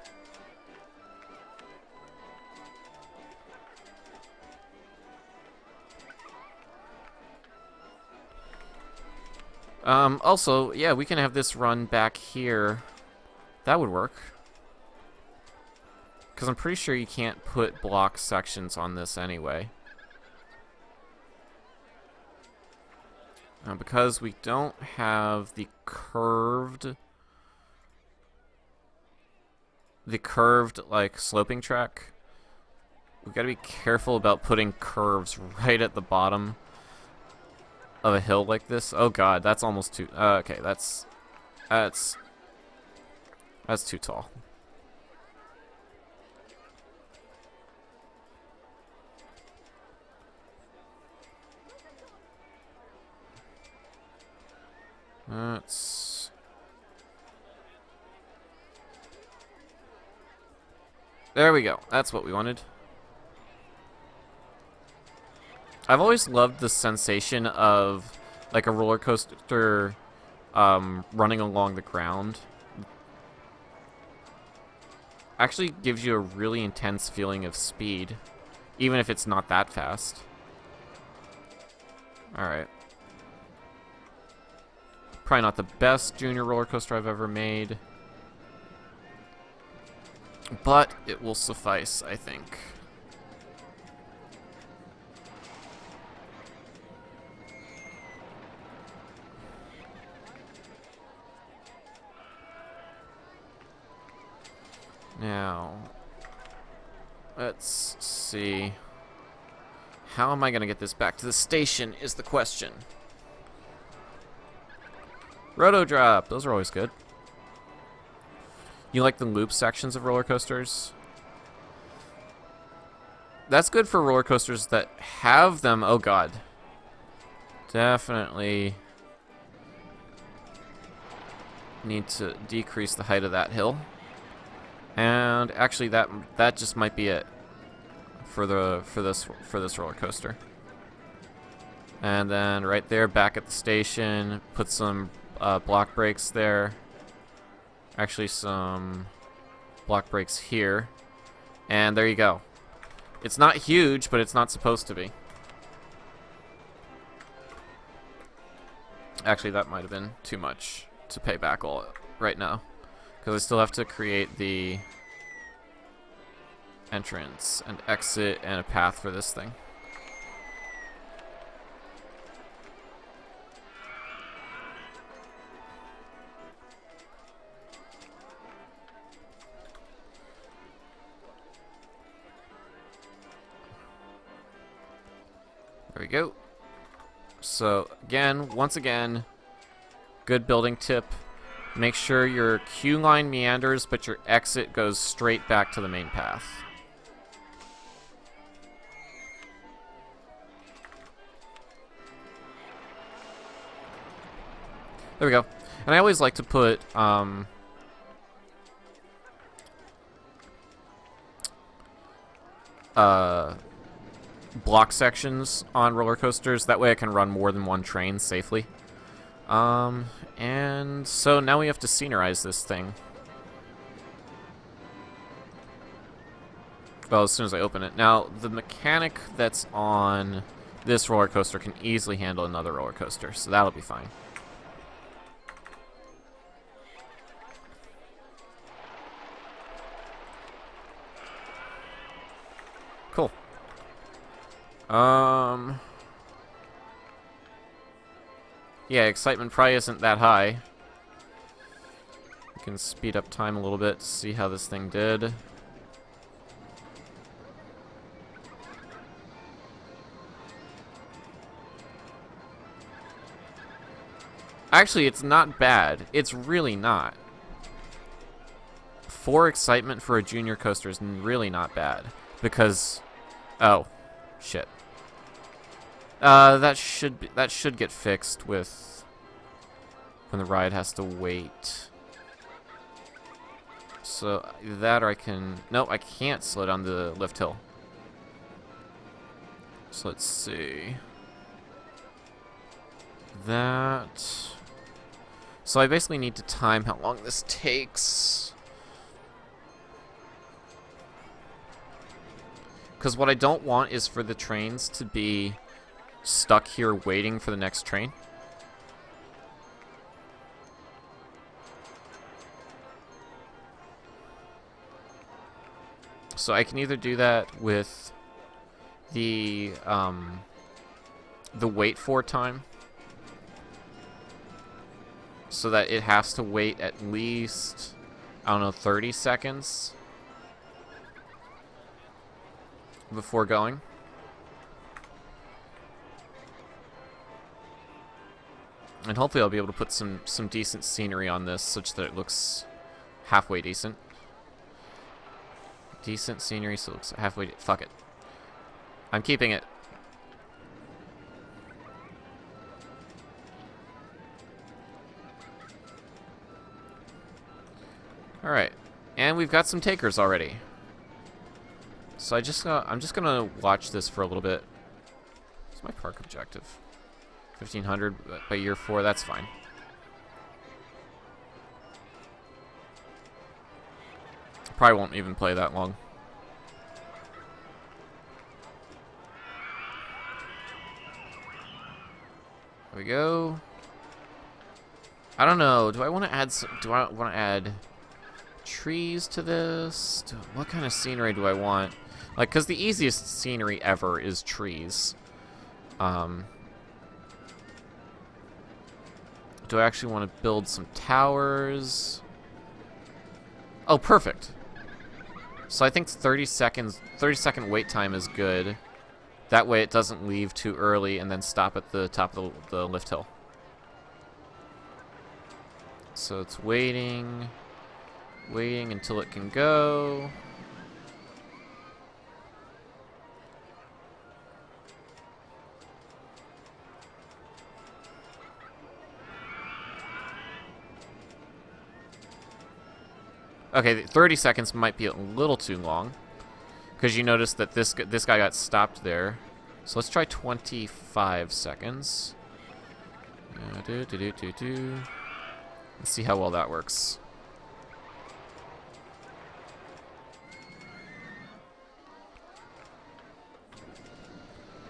Also, yeah, we can have this run back here. That would work. Because I'm pretty sure you can't put block sections on this anyway. Because we don't have the curved, like, sloping track, we've got to be careful about putting curves right at the bottom of a hill like this. Oh god, that's almost too... okay, that's too tall. There we go. That's what we wanted. I've always loved the sensation of, like, a roller coaster running along the ground. Actually gives you a really intense feeling of speed, even if it's not that fast. Alright. Probably not the best junior roller coaster I've ever made, but it will suffice, I think. Now, let's see. How am I going to get this back to the station is the question. Roto drop. Those are always good. You like the loop sections of roller coasters? That's good for roller coasters that have them. Oh god. Definitely need to decrease the height of that hill. And actually that just might be it for this roller coaster. And then right there back at the station, put some block brakes there. Actually, some block brakes here. And there you go. It's not huge, but it's not supposed to be. Actually, that might have been too much to pay back all right now, because I still have to create the entrance and exit and a path for this thing. There we go. So once again, good building tip. Make sure your queue line meanders, but your exit goes straight back to the main path. There we go. And I always like to put block sections on roller coasters. That way I can run more than one train safely. And so now we have to scenerize this thing. Well, as soon as I open it. Now, the mechanic that's on this roller coaster can easily handle another roller coaster, so that'll be fine. Cool. Yeah, excitement probably isn't that high. We can speed up time a little bit to see how this thing did. Actually, it's not bad. It's really not. 4 excitement for a junior coaster is really not bad. Because... Oh. Shit. That should get fixed with... when the ride has to wait. So, that or I can... Nope, I can't slow down the lift hill. So, let's see. That... So I basically need to time how long this takes. Because what I don't want is for the trains to be stuck here waiting for the next train. So I can either do that with the wait for time, so that it has to wait at least, I don't know, 30 seconds before going. And hopefully I'll be able to put some decent scenery on this such that it looks halfway decent. Decent scenery so it looks halfway... Fuck it. I'm keeping it. Alright, and we've got some takers already. So I'm just gonna watch this for a little bit. What's my park objective? 1,500 by year 4, that's fine. Probably won't even play that long. There we go. I don't know, do I want to add trees to this? What kind of scenery do I want? Like, because the easiest scenery ever is trees. Do I actually want to build some towers? Oh, perfect. So I think 30-second wait time is good. That way it doesn't leave too early and then stop at the top of the lift hill. So it's waiting until it can go. Okay, 30 seconds might be a little too long, because you notice that this guy got stopped there. So let's try 25 seconds. Let's see how well that works.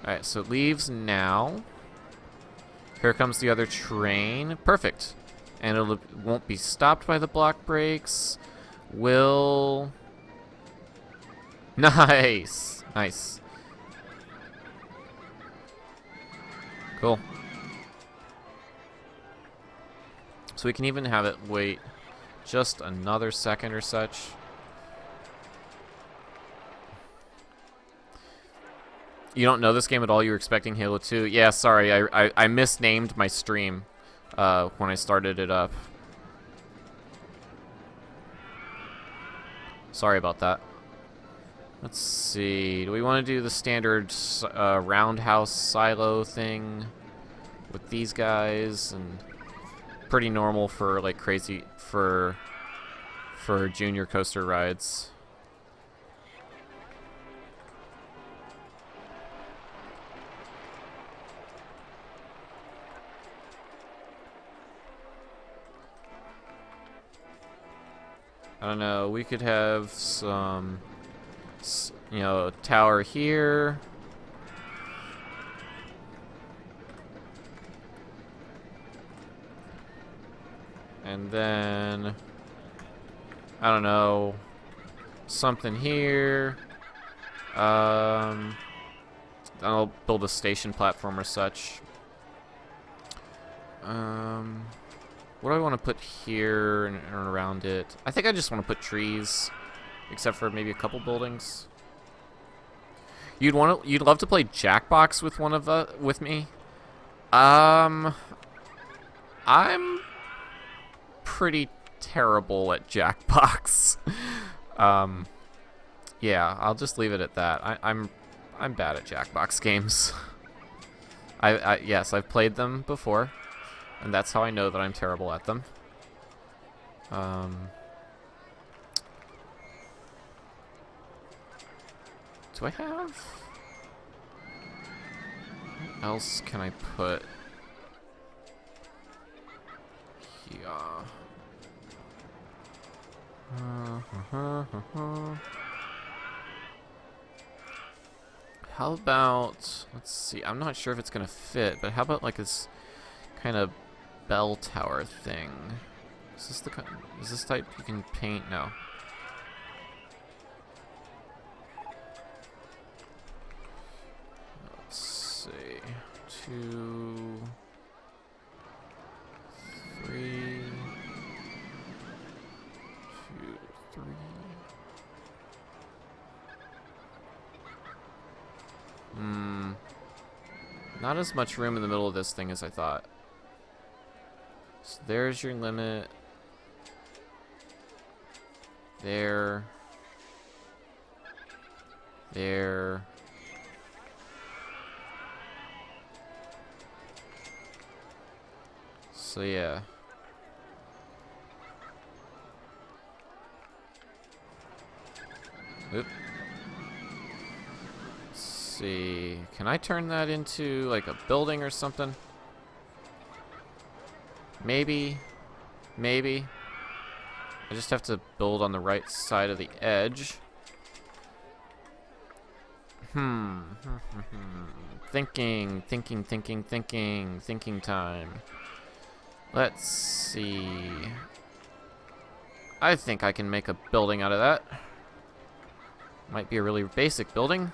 Alright, so it leaves now. Here comes the other train. Perfect. And it won't be stopped by the block brakes. Will... Nice! Nice. Cool. So we can even have it wait just another second or such. You don't know this game at all? You were expecting Halo 2? Yeah, sorry. I misnamed my stream when I started it up. Sorry about that. Let's see. Do we want to do the standard roundhouse silo thing with these guys? And pretty normal for like crazy for junior coaster rides. I don't know, we could have some you know, tower here. And then, I don't know, something here. I'll build a station platform or such. What do I want to put here and around it? I think I just want to put trees, except for maybe a couple buildings. You'd love to play Jackbox with me? I'm pretty terrible at Jackbox. Yeah, I'll just leave it at that. I'm bad at Jackbox games. Yes, I've played them before, and that's how I know that I'm terrible at them. Do I have? What else can I put here? How about, let's see, I'm not sure if it's gonna fit, but how about like this kind of bell tower thing? Is this type you can paint? No. Let's see, 2, 3, 2, 3. Not as much room in the middle of this thing as I thought. So there's your limit. There. There. So yeah. Oop. See, can I turn that into like a building or something? Maybe. I just have to build on the right side of the edge. Thinking time. Let's see. I think I can make a building out of that. Might be a really basic building.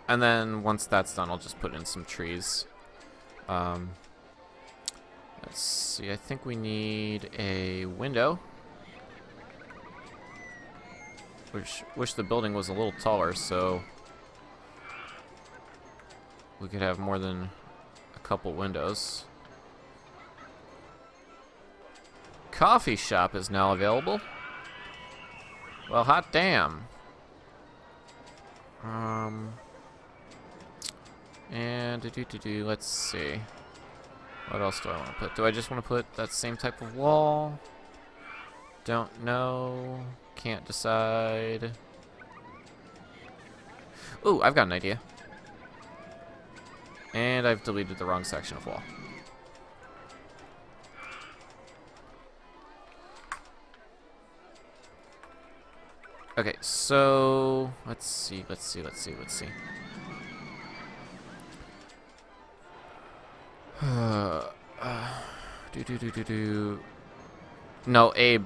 And then once that's done, I'll just put in some trees. Let's see, I think we need a window. Wish the building was a little taller so we could have more than a couple windows. Coffee shop is now available. Well, hot damn. And let's see. What else do I want to put? Do I just want to put that same type of wall? Don't know. Can't decide. Ooh, I've got an idea. And I've deleted the wrong section of wall. Okay, so let's see. No, Abe.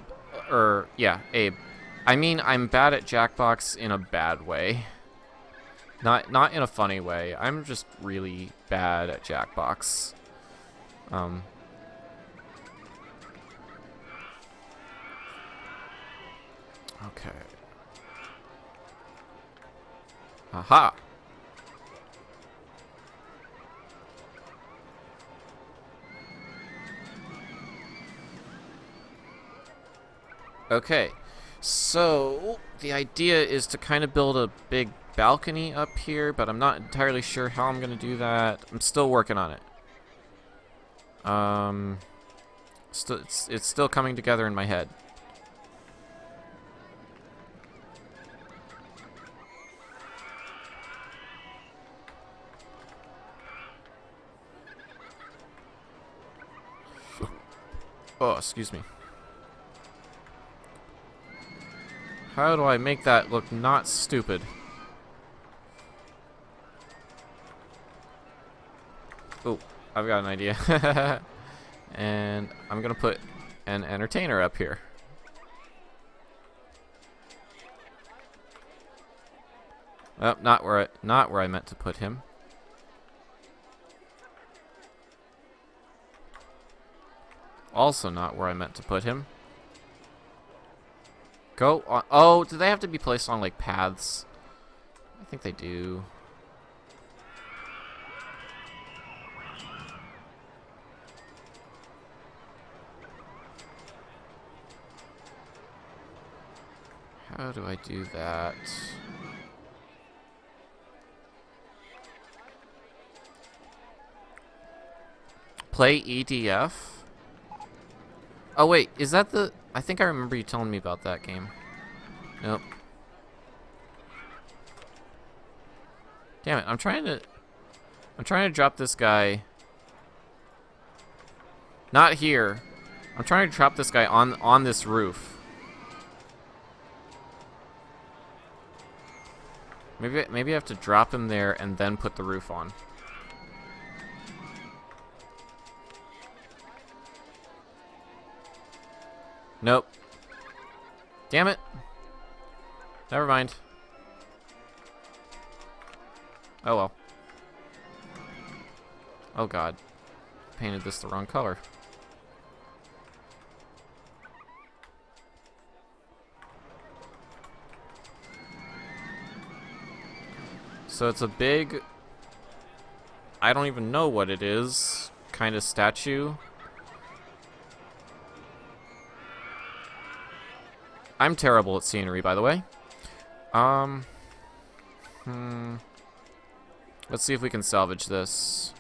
Yeah, Abe. I mean, I'm bad at Jackbox in a bad way. Not in a funny way. I'm just really bad at Jackbox. Okay. Aha! Okay, so the idea is to kind of build a big balcony up here, but I'm not entirely sure how I'm going to do that. I'm still working on it. It's still coming together in my head. Oh, excuse me. How do I make that look not stupid? Oh, I've got an idea. And I'm gonna put an entertainer up here. Oh, not where I meant to put him. Also not where I meant to put him. Go on. Oh, do they have to be placed on like paths? I think they do. How do I do that? Play EDF? Oh wait, is that the... I think I remember you telling me about that game. Nope. Damn it, I'm trying to drop this guy. Not here. I'm trying to drop this guy on this roof. Maybe I have to drop him there and then put the roof on. Nope. Damn it. Never mind. Oh well. Oh god. Painted this the wrong color. So it's a big... I don't even know what it is. Kind of statue. I'm terrible at scenery, by the way. Let's see if we can salvage this.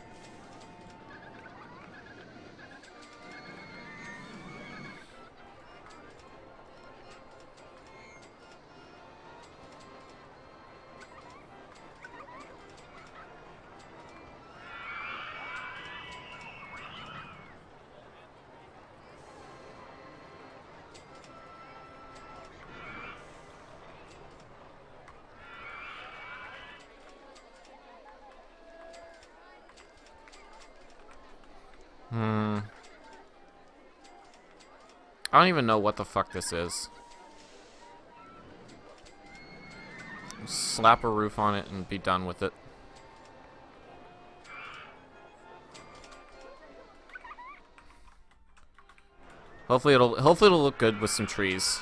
I don't even know what the fuck this is. Slap a roof on it and be done with it. Hopefully it'll look good with some trees.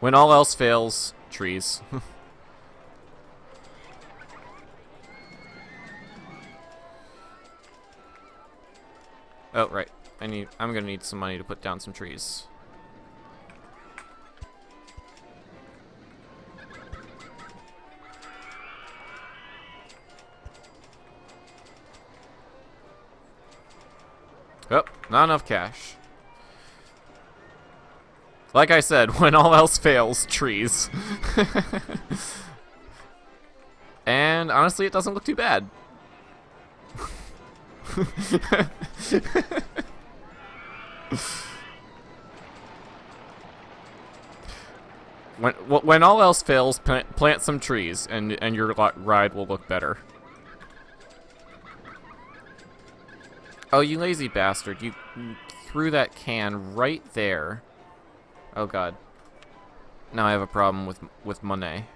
When all else fails, trees. Oh, right. I'm gonna need some money to put down some trees. Oh, not enough cash. Like I said, when all else fails, trees. And honestly, it doesn't look too bad. When all else fails, plant some trees, and your ride will look better. Oh, you lazy bastard! You threw that can right there. Oh god. Now I have a problem with Monet.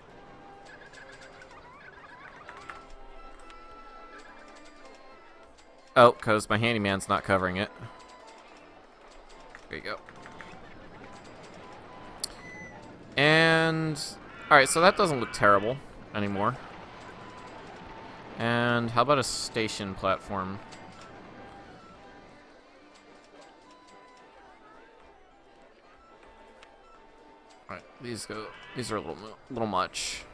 Oh, because my handyman's not covering it. There you go. And... alright, so that doesn't look terrible anymore. And how about a station platform? Alright, these are a little much.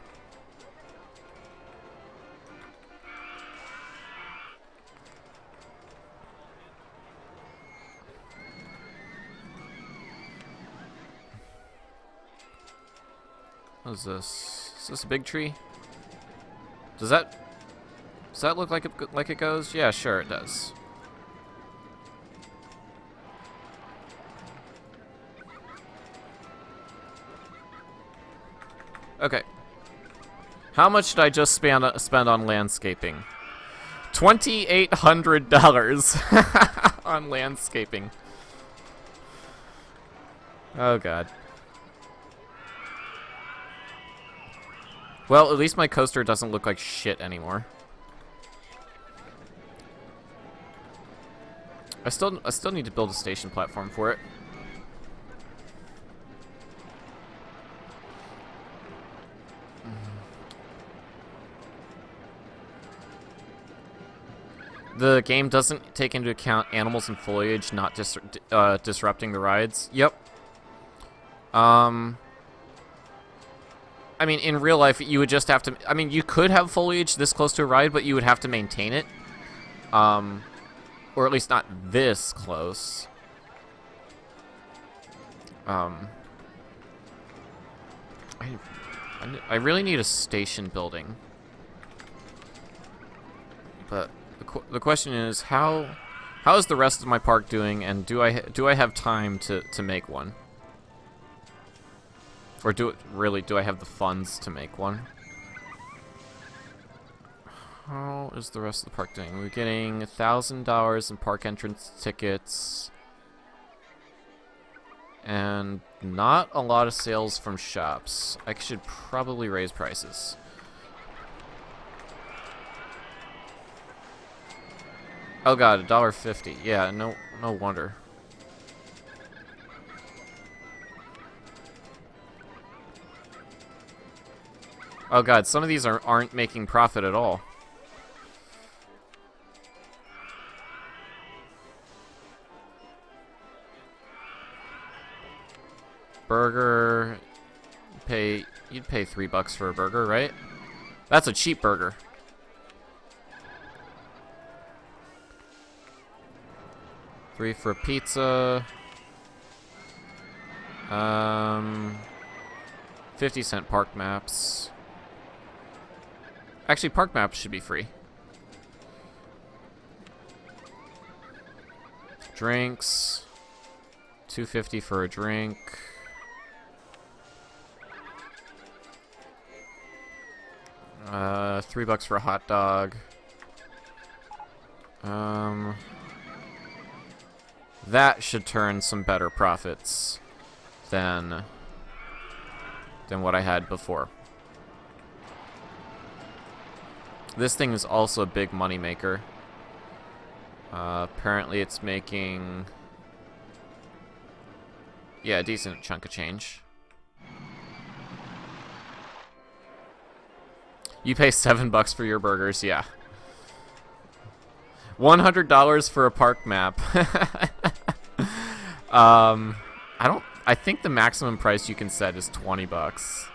What is this? Is this a big tree? Does that Does that look like it goes? Yeah, sure it does. Okay. How much did I just spend on landscaping? $2,800 on landscaping. Oh god. Well, at least my coaster doesn't look like shit anymore. I still need to build a station platform for it. The game doesn't take into account animals and foliage not disrupting the rides. Yep. I mean, in real life, you would just have to... I mean, you could have foliage this close to a ride, but you would have to maintain it. Or at least not this close. I really need a station building. But the question is, how is the rest of my park doing, and do I have time to make one? Or do I have the funds to make one? How is the rest of the park doing? We're getting $1,000 in park entrance tickets. And not a lot of sales from shops. I should probably raise prices. Oh god, $1.50. Yeah, no wonder. Oh god, some of these aren't making profit at all. Burger, you'd pay $3 for a burger, right? That's a cheap burger. $3 for a pizza. 50-cent park maps. Actually, park maps should be free. Drinks. $2.50 for a drink. $3 for a hot dog. That should turn some better profits than what I had before. This thing is also a big money maker. Apparently it's making, yeah, a decent chunk of change. You pay $7 for your burgers, yeah. $100 for a park map. I think the maximum price you can set is $20.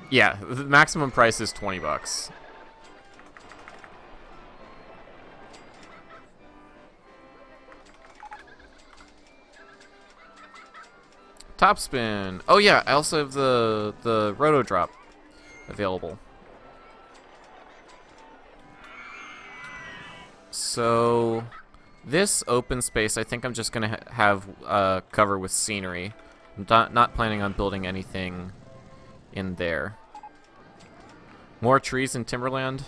Yeah, the maximum price is $20. Top spin. Oh yeah, I also have the roto drop available. So this open space, I think I'm just gonna have cover with scenery. I'm not planning on building anything in there. More trees in Timberland.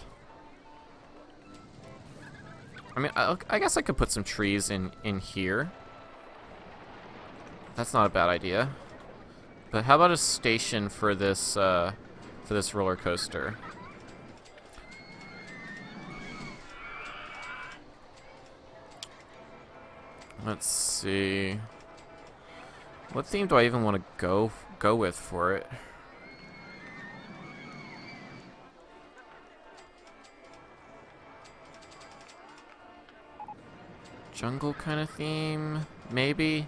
I mean, I guess I could put some trees in here. That's not a bad idea. But how about a station for this roller coaster? Let's see. What theme do I even want to go with for it? Jungle kind of theme, maybe.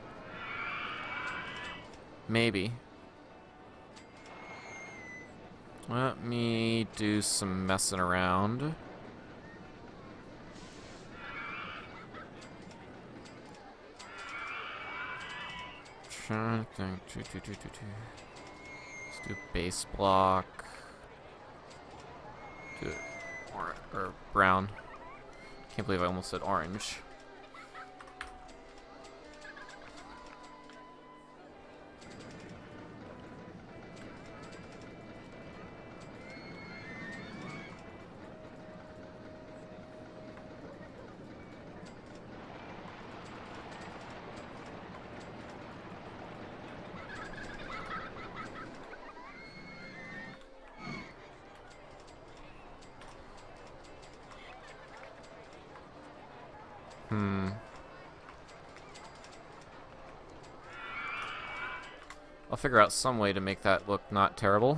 Maybe. Let me do some messing around. trying to think. Let's do base block. Do it or brown. Can't believe I almost said orange. I'll figure out some way to make that look not terrible.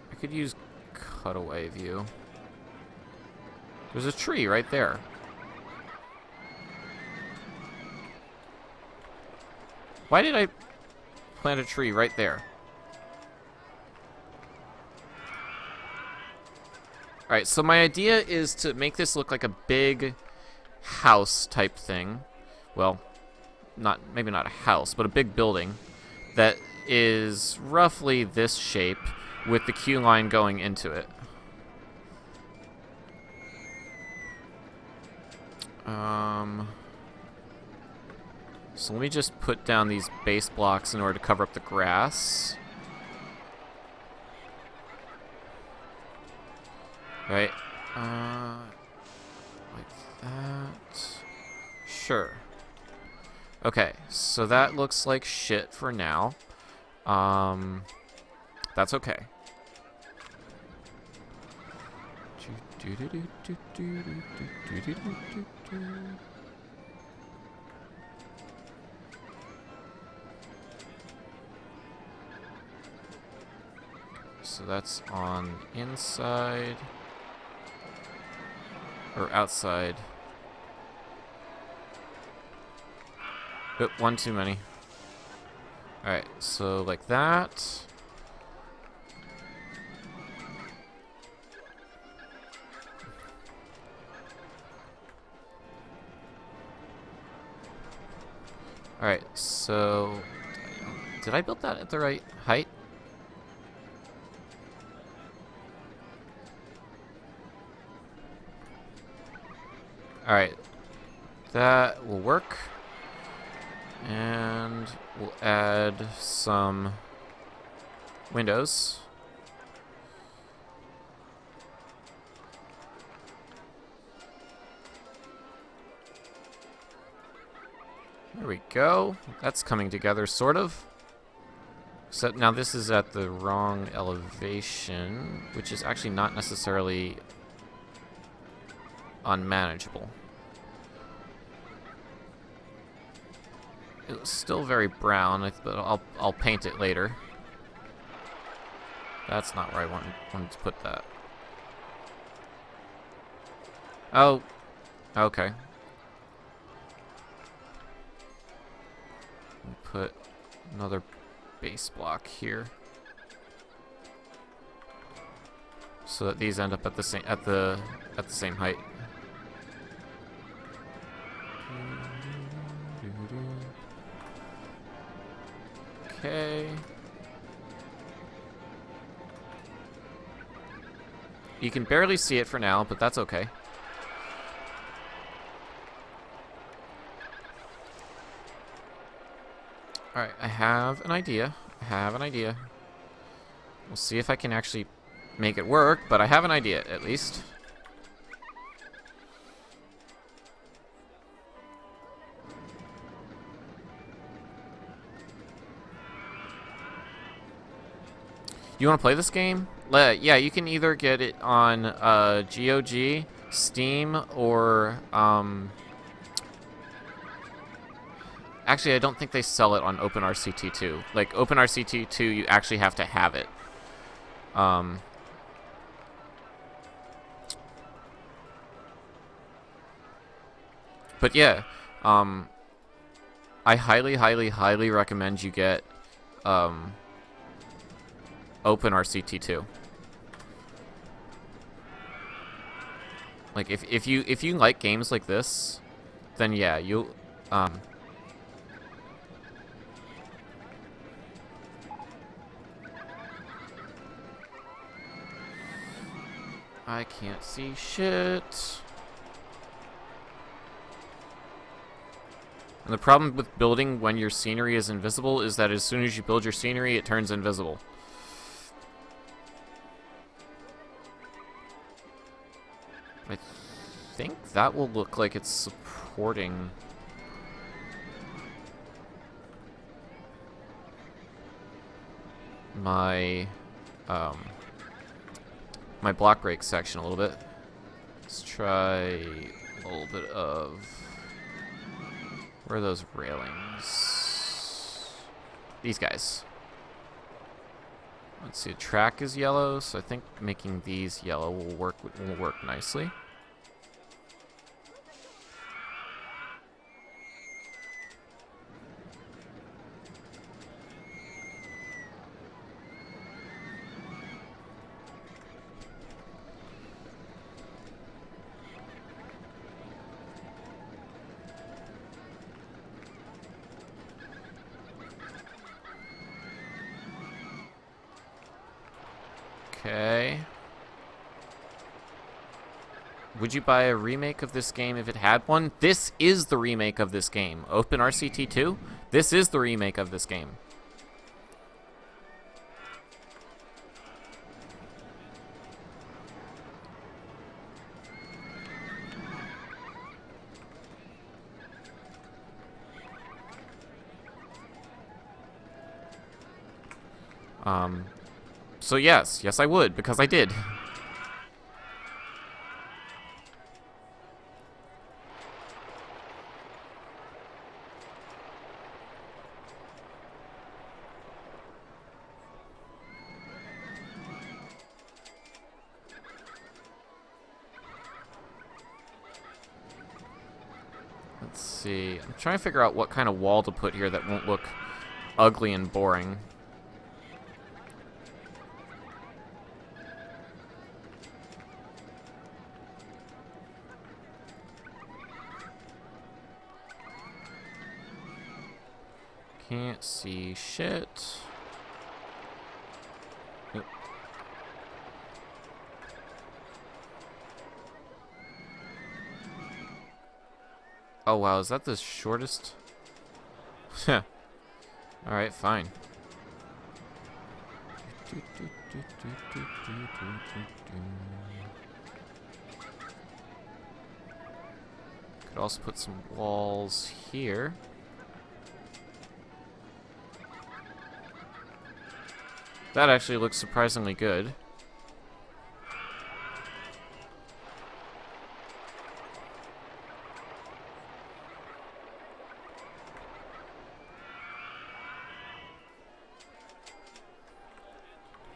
I could use cutaway view. There's a tree right there. Why did I plant a tree right there? Alright, so my idea is to make this look like a big house type thing. Well, maybe not a house, but a big building that is roughly this shape with the queue line going into it. So let me just put down these base blocks in order to cover up the grass. Right, like that. Sure. Okay, so that looks like shit for now. That's okay. So that's on inside. Or outside. But one too many. Alright, so like that. Alright, so did I build that at the right height? Alright, that will work. And we'll add some windows. There we go. That's coming together, sort of. Except now this is at the wrong elevation, which is actually not necessarily unmanageable. It's still very brown, but I'll paint it later. That's not where I wanted to put that. Oh, okay. Put another base block here, so that these end up at the same height. Okay. You can barely see it for now, but that's okay. Alright, I have an idea. We'll see if I can actually make it work, but I have an idea, at least. You want to play this game? Yeah, you can either get it on GOG, Steam, or actually, I don't think they sell it on OpenRCT2. Like OpenRCT2, you actually have to have it. But yeah, I highly, highly, highly recommend you get open RCT2. Like if you like games like this, then yeah, you I can't see shit. And the problem with building when your scenery is invisible is that as soon as you build your scenery, it turns invisible. I think that will look like it's supporting my my block break section a little bit. Let's try a little bit of, where are those railings? These guys. Let's see, the track is yellow, so I think making these yellow will work nicely. Okay. Would you buy a remake of this game if it had one? This is the remake of this game. Open RCT2? This is the remake of this game. So yes, I would, because I did. Let's see, I'm trying to figure out what kind of wall to put here that won't look ugly and boring. Can't see shit. Oop. Oh wow, is that the shortest? Alright, fine. Could also put some walls here. That actually looks surprisingly good.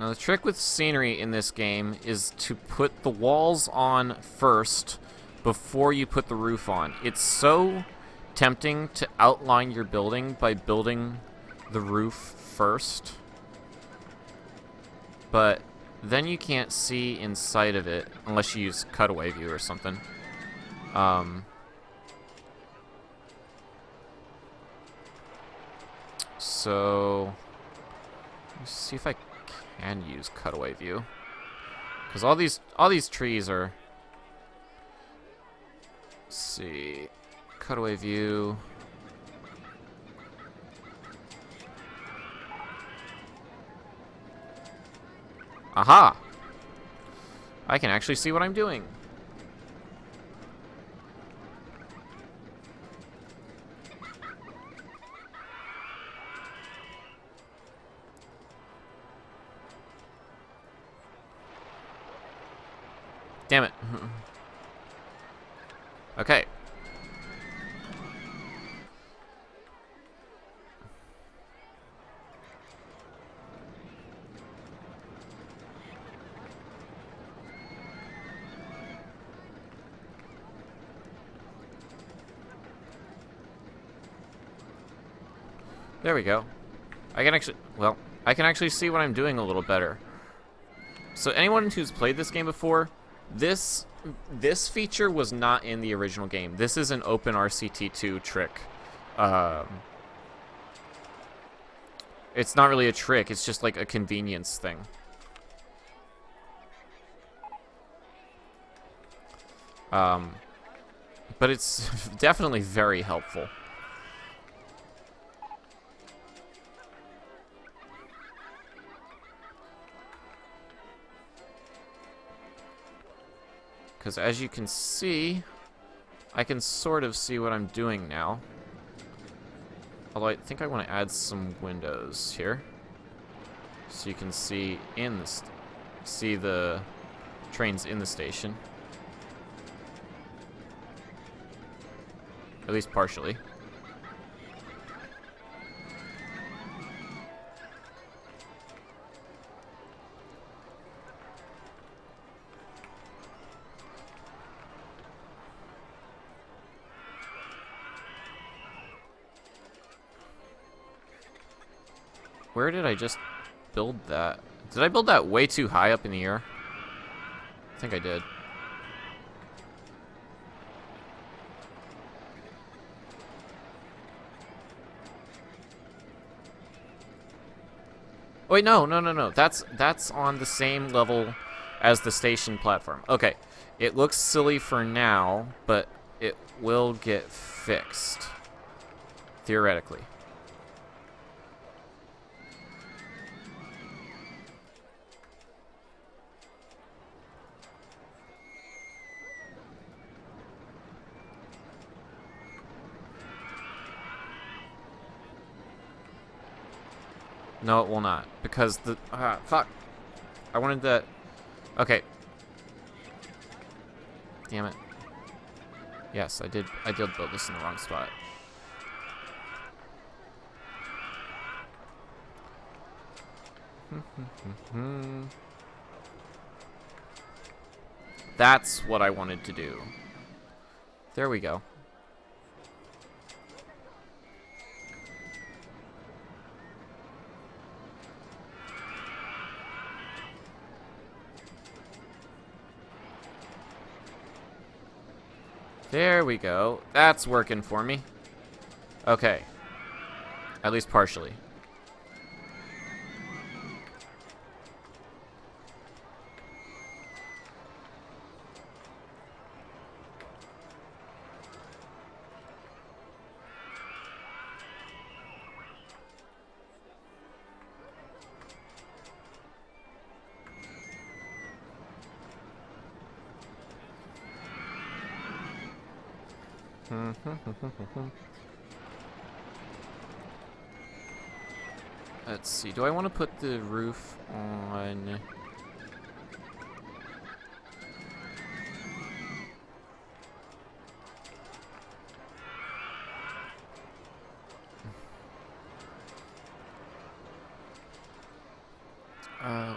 Now the trick with scenery in this game is to put the walls on first before you put the roof on. It's so tempting to outline your building by building the roof first. But then you can't see inside of it unless you use cutaway view or something. So let's see if I can use cutaway view, because all these trees are. Let's see, cutaway view. Aha! I can actually see what I'm doing. Damn it. Okay. There we go. I can actually, well, I can actually see what I'm doing a little better. So anyone who's played this game before, this feature was not in the original game. This is an OpenRCT2 trick. It's not really a trick, it's just like a convenience thing. But it's definitely very helpful. Because as you can see, I can sort of see what I'm doing now. Although I think I want to add some windows here, so you can see see the trains in the station, at least partially. Where did I just build that? Did I build that way too high up in the air? I think I did. Oh, wait, no. That's on the same level as the station platform. Okay, it looks silly for now, but it will get fixed. Theoretically. No, it will not, because the fuck. I wanted that. Okay. Damn it. Yes, I did build this in the wrong spot. That's what I wanted to do. There we go. There we go. That's working for me. Okay. At least partially. Let's see. Do I want to put the roof on?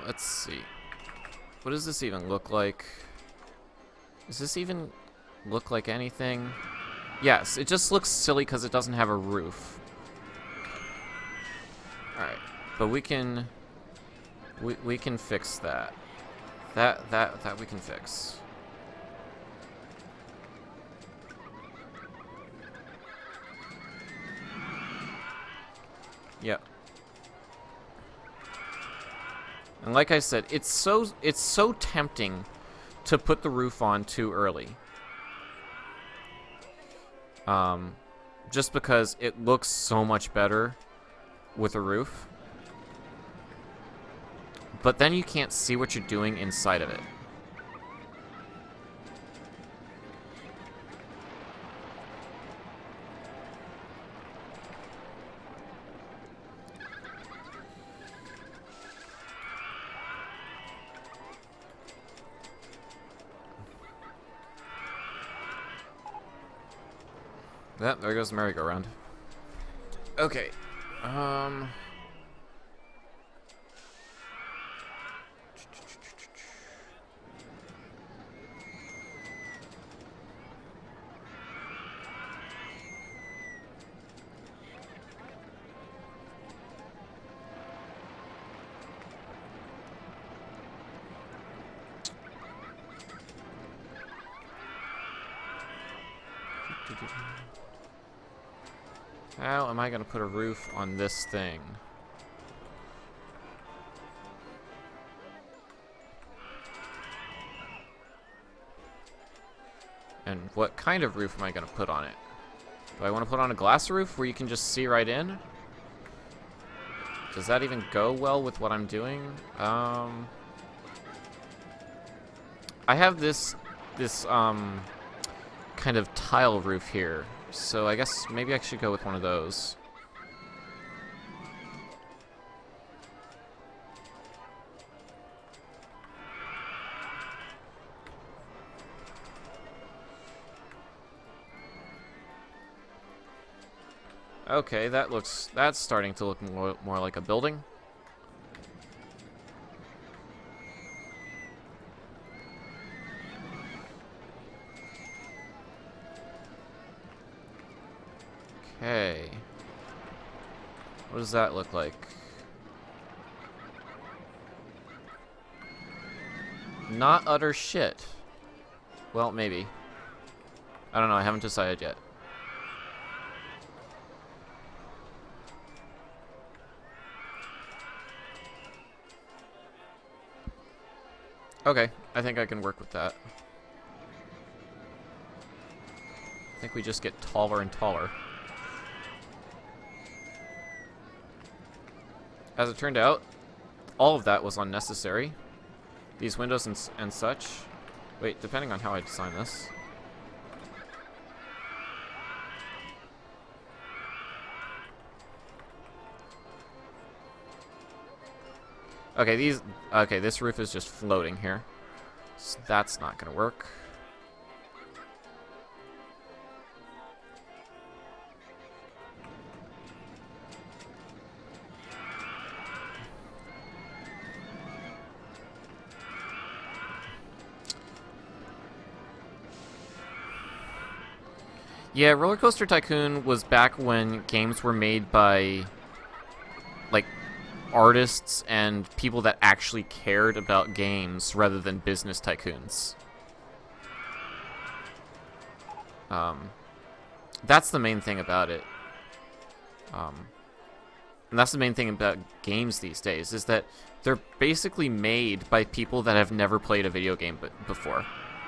Let's see. What does this even look like? Does this even look like anything? Yes, it just looks silly because it doesn't have a roof. Alright, but we can fix that. That we can fix. Yep. And like I said, it's so tempting to put the roof on too early. Just because it looks so much better with a roof. But then you can't see what you're doing inside of it. Yep, there goes the merry-go-round. Okay. How am I going to put a roof on this thing? And what kind of roof am I going to put on it? Do I want to put on a glass roof where you can just see right in? Does that even go well with what I'm doing? I have this kind of tile roof here, so I guess maybe I should go with one of those. Okay, that's starting to look more like a building. Okay. What does that look like? Not utter shit. Well, maybe. I don't know, I haven't decided yet. Okay, I think I can work with that. I think we just get taller and taller. As it turned out, all of that was unnecessary. These windows and such. Wait, depending on how I design this. Okay, this roof is just floating here. So that's not gonna work. Yeah, Rollercoaster Tycoon was back when games were made by, like, artists and people that actually cared about games rather than business tycoons. That's the main thing about it. And that's the main thing about games these days, is that they're basically made by people that have never played a video game before.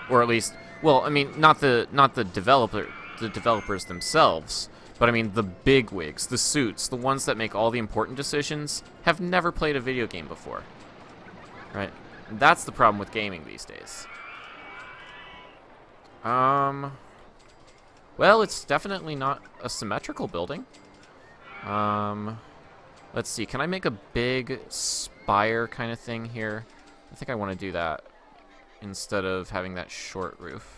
Or at least, well, I mean, not the developers themselves, but I mean the bigwigs, the suits, the ones that make all the important decisions, have never played a video game before. Right? And that's the problem with gaming these days. Well, it's definitely not a symmetrical building. Let's see, can I make a big spire kind of thing here? I think I want to do that instead of having that short roof.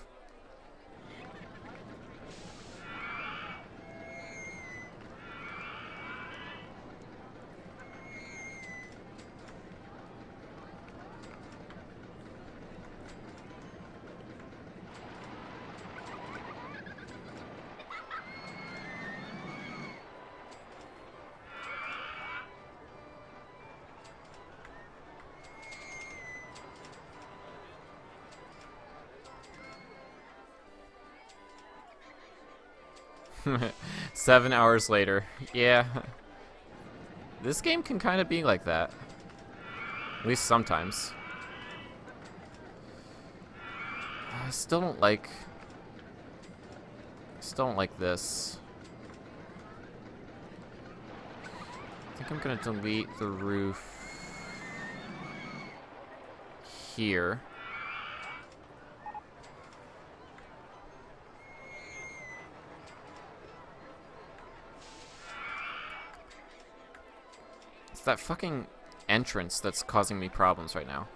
Seven hours later. Yeah. This game can kind of be like that. At least sometimes. I still don't like this. I think I'm gonna delete the roof here. That fucking entrance that's causing me problems right now.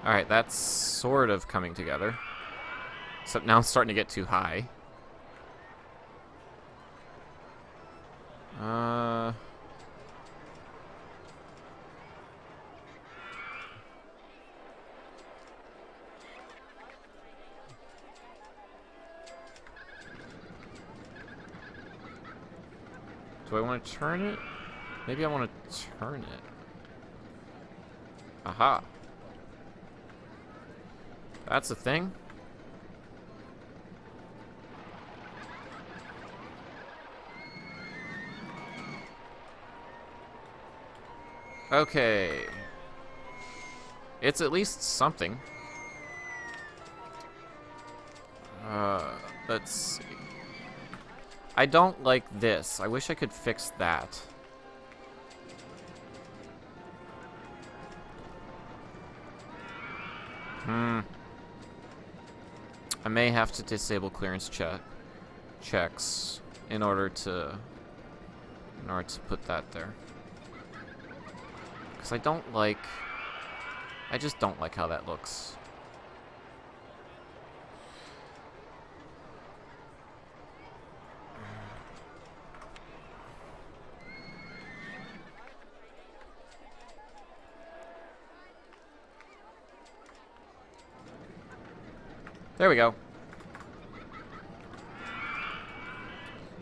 Alright, that's sort of coming together. Except now it's starting to get too high. Do I want to turn it? Maybe I want to turn it. Aha. That's a thing. Okay. It's at least something. Let's see. I don't like this. I wish I could fix that. I may have to disable clearance checks in order to put that there. Because I just don't like how that looks. There we go.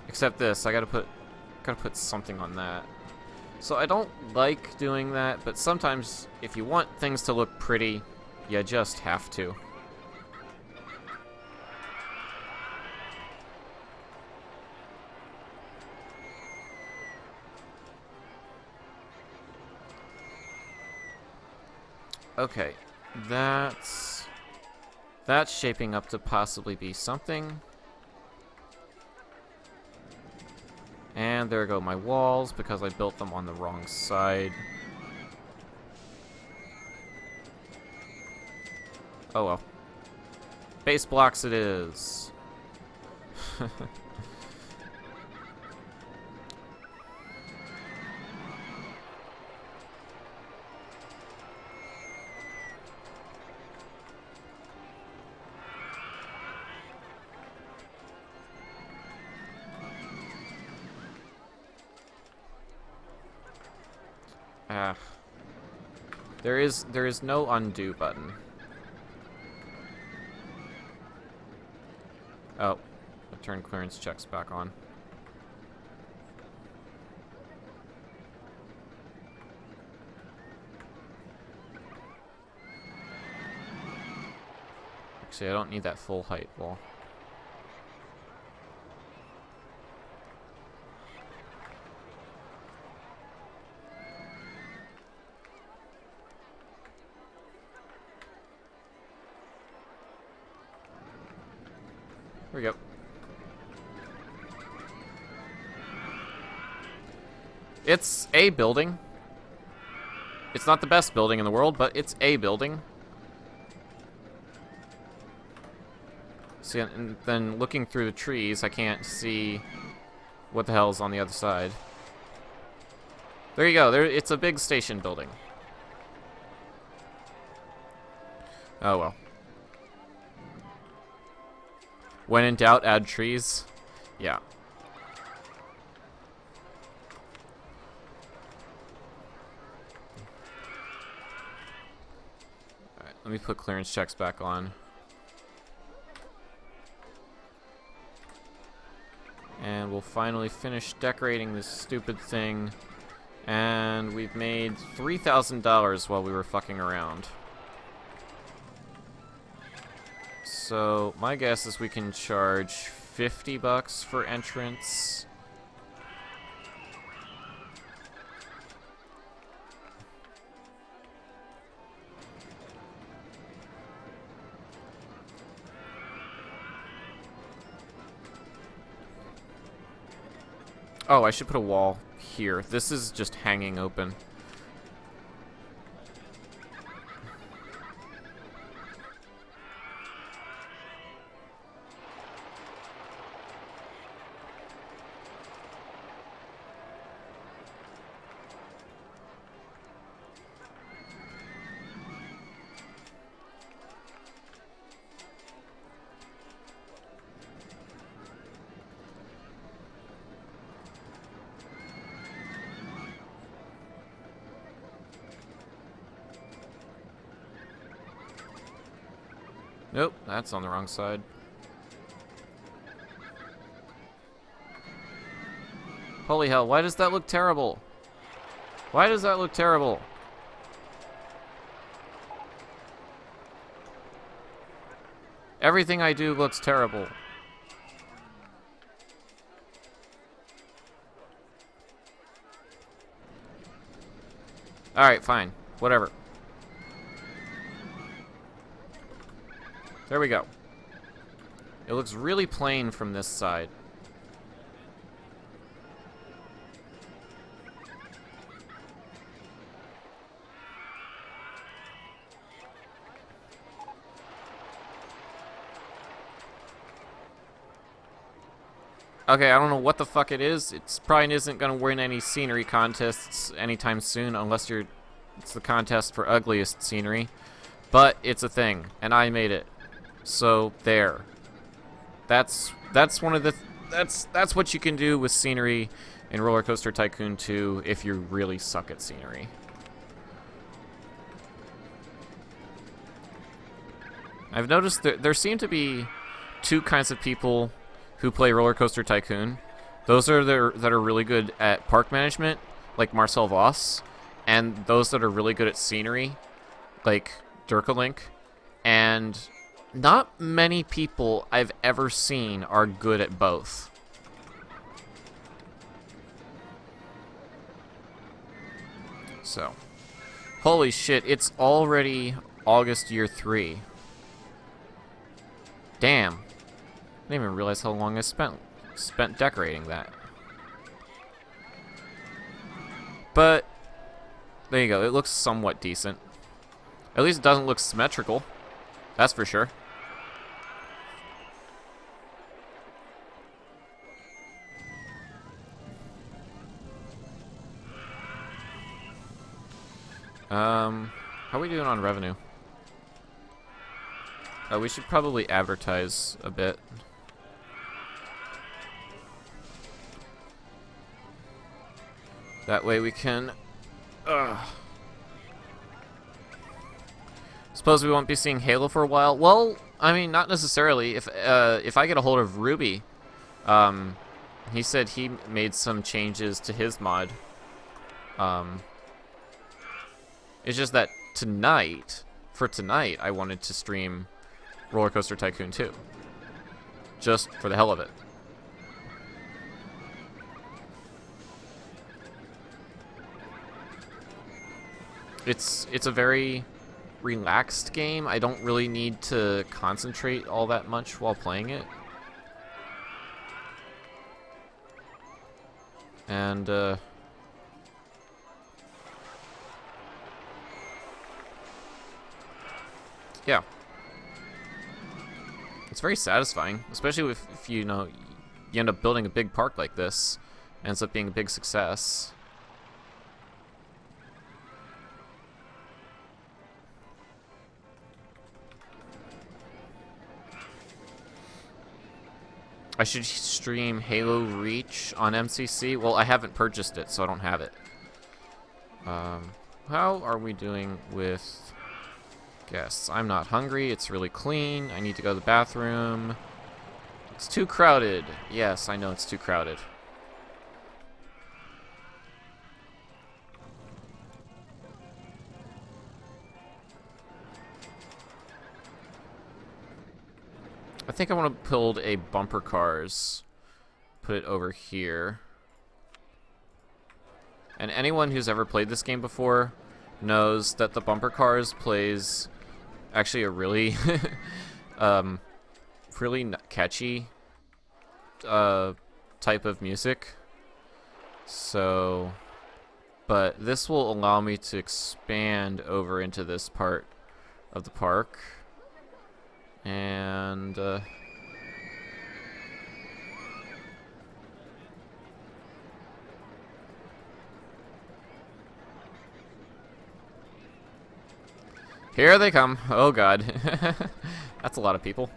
Except this, I gotta put something on that. So I don't like doing that, but sometimes if you want things to look pretty, you just have to. Okay, that's shaping up to possibly be something. And there go my walls, because I built them on the wrong side. Oh well. Base blocks it is. There is no undo button. Oh, I turned clearance checks back on. Actually, I don't need that full height wall. There we go. It's a building. It's not the best building in the world, but it's a building. See, and then looking through the trees, I can't see what the hell's on the other side. There you go. It's a big station building. Oh well. When in doubt, add trees. Yeah. Alright, let me put clearance checks back on. And we'll finally finish decorating this stupid thing. And we've made $3,000 while we were fucking around. So my guess is we can charge $50 for entrance. Oh, I should put a wall here. This is just hanging open. Nope, that's on the wrong side. Holy hell, why does that look terrible? Why does that look terrible? Everything I do looks terrible. Alright, fine. Whatever. There we go. It looks really plain from this side. Okay, I don't know what the fuck it is. It probably isn't gonna win any scenery contests anytime soon, unless it's the contest for ugliest scenery. But it's a thing, and I made it. So there. That's one of the that's what you can do with scenery in Rollercoaster Tycoon 2 if you really suck at scenery. I've noticed that there seem to be two kinds of people who play Rollercoaster Tycoon. Those are that are really good at park management, like Marcel Voss, and those that are really good at scenery, like Dirkalink. And not many people I've ever seen are good at both. So, holy shit, it's already August year 3. Damn. I didn't even realize how long I spent decorating that. But there you go. It looks somewhat decent. At least it doesn't look symmetrical. That's for sure. How are we doing on revenue? We should probably advertise a bit. That way we can... Suppose we won't be seeing Halo for a while? Well, I mean, not necessarily. If I get a hold of Ruby, he said he made some changes to his mod. It's just that for tonight, I wanted to stream Rollercoaster Tycoon 2. Just for the hell of it. It's a very relaxed game. I don't really need to concentrate all that much while playing it. And yeah. It's very satisfying, especially if you know you end up building a big park like this. Ends up being a big success. I should stream Halo Reach on MCC. Well, I haven't purchased it, so I don't have it. How are we doing with guests? I'm not hungry. It's really clean. I need to go to the bathroom. It's too crowded. Yes, I know it's too crowded. I think I want to build a bumper cars. Put it over here. And anyone who's ever played this game before knows that the bumper cars plays actually a really really catchy type of music. So, but this will allow me to expand over into this part of the park. And here they come. Oh god. That's a lot of people.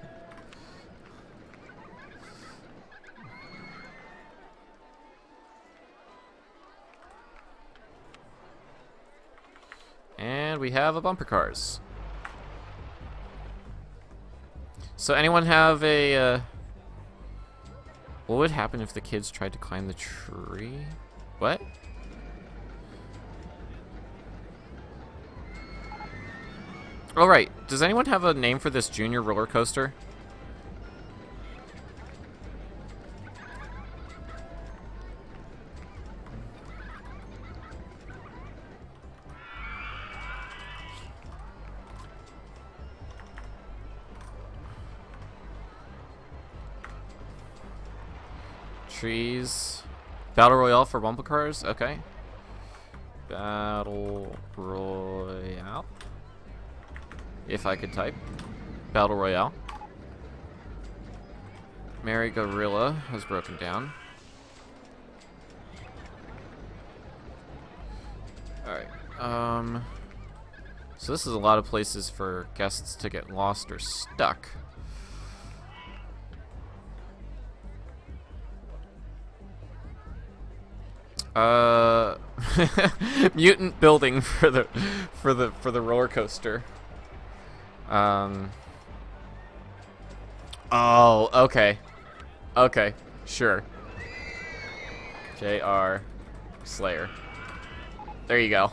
And we have a bumper cars. So anyone have a What would happen if the kids tried to climb the tree? What? Oh, right. Does anyone have a name for this junior roller coaster? Trees. Battle Royale for bumper cars? Okay. Battle Royale. If I could type. Battle Royale. Mary Gorilla has broken down. Alright. So this is a lot of places for guests to get lost or stuck. Mutant building for the roller coaster. Oh, okay. Okay, sure. J.R. Slayer. There you go.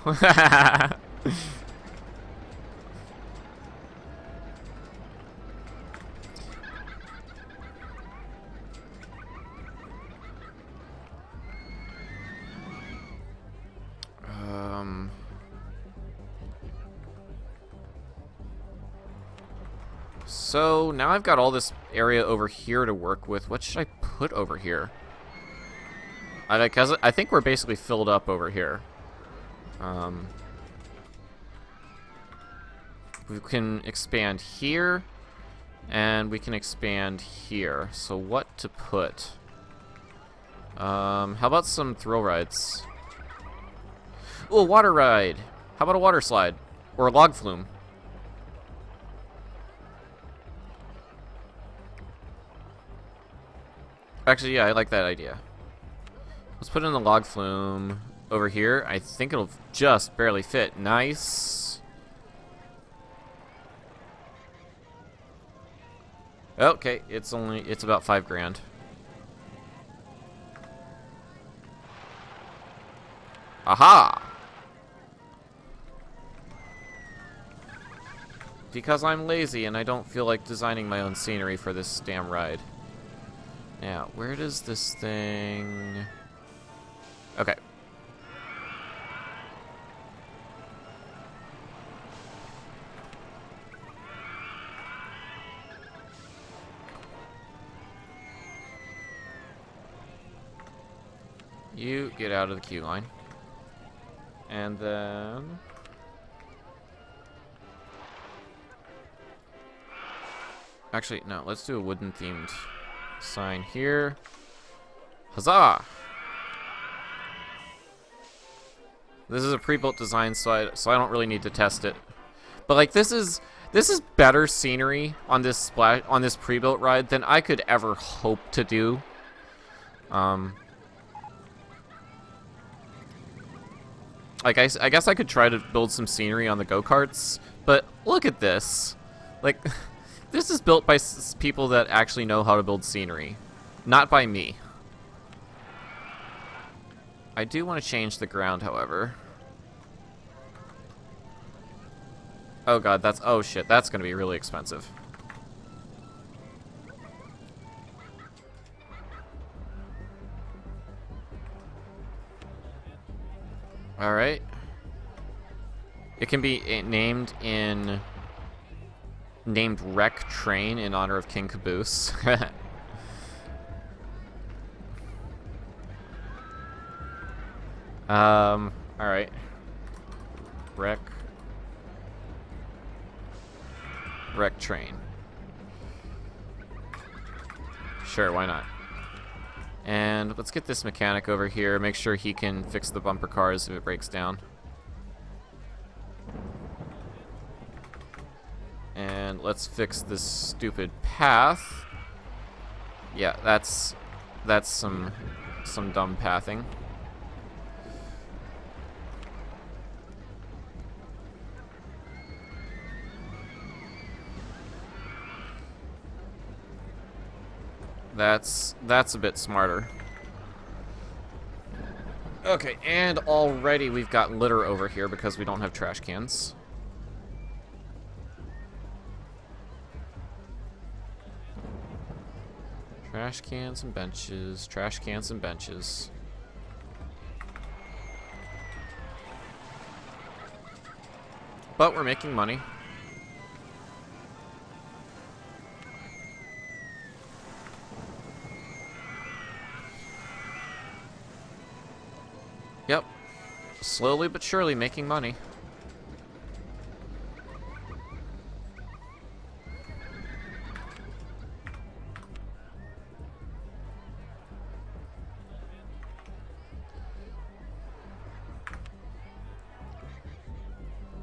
So now I've got all this area over here to work with. What should I put over here? I think we're basically filled up over here. We can expand here, and we can expand here. So what to put? How about some thrill rides? Oh, a water ride. How about a water slide? Or a log flume? Actually, yeah, I like that idea. Let's put in the log flume over here. I think it'll just barely fit. Nice. Okay, it's about $5,000. Aha! Because I'm lazy and I don't feel like designing my own scenery for this damn ride. Now, where does this thing... Okay. You get out of the queue line. And then... Actually, no, let's do a wooden themed sign here. Huzzah! This is a pre-built design, so I don't really need to test it. But like this is better scenery on this pre-built ride than I could ever hope to do. Like I guess I could try to build some scenery on the go-karts, but look at this. Like this is built by people that actually know how to build scenery, not by me. I do want to change the ground, however. Oh god, oh shit, that's gonna be really expensive. Alright. It can be named Wreck Train in honor of King Caboose. Alright. Wreck Train. Sure, why not? And let's get this mechanic over here, make sure he can fix the bumper cars if it breaks down. And let's fix this stupid path. Yeah, that's some dumb pathing. That's a bit smarter. Okay, and already we've got litter over here because we don't have trash cans. Trash cans and benches, trash cans and benches. But we're making money. Yep. Slowly but surely making money.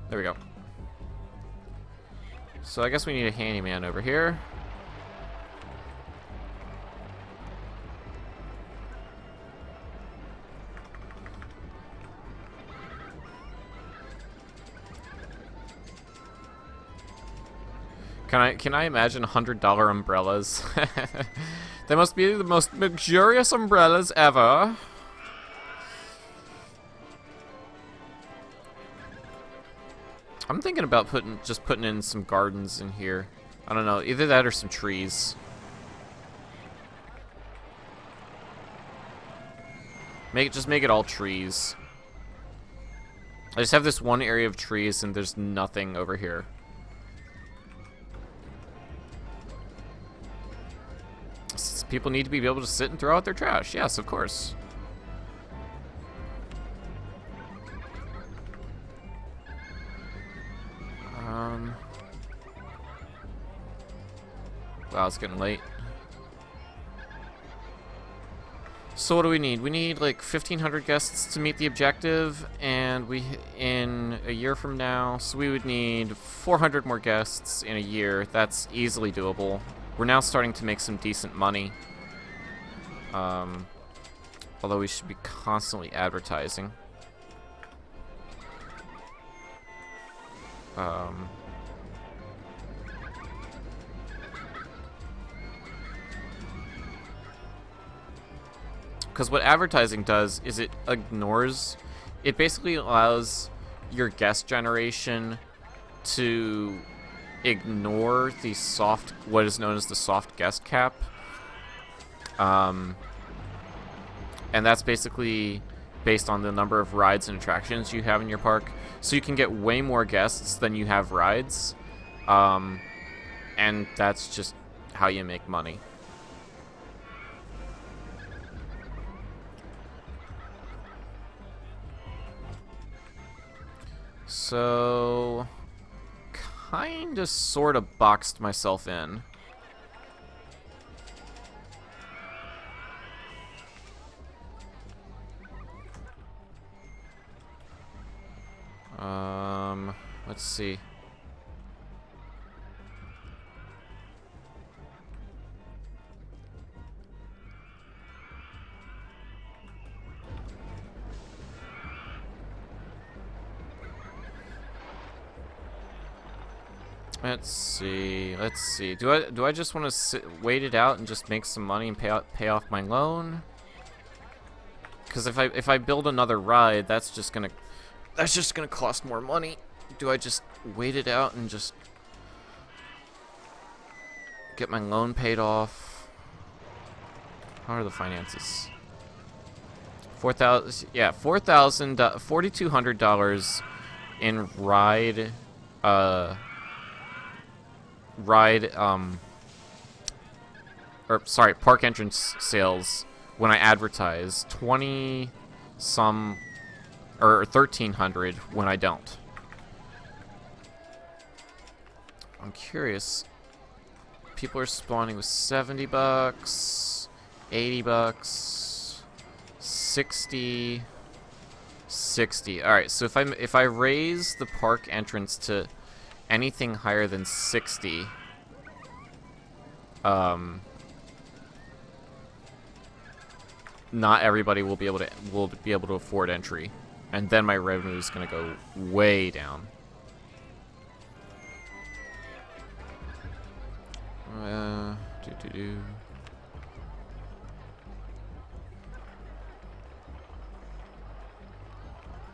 There we go. So I guess we need a handyman over here. Can I imagine $100 umbrellas? They must be the most luxurious umbrellas ever. I'm thinking about putting in some gardens in here. I don't know, either that or some trees. Just make it all trees. I just have this one area of trees and there's nothing over here. People need to be able to sit and throw out their trash. Yes, of course. Wow, it's getting late. So what do we need? We need like 1,500 guests to meet the objective, and in a year from now, so we would need 400 more guests in a year. That's easily doable. We're now starting to make some decent money. Although we should be constantly advertising. Because what advertising does is it basically allows your guest generation to ignore what is known as the soft guest cap. And that's basically based on the number of rides and attractions you have in your park. So you can get way more guests than you have rides. And that's just how you make money. So, kinda sorta boxed myself in. Let's see. Let's see. Do I just want to wait it out and just make some money and pay off my loan? Because if I build another ride, that's just gonna cost more money. Do I just wait it out and just get my loan paid off? How are the finances? $4,200 in park entrance sales when I advertise. 20 some or 1,300 when I don't. I'm curious. People are spawning with $70, $80, 60, 60. All right, so if I raise the park entrance to anything higher than 60, not everybody will be able to afford entry, and then my revenue is going to go way down.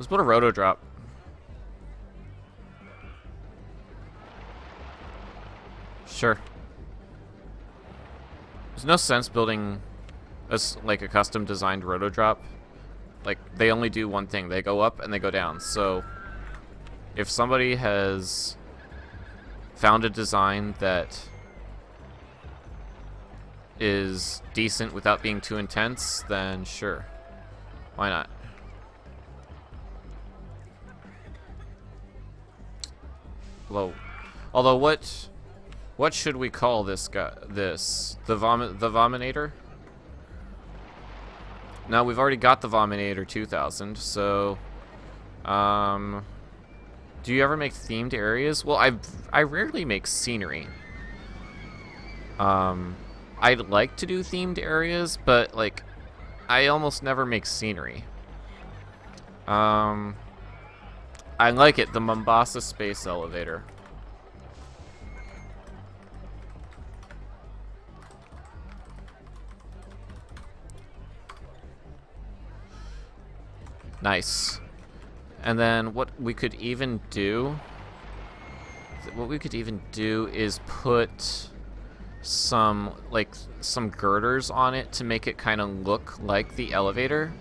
Let's put a roto drop. Sure. There's no sense building like a custom designed roto drop. Like, they only do one thing. They go up and they go down. So if somebody has found a design that is decent without being too intense, then sure. Why not? Although what should we call this guy? The Vominator? Now we've already got the Vominator 2000, so do you ever make themed areas? Well, I rarely make scenery. I'd like to do themed areas, but like I almost never make scenery. I like it, the Mombasa Space Elevator. Nice. And then what we could even do is put some girders on it to make it kind of look like the elevator.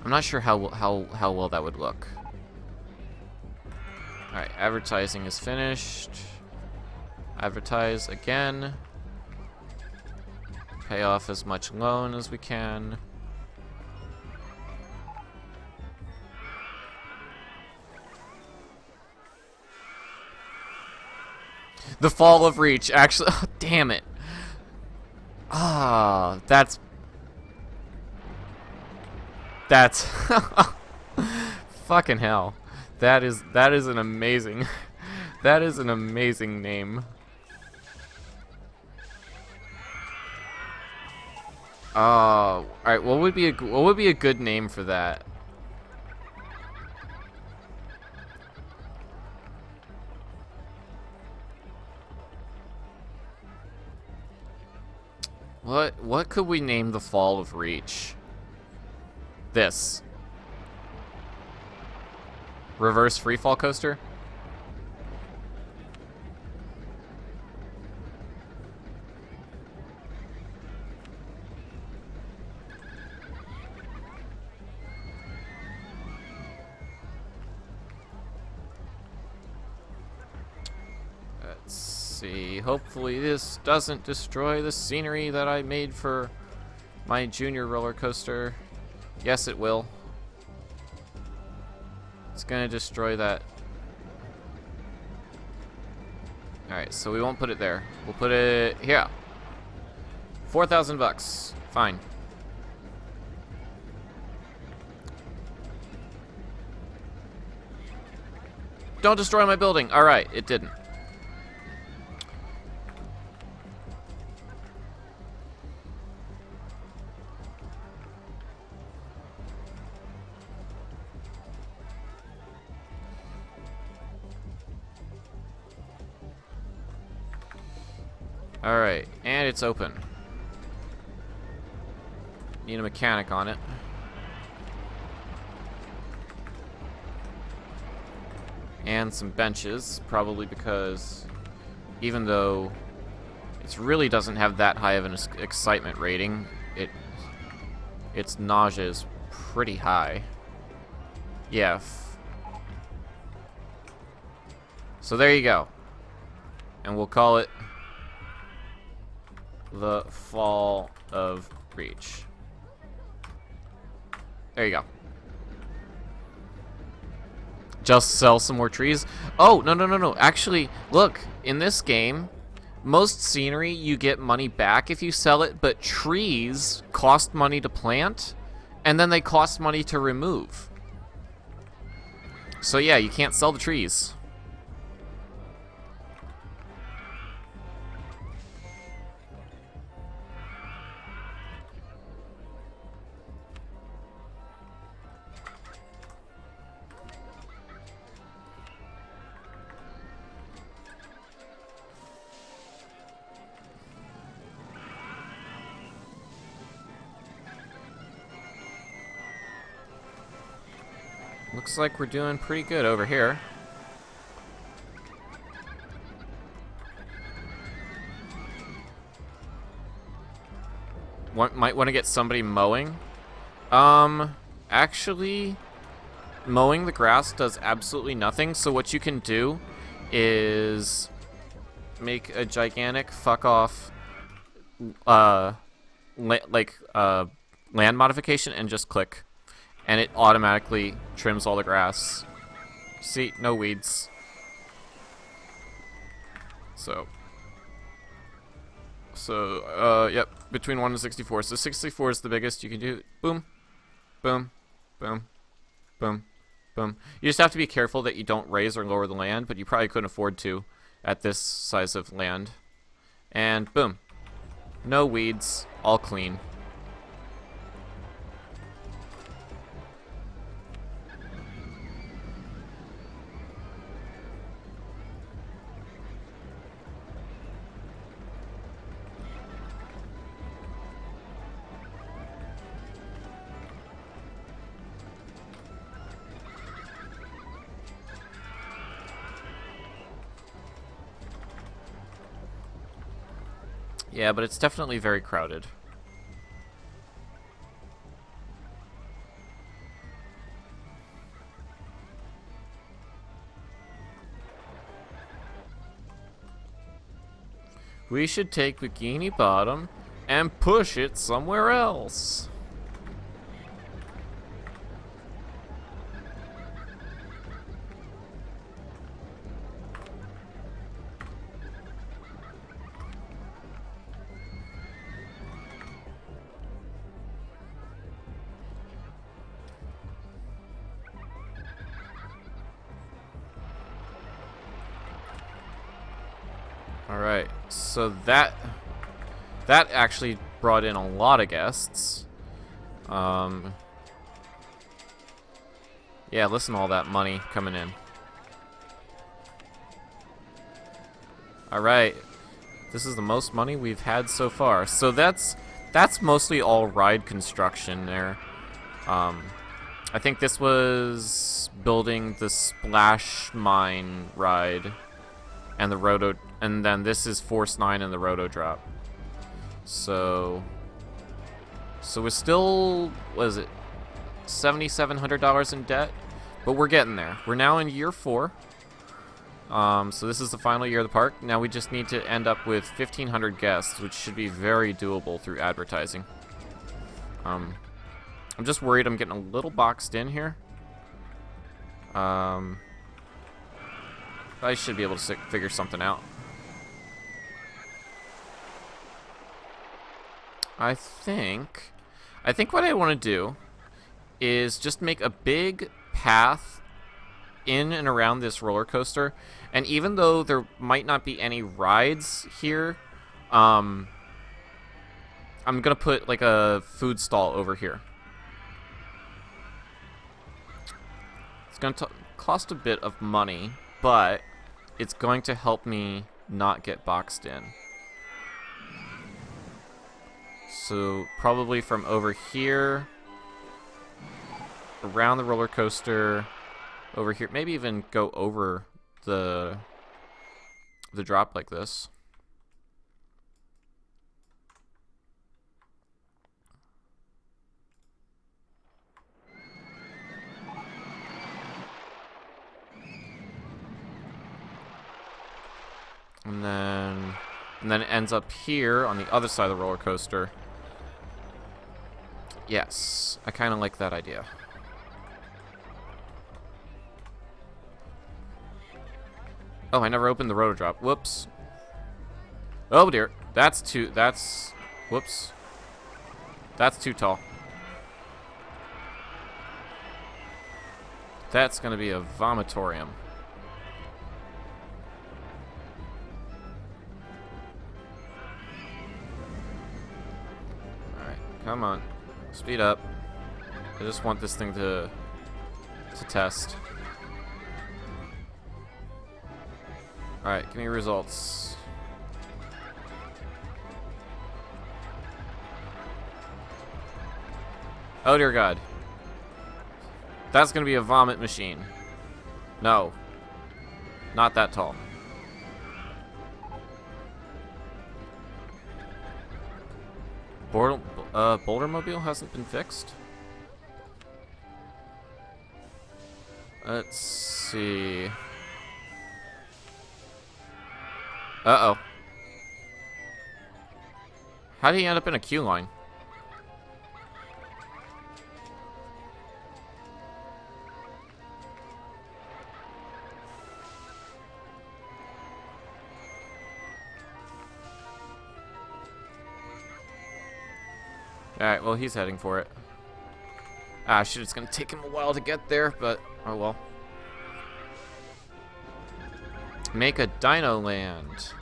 I'm not sure how well that would look. All right, advertising is finished. Advertise again. Pay off as much loan as we can. The Fall of Reach, actually. Oh, damn it. Ah, that's fucking hell. That is an amazing that is an amazing name. Oh, all right. What would be a good name for that? What could we name the Fall of Reach? This. Reverse freefall coaster? Let's see. Hopefully this doesn't destroy the scenery that I made for my junior roller coaster. Yes, it will. It's gonna destroy that. Alright, so we won't put it there. We'll put it here. 4,000 bucks. Fine. Don't destroy my building. Alright, it didn't. Alright, and it's open. Need a mechanic on it. And some benches, probably because even though it really doesn't have that high of an excitement rating, its nausea is pretty high. Yeah. So there you go. And we'll call it the Fall of Reach. There you go. Just sell some more trees? Oh, no. Actually, look, in this game, most scenery you get money back if you sell it, but trees cost money to plant, and then they cost money to remove. So yeah, you can't sell the trees. Looks like we're doing pretty good over here. Might want to get somebody mowing. Actually, mowing the grass does absolutely nothing. So what you can do is make a gigantic fuck off, land modification and just click, and it automatically trims all the grass. See, no weeds. So, yep, between 1 and 64. So 64 is the biggest you can do. Boom, boom, boom, boom, boom. You just have to be careful that you don't raise or lower the land, but you probably couldn't afford to at this size of land. And boom. No weeds, all clean. Yeah, but it's definitely very crowded. We should take Bikini Bottom and push it somewhere else. Alright, so that actually brought in a lot of guests. Yeah, listen to all that money coming in. Alright, this is the most money we've had so far. So that's mostly all ride construction there. I think this was building the Splash Mine ride and the Roto, and then this is Force 9 and the Roto Drop. So we're still, what is it, $7,700 in debt, but we're getting there. We're now in year 4. So this is the final year of the park. Now we just need to end up with 1,500 guests, which should be very doable through advertising. I'm just worried I'm getting a little boxed in here. I should be able to figure something out. I think what I want to do is just make a big path in and around this roller coaster, and even though there might not be any rides here, I'm gonna put like a food stall over here. It's gonna cost a bit of money, but it's going to help me not get boxed in. So probably from over here, around the roller coaster, over here, maybe even go over the drop like this. And then it ends up here on the other side of the roller coaster. Yes, I kind of like that idea. Oh, I never opened the rotor drop. Whoops. Oh dear. Whoops. That's too tall. That's gonna be a vomitorium. Alright, come on. Speed up. I just want this thing to test. Alright, give me results. Oh dear God. That's gonna be a vomit machine. No. Not that tall. Bouldermobile hasn't been fixed? Let's see. Uh-oh. How did he end up in a queue line? Alright, well, he's heading for it. Ah, shit, it's gonna take him a while to get there, but oh well. Make a Dino Land.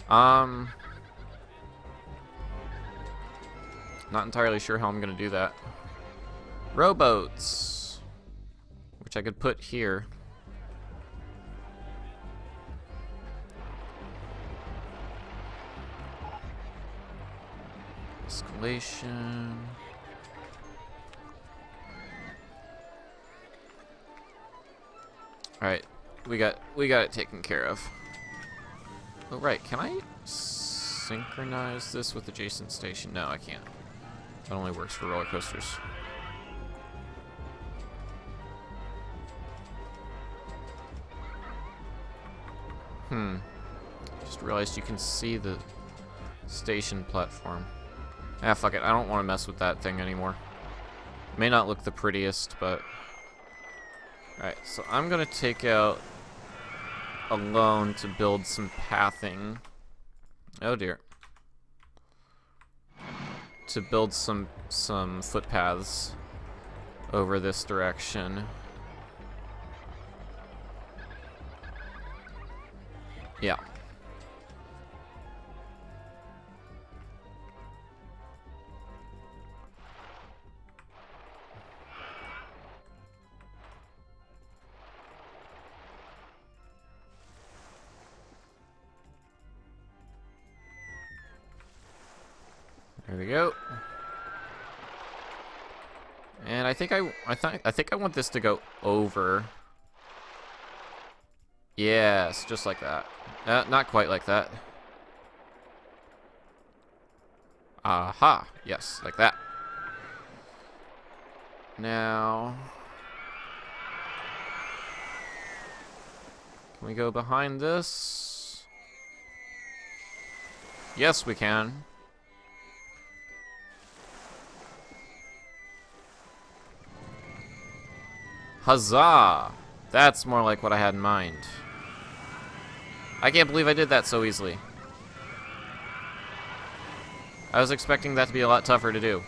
Not entirely sure how I'm gonna do that. Rowboats, which I could put here. Escalation. All right, we got it taken care of. Oh right, can I synchronize this with adjacent station? No, I can't. That only works for roller coasters. Just realized you can see the station platform. Ah, fuck it. I don't want to mess with that thing anymore. May not look the prettiest, but... Alright, so I'm going to take out a loan to build some pathing. Oh dear. To build some footpaths over this direction. Yeah. There we go. And I think I want this to go over. Yes, just like that. Not quite like that. Aha. Yes, like that. Now, can we go behind this? Yes, we can. Huzzah! That's more like what I had in mind. I can't believe I did that so easily. I was expecting that to be a lot tougher to do.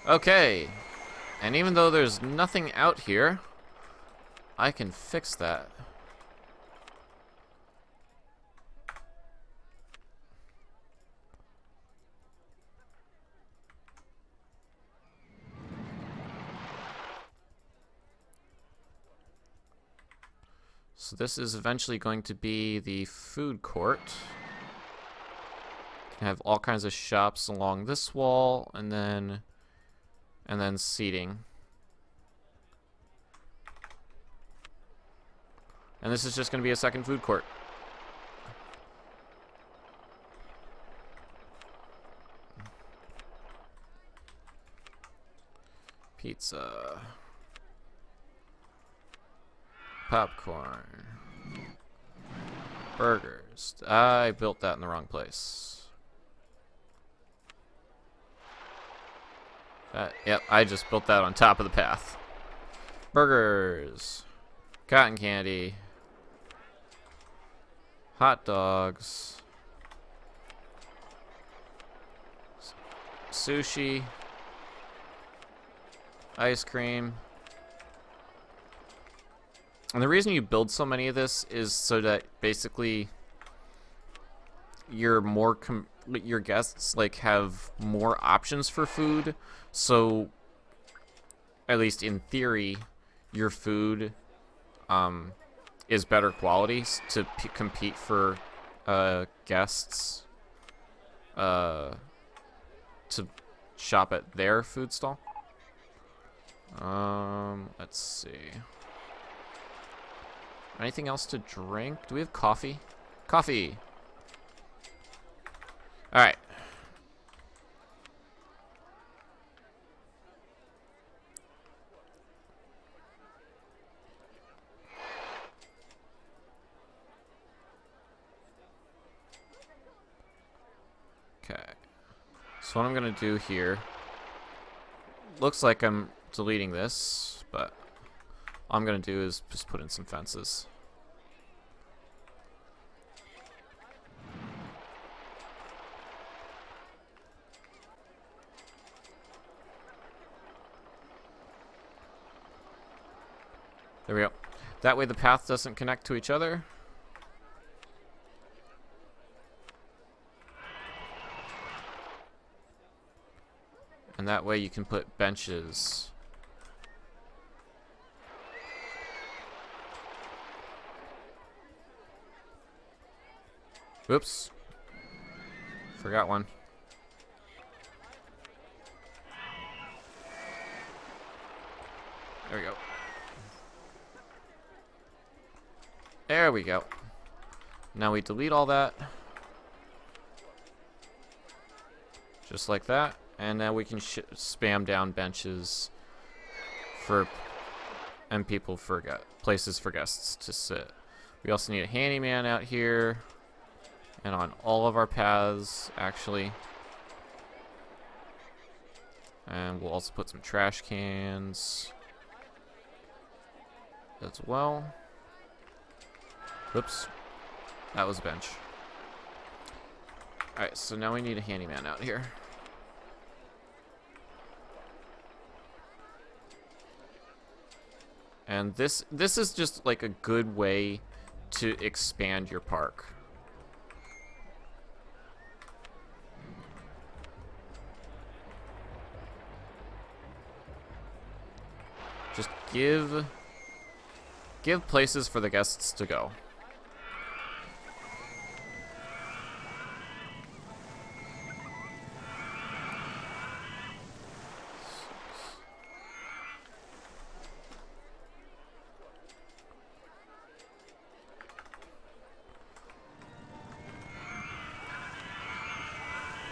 Okay. And even though there's nothing out here, I can fix that. So this is eventually going to be the food court. Can have all kinds of shops along this wall, and then seating. And this is just going to be a second food court. Pizza. Popcorn. Burgers. I built that in the wrong place. Yep, I just built that on top of the path. Burgers. Cotton candy. Hot dogs. Sushi. Ice cream. And the reason you build so many of this is so that basically your guests like have more options for food. So at least in theory, your food is better quality to compete for guests to shop at their food stall. Let's see. Anything else to drink? Do we have coffee? Coffee! Alright. Okay. So what I'm gonna do here, looks like I'm deleting this, but all I'm gonna do is just put in some fences. There we go. That way the path doesn't connect to each other. And that way you can put benches. Oops. Forgot one. There we go. There we go. Now we delete all that. Just like that. And now we can spam down benches for people for places for guests to sit. We also need a handyman out here and on all of our paths, actually. And we'll also put some trash cans as well. Whoops, that was a bench. Alright, so now we need a handyman out here. And this is just like a good way to expand your park. Just give places for the guests to go.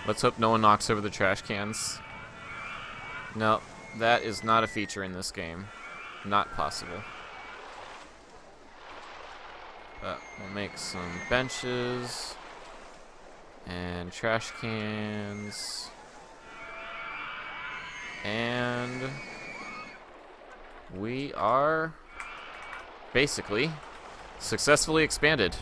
Let's hope no one knocks over the trash cans. No, that is not a feature in this game. Not possible. But we'll make some benches and trash cans. And we are basically successfully expanded.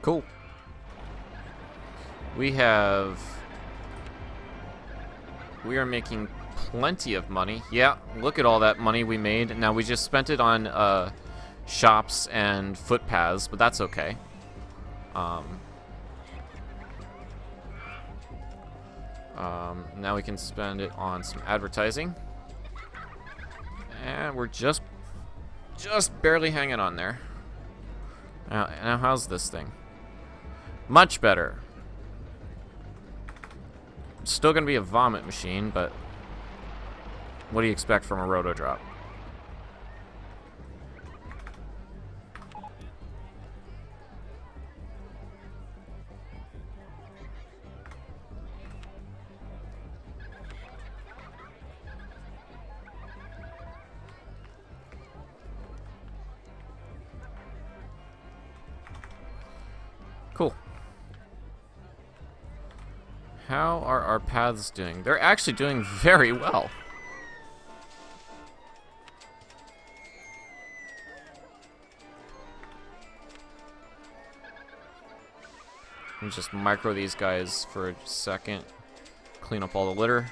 Cool. We are making plenty of money. Yeah, look at all that money we made. Now we just spent it on shops and footpaths, but that's okay. Now we can spend it on some advertising. And we're just barely hanging on there. Now how's this thing? Much better. It's still gonna be a vomit machine, but what do you expect from a roto drop? Cool. How are our paths doing? They're actually doing very well. Let me just micro these guys for a second. Clean up all the litter.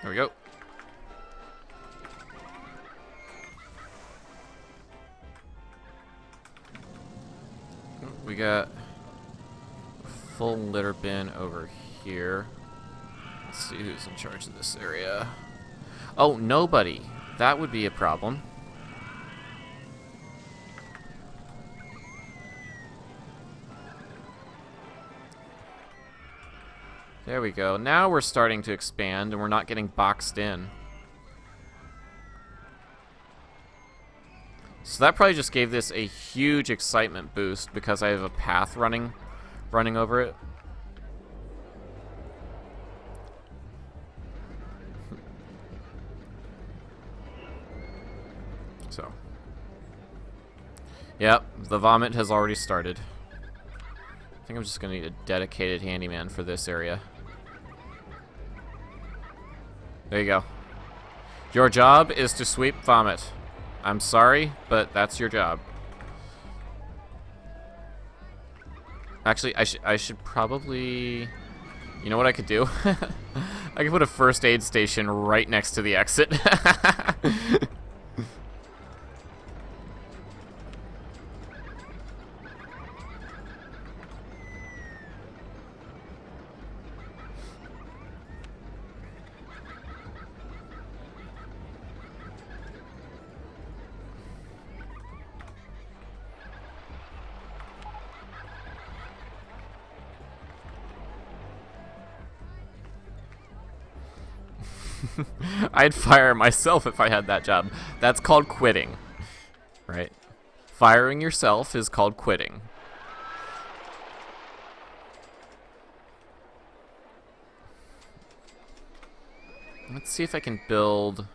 There we go. we got a full litter bin over here. Let's see who's in charge of this area. Oh, nobody. That would be a problem. There we go. Now we're starting to expand and we're not getting boxed in. So that probably just gave this a huge excitement boost because I have a path running over it. So, yep, the vomit has already started. I think I'm just gonna need a dedicated handyman for this area. There you go. Your job is to sweep vomit. I'm sorry, but that's your job. Actually, I should probably... You know what I could do? I could put a first aid station right next to the exit. I'd fire myself if I had that job. That's called quitting, right? Firing yourself is called quitting. Let's see if I can build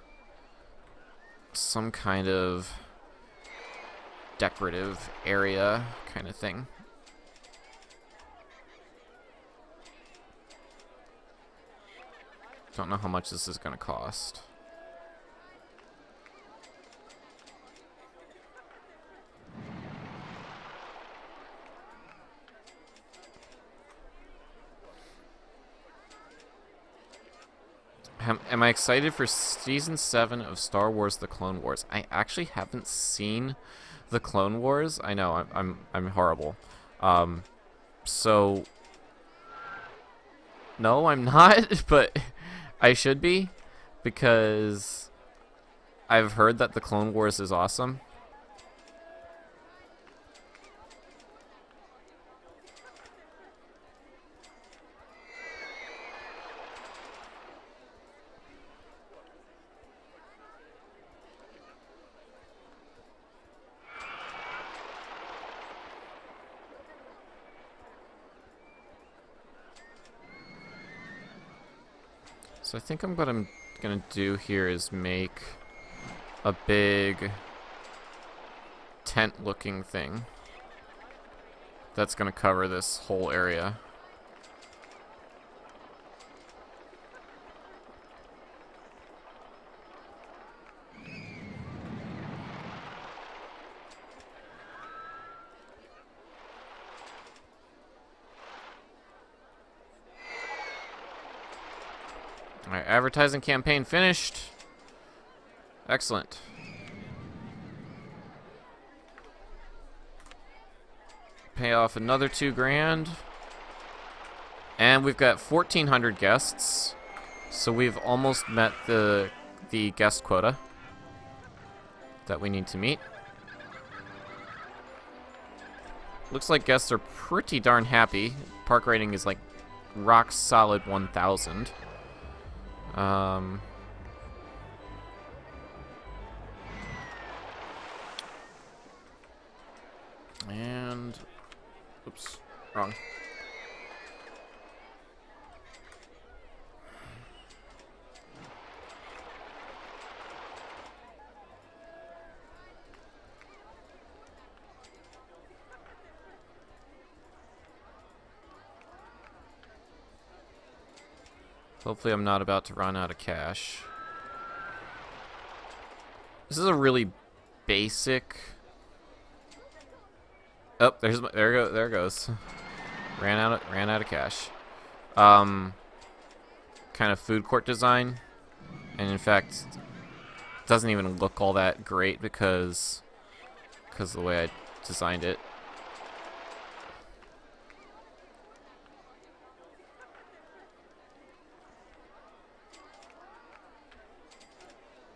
some kind of decorative area kind of thing. Don't know how much this is going to cost. Am I excited for Season 7 of Star Wars The Clone Wars? I actually haven't seen The Clone Wars. I know, I'm horrible. So... No, I'm not, but... I should be, because I've heard that the Clone Wars is awesome. So I think what I'm gonna do here is make a big tent-looking thing that's gonna cover this whole area. Alright, advertising campaign finished. Excellent. Pay off another $2,000. And we've got 1,400 guests. So we've almost met the guest quota that we need to meet. Looks like guests are pretty darn happy. Park rating is like rock solid 1,000. And oops, wrong. Hopefully I'm not about to run out of cash. This is a really basic... Oh, there it goes. Ran out of cash. Kind of food court design. And in fact, it doesn't even look all that great because of the way I designed it.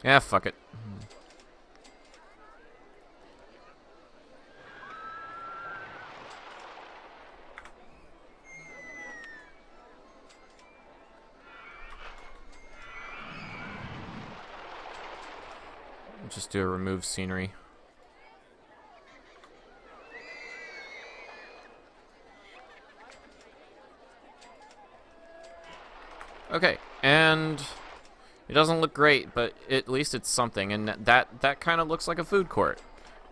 Yeah, fuck it. Just do a remove scenery. Okay, and it doesn't look great, but at least it's something, and that kind of looks like a food court.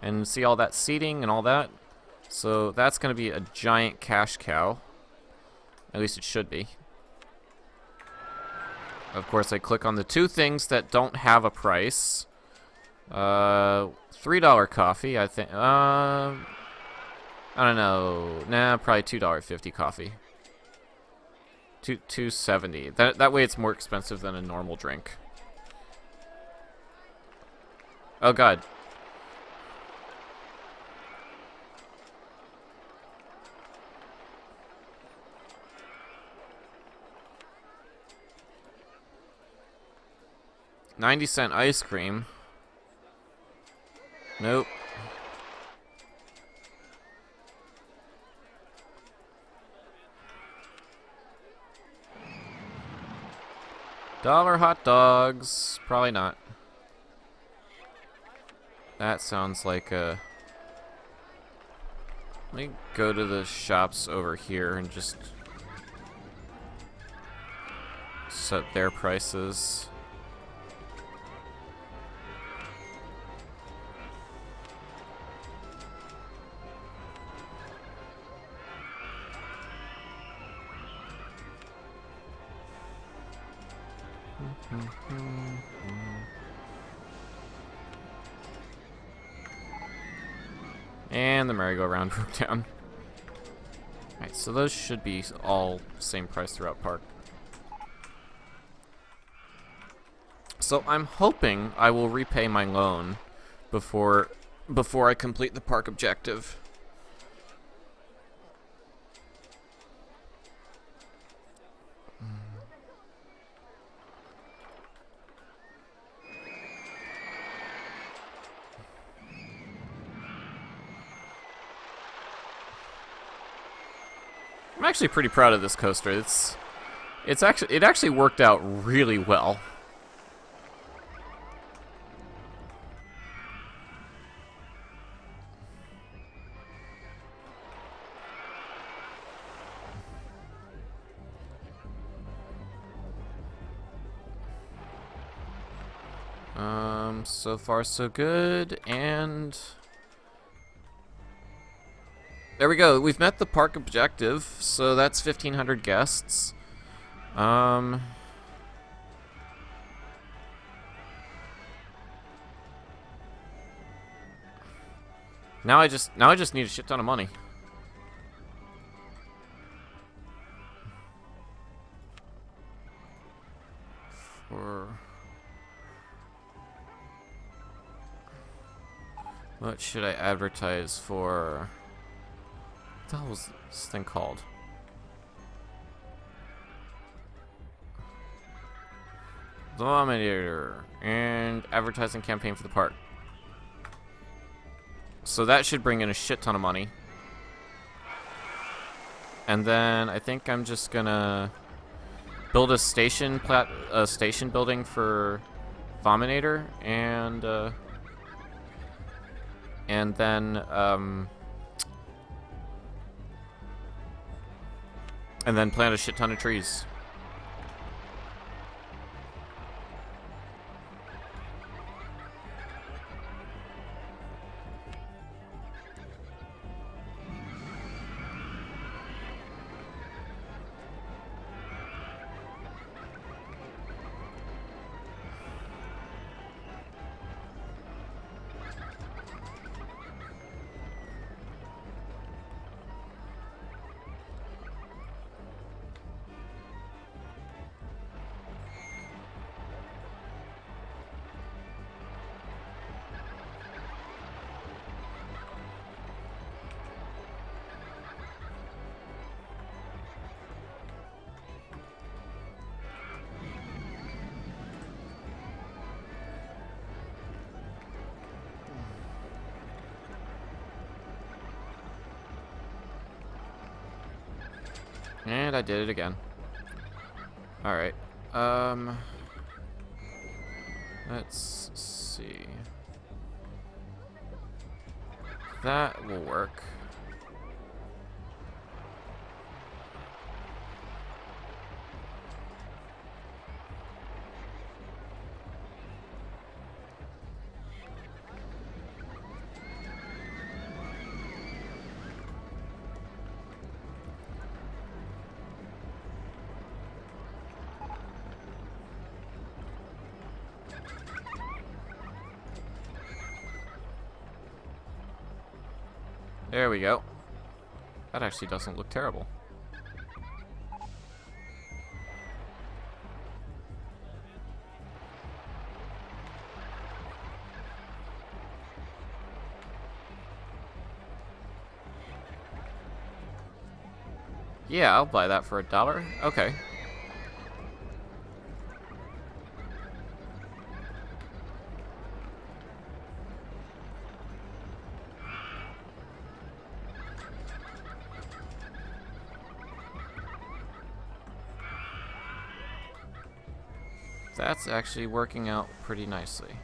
And see all that seating and all that? So that's going to be a giant cash cow. At least it should be. Of course, I click on the two things that don't have a price. $3 coffee, I think. I don't know. Nah, probably $2.50 coffee. $2.70. That way, it's more expensive than a normal drink. Oh God. $0.90 ice cream. Nope. Dollar hot dogs. Probably not. That sounds like a... Let me go to the shops over here and just set their prices. And the merry-go-round broke down. Alright, so those should be all same price throughout park. So I'm hoping I will repay my loan before I complete the park objective. I'm actually pretty proud of this coaster. It actually worked out really well. So far so good, and there we go. We've met the park objective, so that's 1,500 guests. Now I just need a shit ton of money. What should I advertise for? What the hell was this thing called? Dominator and advertising campaign for the park. So that should bring in a shit ton of money. And then I think I'm just gonna build a station building for Vominator and then plant a shit ton of trees. And I did it again. Alright. Let's see. That will work. There we go. That actually doesn't look terrible. Yeah, I'll buy that for $1. Okay. That's actually working out pretty nicely.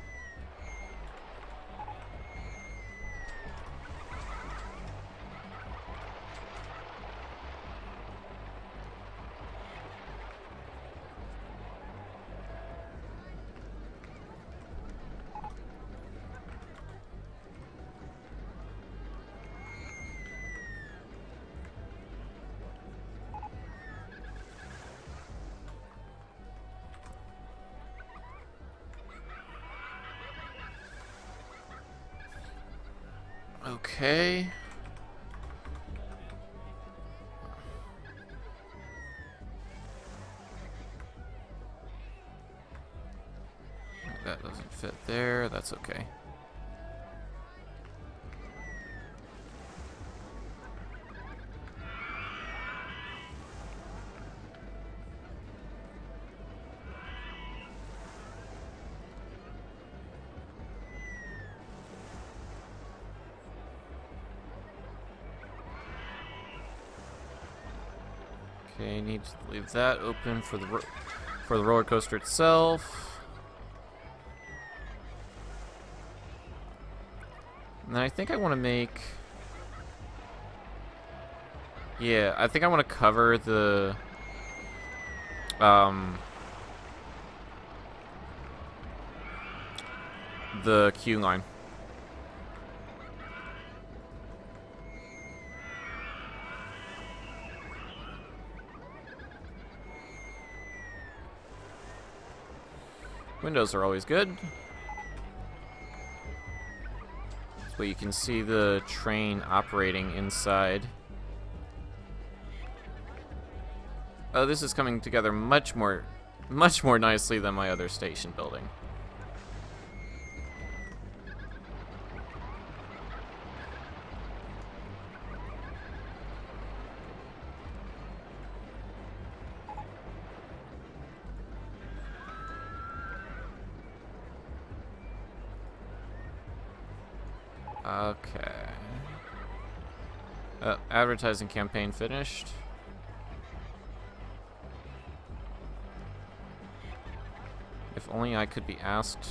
Okay. That doesn't fit there. That's okay. Okay, need to leave that open for the roller coaster itself. And then I think I want to make... Yeah, I think I want to cover the... the queue line. Windows are always good. So you can see the train operating inside. Oh, this is coming together much more nicely than my other station building. Okay. Advertising campaign finished. If only I could be asked.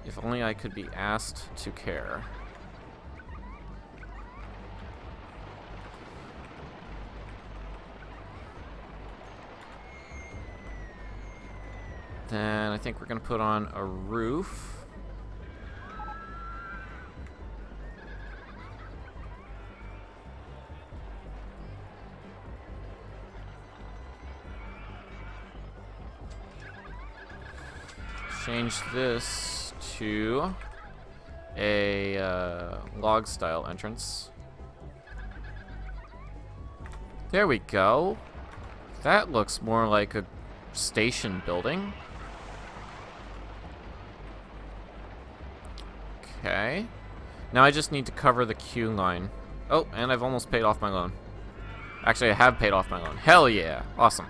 If only I could be asked to care. Then I think we're gonna put on a roof. Change this to a log style entrance. There we go. That looks more like a station building. Okay. Now I just need to cover the queue line. Oh, and I've almost paid off my loan. Actually, I have paid off my loan. Hell yeah. Awesome.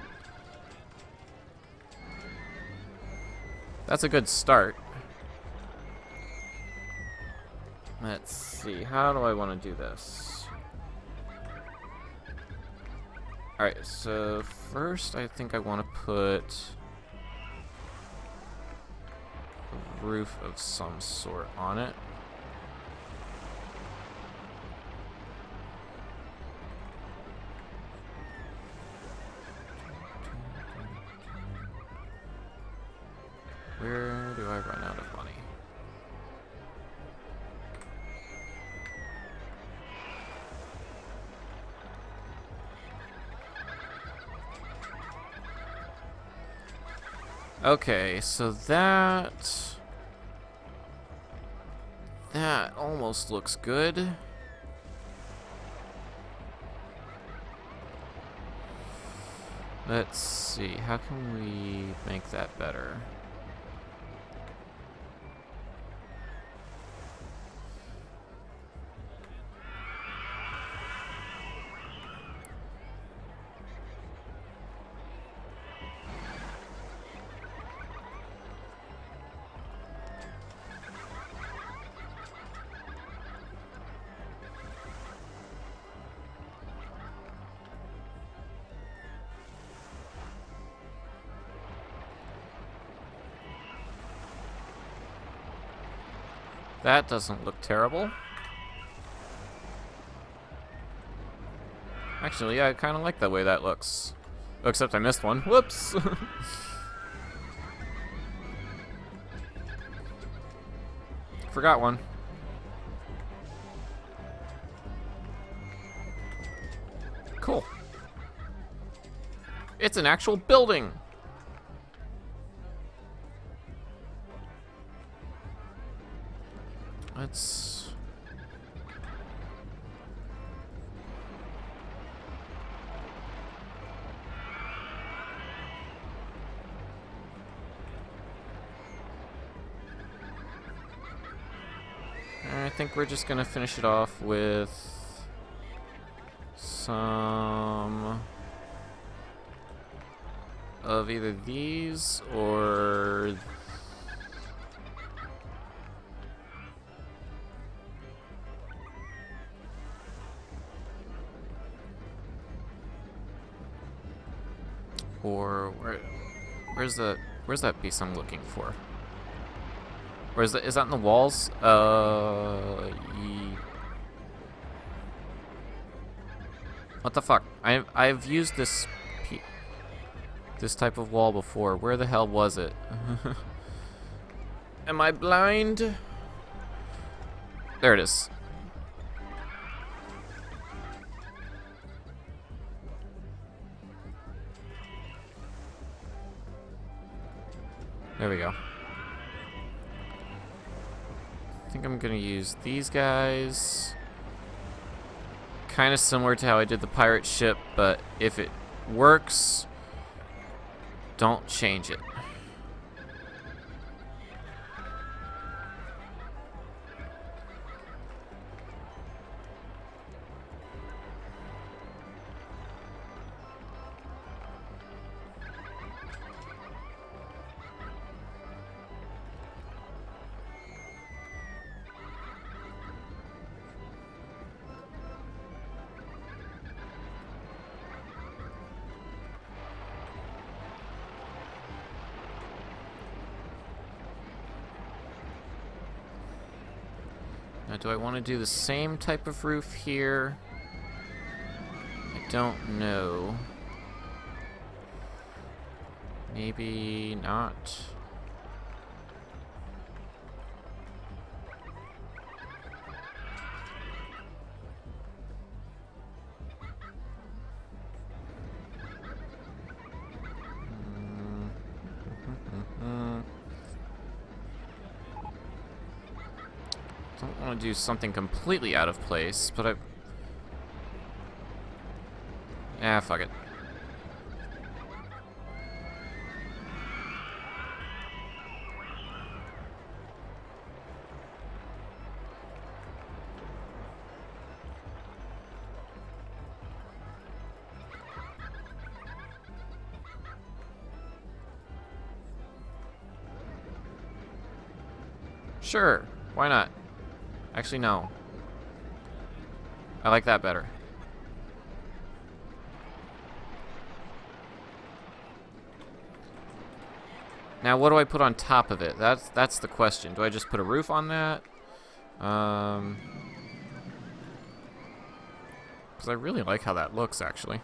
That's a good start. Let's see. How do I want to do this? Alright, so first I think I want to put a roof of some sort on it. Where do I run out of money? Okay, so that almost looks good. Let's see, how can we make that better? That doesn't look terrible. Actually, yeah, I kind of like the way that looks. Oh, except I missed one. Whoops! Forgot one. Cool. It's an actual building! Let's... I think we're just gonna finish it off with some of either these or where's that piece I'm looking for? Or is that in the walls? What the fuck? I've used this type of wall before. Where the hell was it? Am I blind? There it is. There we go. I think I'm gonna use these guys. Kind of similar to how I did the pirate ship, but if it works, don't change it. Now, do I want to do the same type of roof here? I don't know. Maybe not. Don't want to do something completely out of place, but fuck it. Sure, why not? Actually, no. I like that better. Now, what do I put on top of it? That's the question. Do I just put a roof on that? Because I really like how that looks, actually.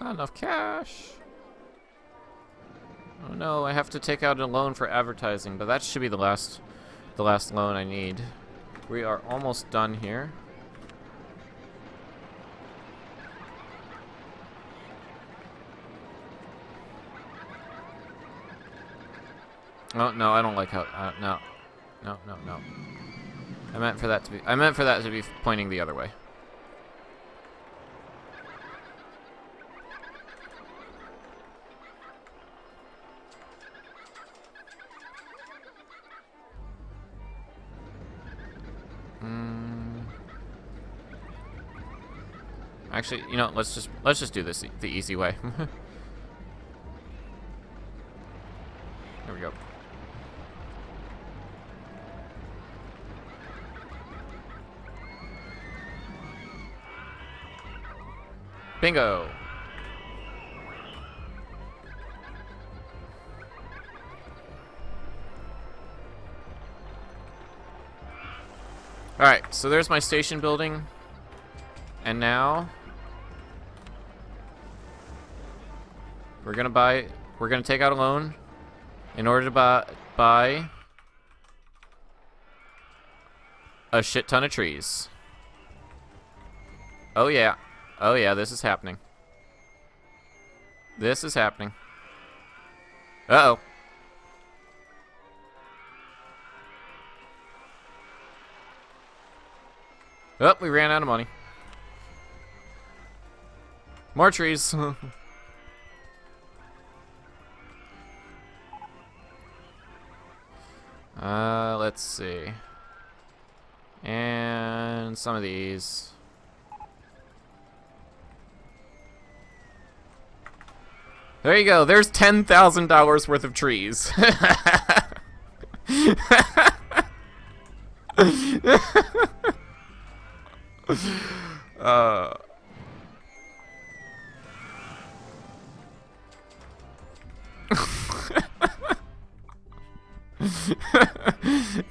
Not enough cash. Oh no, I have to take out a loan for advertising, but that should be the last loan I need. We are almost done here. Oh no, I don't like how. No. I meant for that to be pointing the other way. Actually, you know, let's just do this the easy way. There we go. Bingo. All right, so there's my station building, and now we're gonna take out a loan in order to buy a shit ton of trees. Oh yeah, this is happening. This is happening. Uh-oh. Oh, we ran out of money. More trees. Let's see. And some of these. There you go. There's $10,000 worth of trees.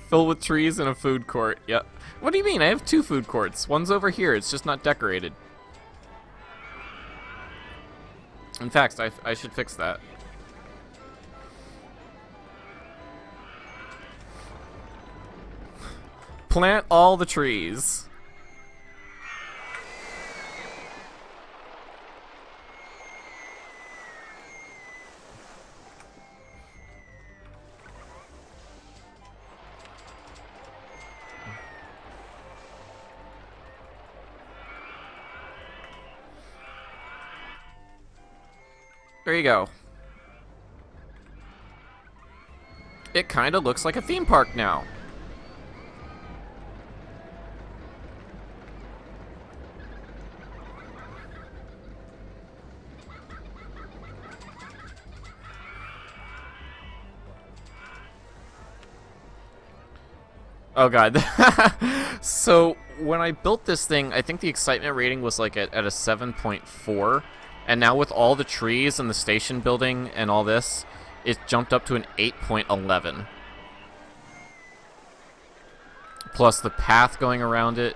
Filled with trees and a food court. Yep. What do you mean? I have 2 food courts. One's over here. It's just not decorated. In fact, I should fix that. Plant all the trees. There you go. It kind of looks like a theme park now. Oh god. So when I built this thing, I think the excitement rating was like at a 7.4. And now with all the trees and the station building and all this, it jumped up to an 8.11. Plus the path going around it.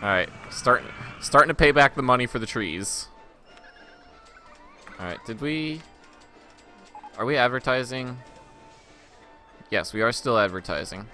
Alright, starting to pay back the money for the trees. Alright, are we advertising? Yes, we are still advertising.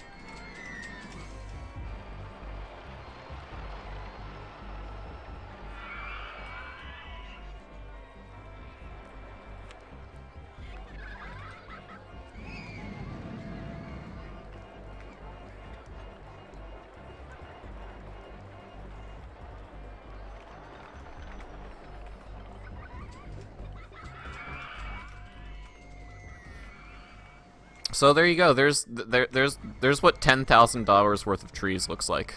So there you go. There's what $10,000 worth of trees looks like.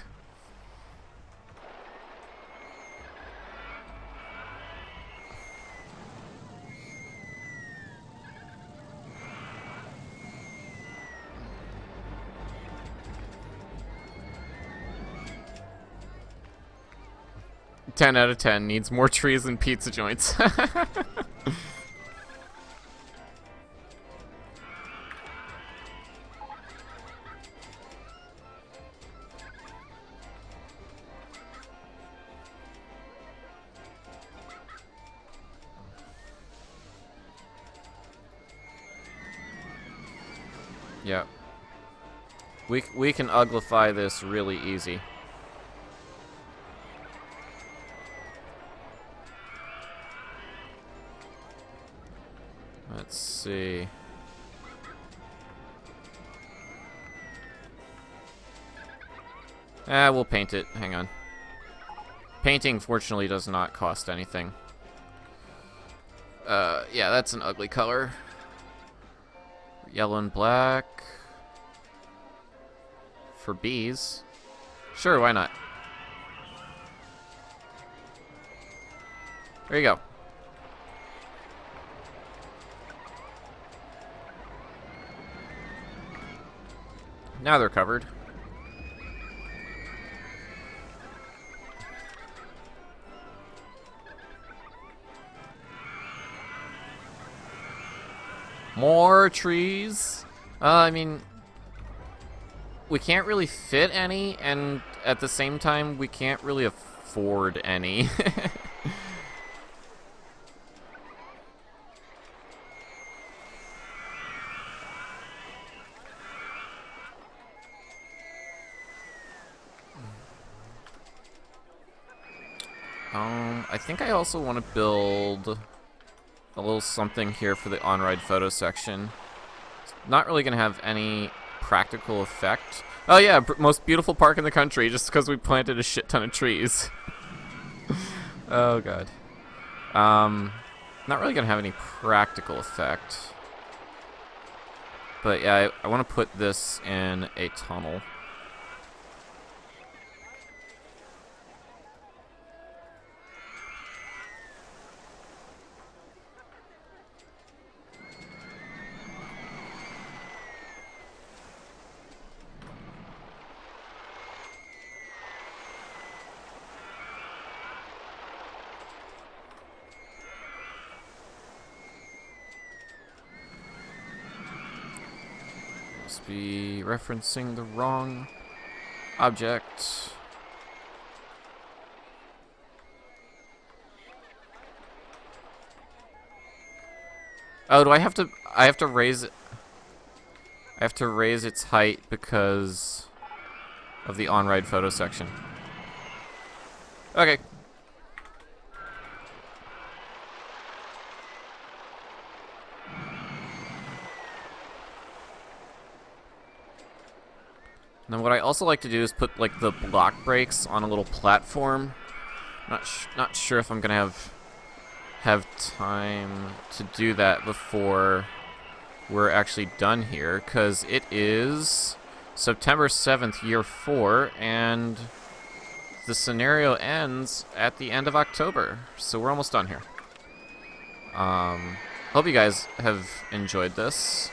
10 out of 10. Needs more trees and pizza joints. Yep. We can uglify this really easy. Let's see. We'll paint it. Hang on. Painting, fortunately, does not cost anything. Yeah, that's an ugly color. Yellow and black. For bees. Sure, why not? There you go. Now they're covered. More trees. I mean, we can't really fit any, and at the same time, we can't really afford any. I think I also want to build a little something here for the on-ride photo section. It's not really going to have any practical effect. Oh yeah, most beautiful park in the country, just because we planted a shit ton of trees. Oh god. Not really going to have any practical effect. But yeah, I want to put this in a tunnel. Be referencing the wrong object. Oh, do I have to raise it? I have to raise its height because of the on-ride photo section. Okay. And then what I also like to do is put like the block breaks on a little platform. Not sure if I'm gonna have time to do that before we're actually done here, because it is September 7th, year 4, and the scenario ends at the end of October, so we're almost done here. Hope you guys have enjoyed this.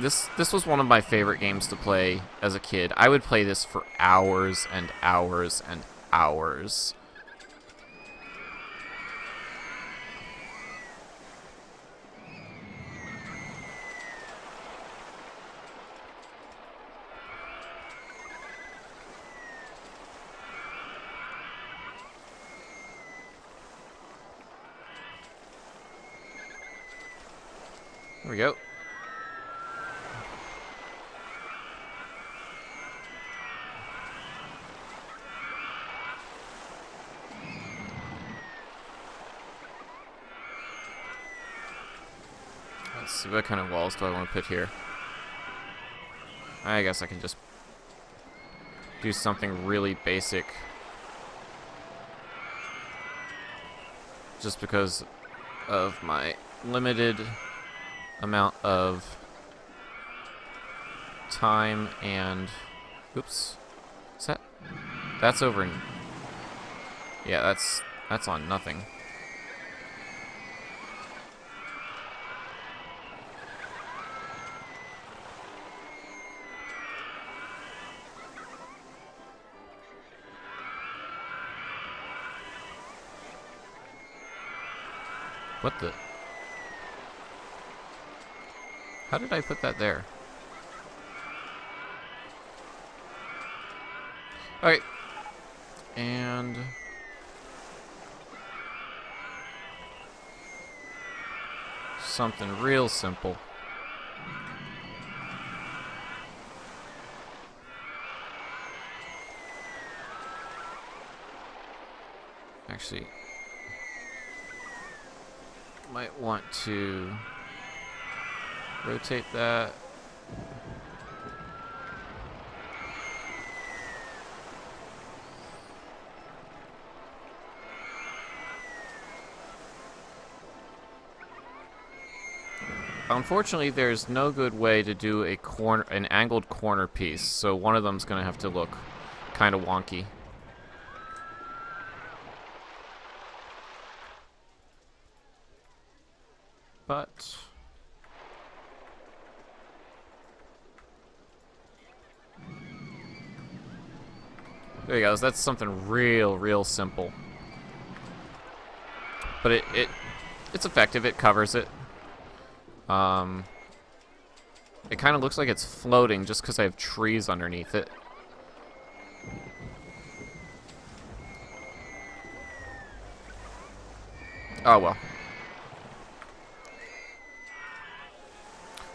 This was one of my favorite games to play as a kid. I would play this for hours and hours and hours. There we go. Let's see, what kind of walls do I want to put here? I guess I can just do something really basic. Just because of my limited amount of time and... Oops. Is that... That's over in... Yeah, that's on nothing. What the? How did I put that there? Alright. And... something real simple. Actually, might want to rotate that. Unfortunately, there's no good way to do an angled corner piece, so one of them's gonna have to look kind of wonky. But there you go. That's something real simple. But it's effective. It covers it. It kind of looks like it's floating just because I have trees underneath it. Oh well.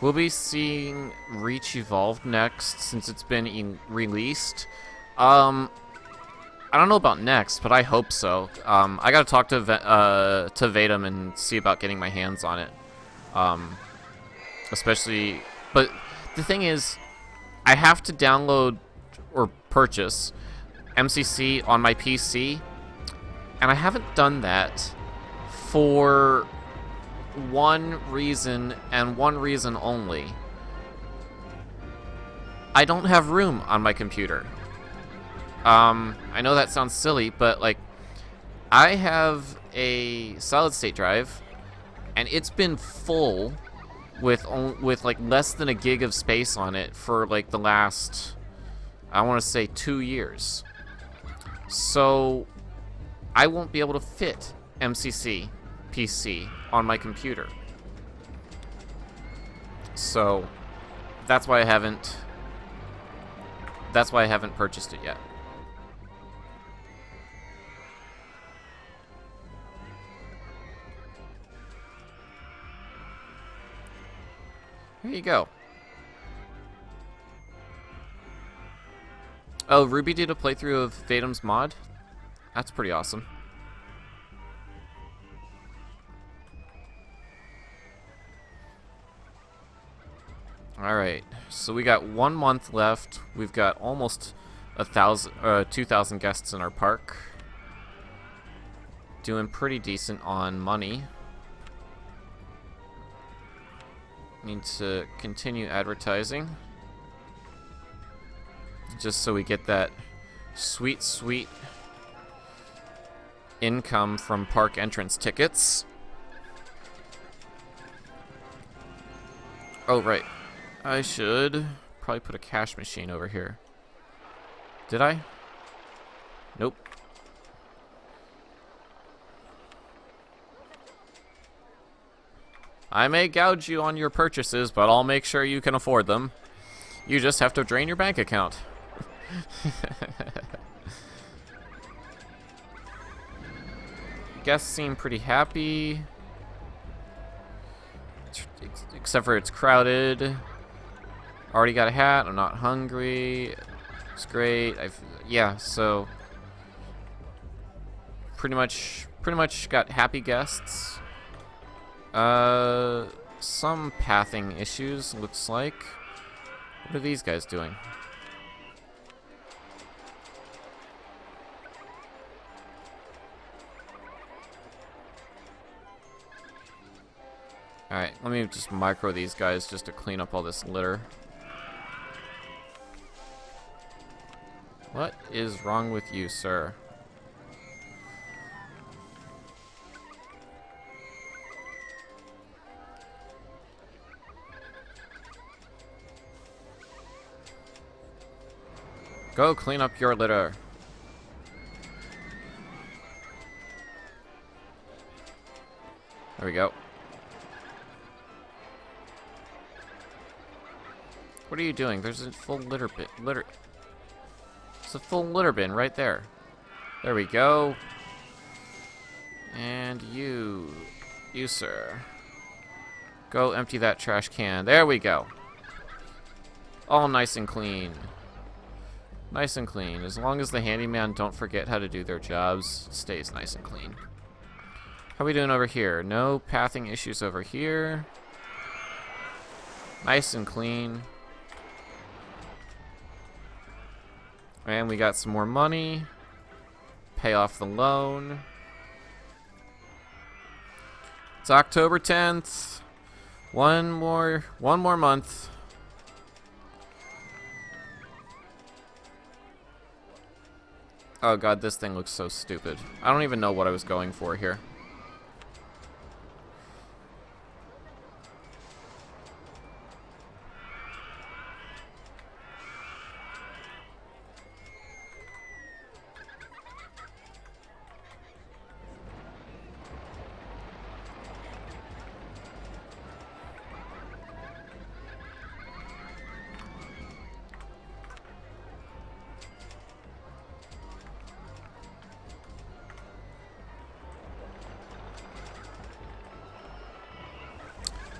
We'll be seeing Reach Evolved next, since it's been released. I don't know about next, but I hope so. I gotta talk to Vadim and see about getting my hands on it. Especially, but the thing is, I have to download or purchase MCC on my PC, and I haven't done that for one reason, and one reason only. I don't have room on my computer. I know that sounds silly, but like, I have a solid state drive, and it's been full with like less than a gig of space on it for like the last, I want to say, 2 years. So I won't be able to fit MCC PC on my computer. So that's why I haven't purchased it yet. Here you go. Oh, Ruby did a playthrough of Vadim's mod? That's pretty awesome. Alright, so we got 1 month left. We've got almost 2,000 guests in our park. Doing pretty decent on money. Need to continue advertising, just so we get that sweet income from park entrance tickets. Oh, right. I should probably put a cash machine over here. Did I? Nope. I may gouge you on your purchases, but I'll make sure you can afford them. You just have to drain your bank account. Guests seem pretty happy. Except for it's crowded. Already got a hat. I'm not hungry. It's great. Yeah, so pretty much got happy guests. Some pathing issues, looks like. What are these guys doing? Alright, let me just micro these guys just to clean up all this litter. What is wrong with you, sir? Go clean up your litter. There we go. What are you doing? There's a full litter bin. It's a full litter bin right there. There we go. And you, sir. Go empty that trash can. There we go. All nice and clean. Nice and clean. As long as the handyman don't forget how to do their jobs, it stays nice and clean. How are we doing over here? No pathing issues over here. Nice and clean. And we got some more money. Pay off the loan. It's October 10th. One more month. Oh god, this thing looks so stupid. I don't even know what I was going for here.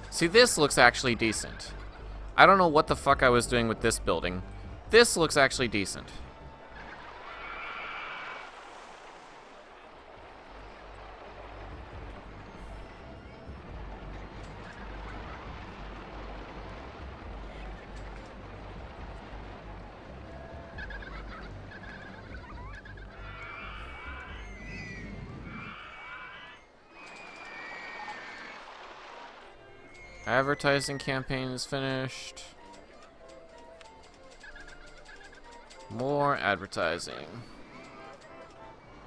See, this looks actually decent. I don't know what the fuck I was doing with this building. This looks actually decent. Advertising campaign is finished. More advertising.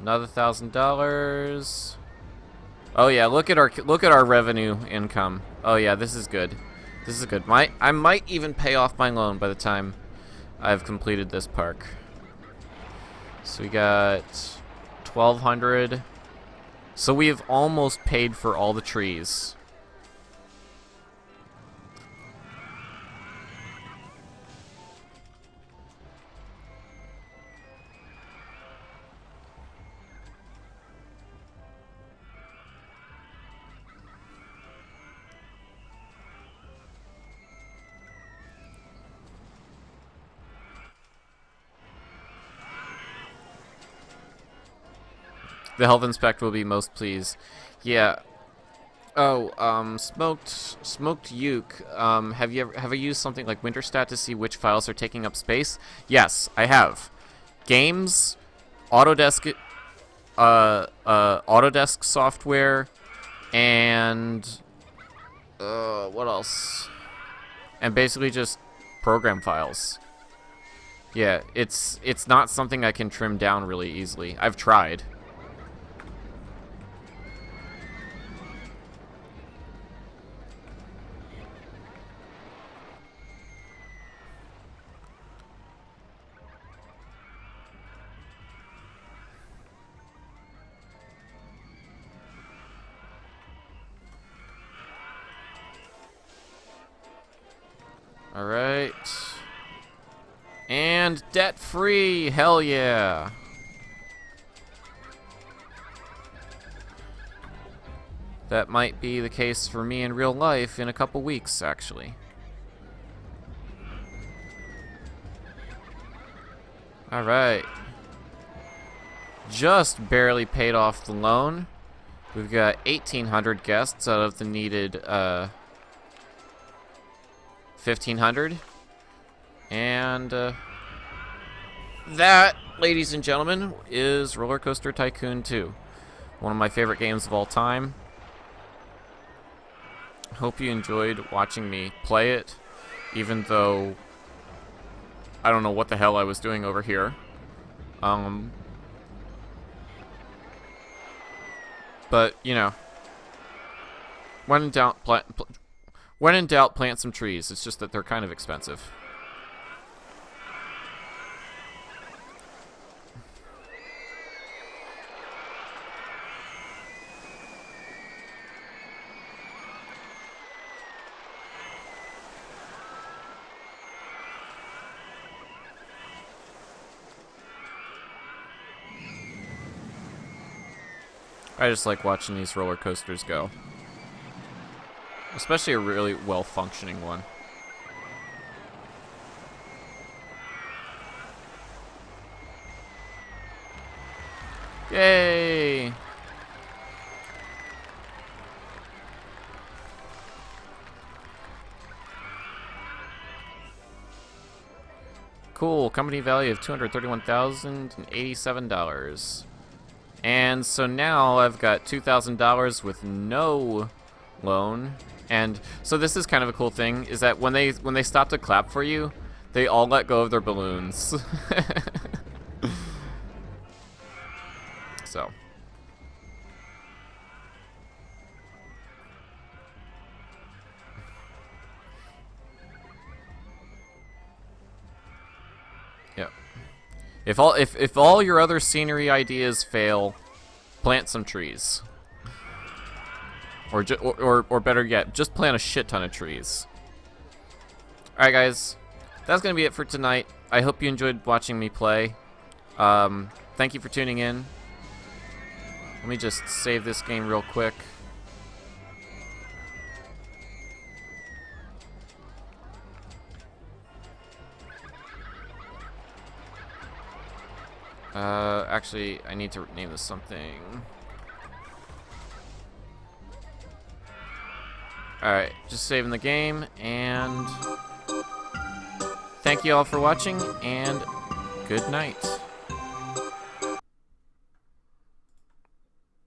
Another $1,000. Oh yeah, look at our revenue income. Oh yeah, this is good. This is good. I might even pay off my loan by the time I've completed this park. So we got 1,200. So we have almost paid for all the trees. The health inspector will be most pleased. Yeah. Oh, smoked uke. Have you ever used something like Winterstat to see which files are taking up space? Yes, I have. Games, Autodesk, Autodesk software, and what else? And basically just program files. Yeah, it's not something I can trim down really easily. I've tried. Alright. And debt-free! Hell yeah! That might be the case for me in real life in a couple weeks, actually. Alright. Just barely paid off the loan. We've got 1,800 guests out of the needed, 1,500. And that, ladies and gentlemen, is Rollercoaster Tycoon 2. One of my favorite games of all time. Hope you enjoyed watching me play it, even though I don't know what the hell I was doing over here. But, you know, when in doubt, plant some trees. It's just that they're kind of expensive. I just like watching these roller coasters go. Especially a really well-functioning one. Yay! Cool, company value of $231,087. And so now I've got $2,000 with no loan. And so this is kind of a cool thing, is that when they stop to clap for you, they all let go of their balloons. So. Yep. If all your other scenery ideas fail, plant some trees. Or better yet, just plant a shit ton of trees. Alright guys, that's gonna be it for tonight. I hope you enjoyed watching me play. Thank you for tuning in. Let me just save this game real quick. Actually, I need to name this something. Alright, just saving the game, and thank you all for watching, and good night.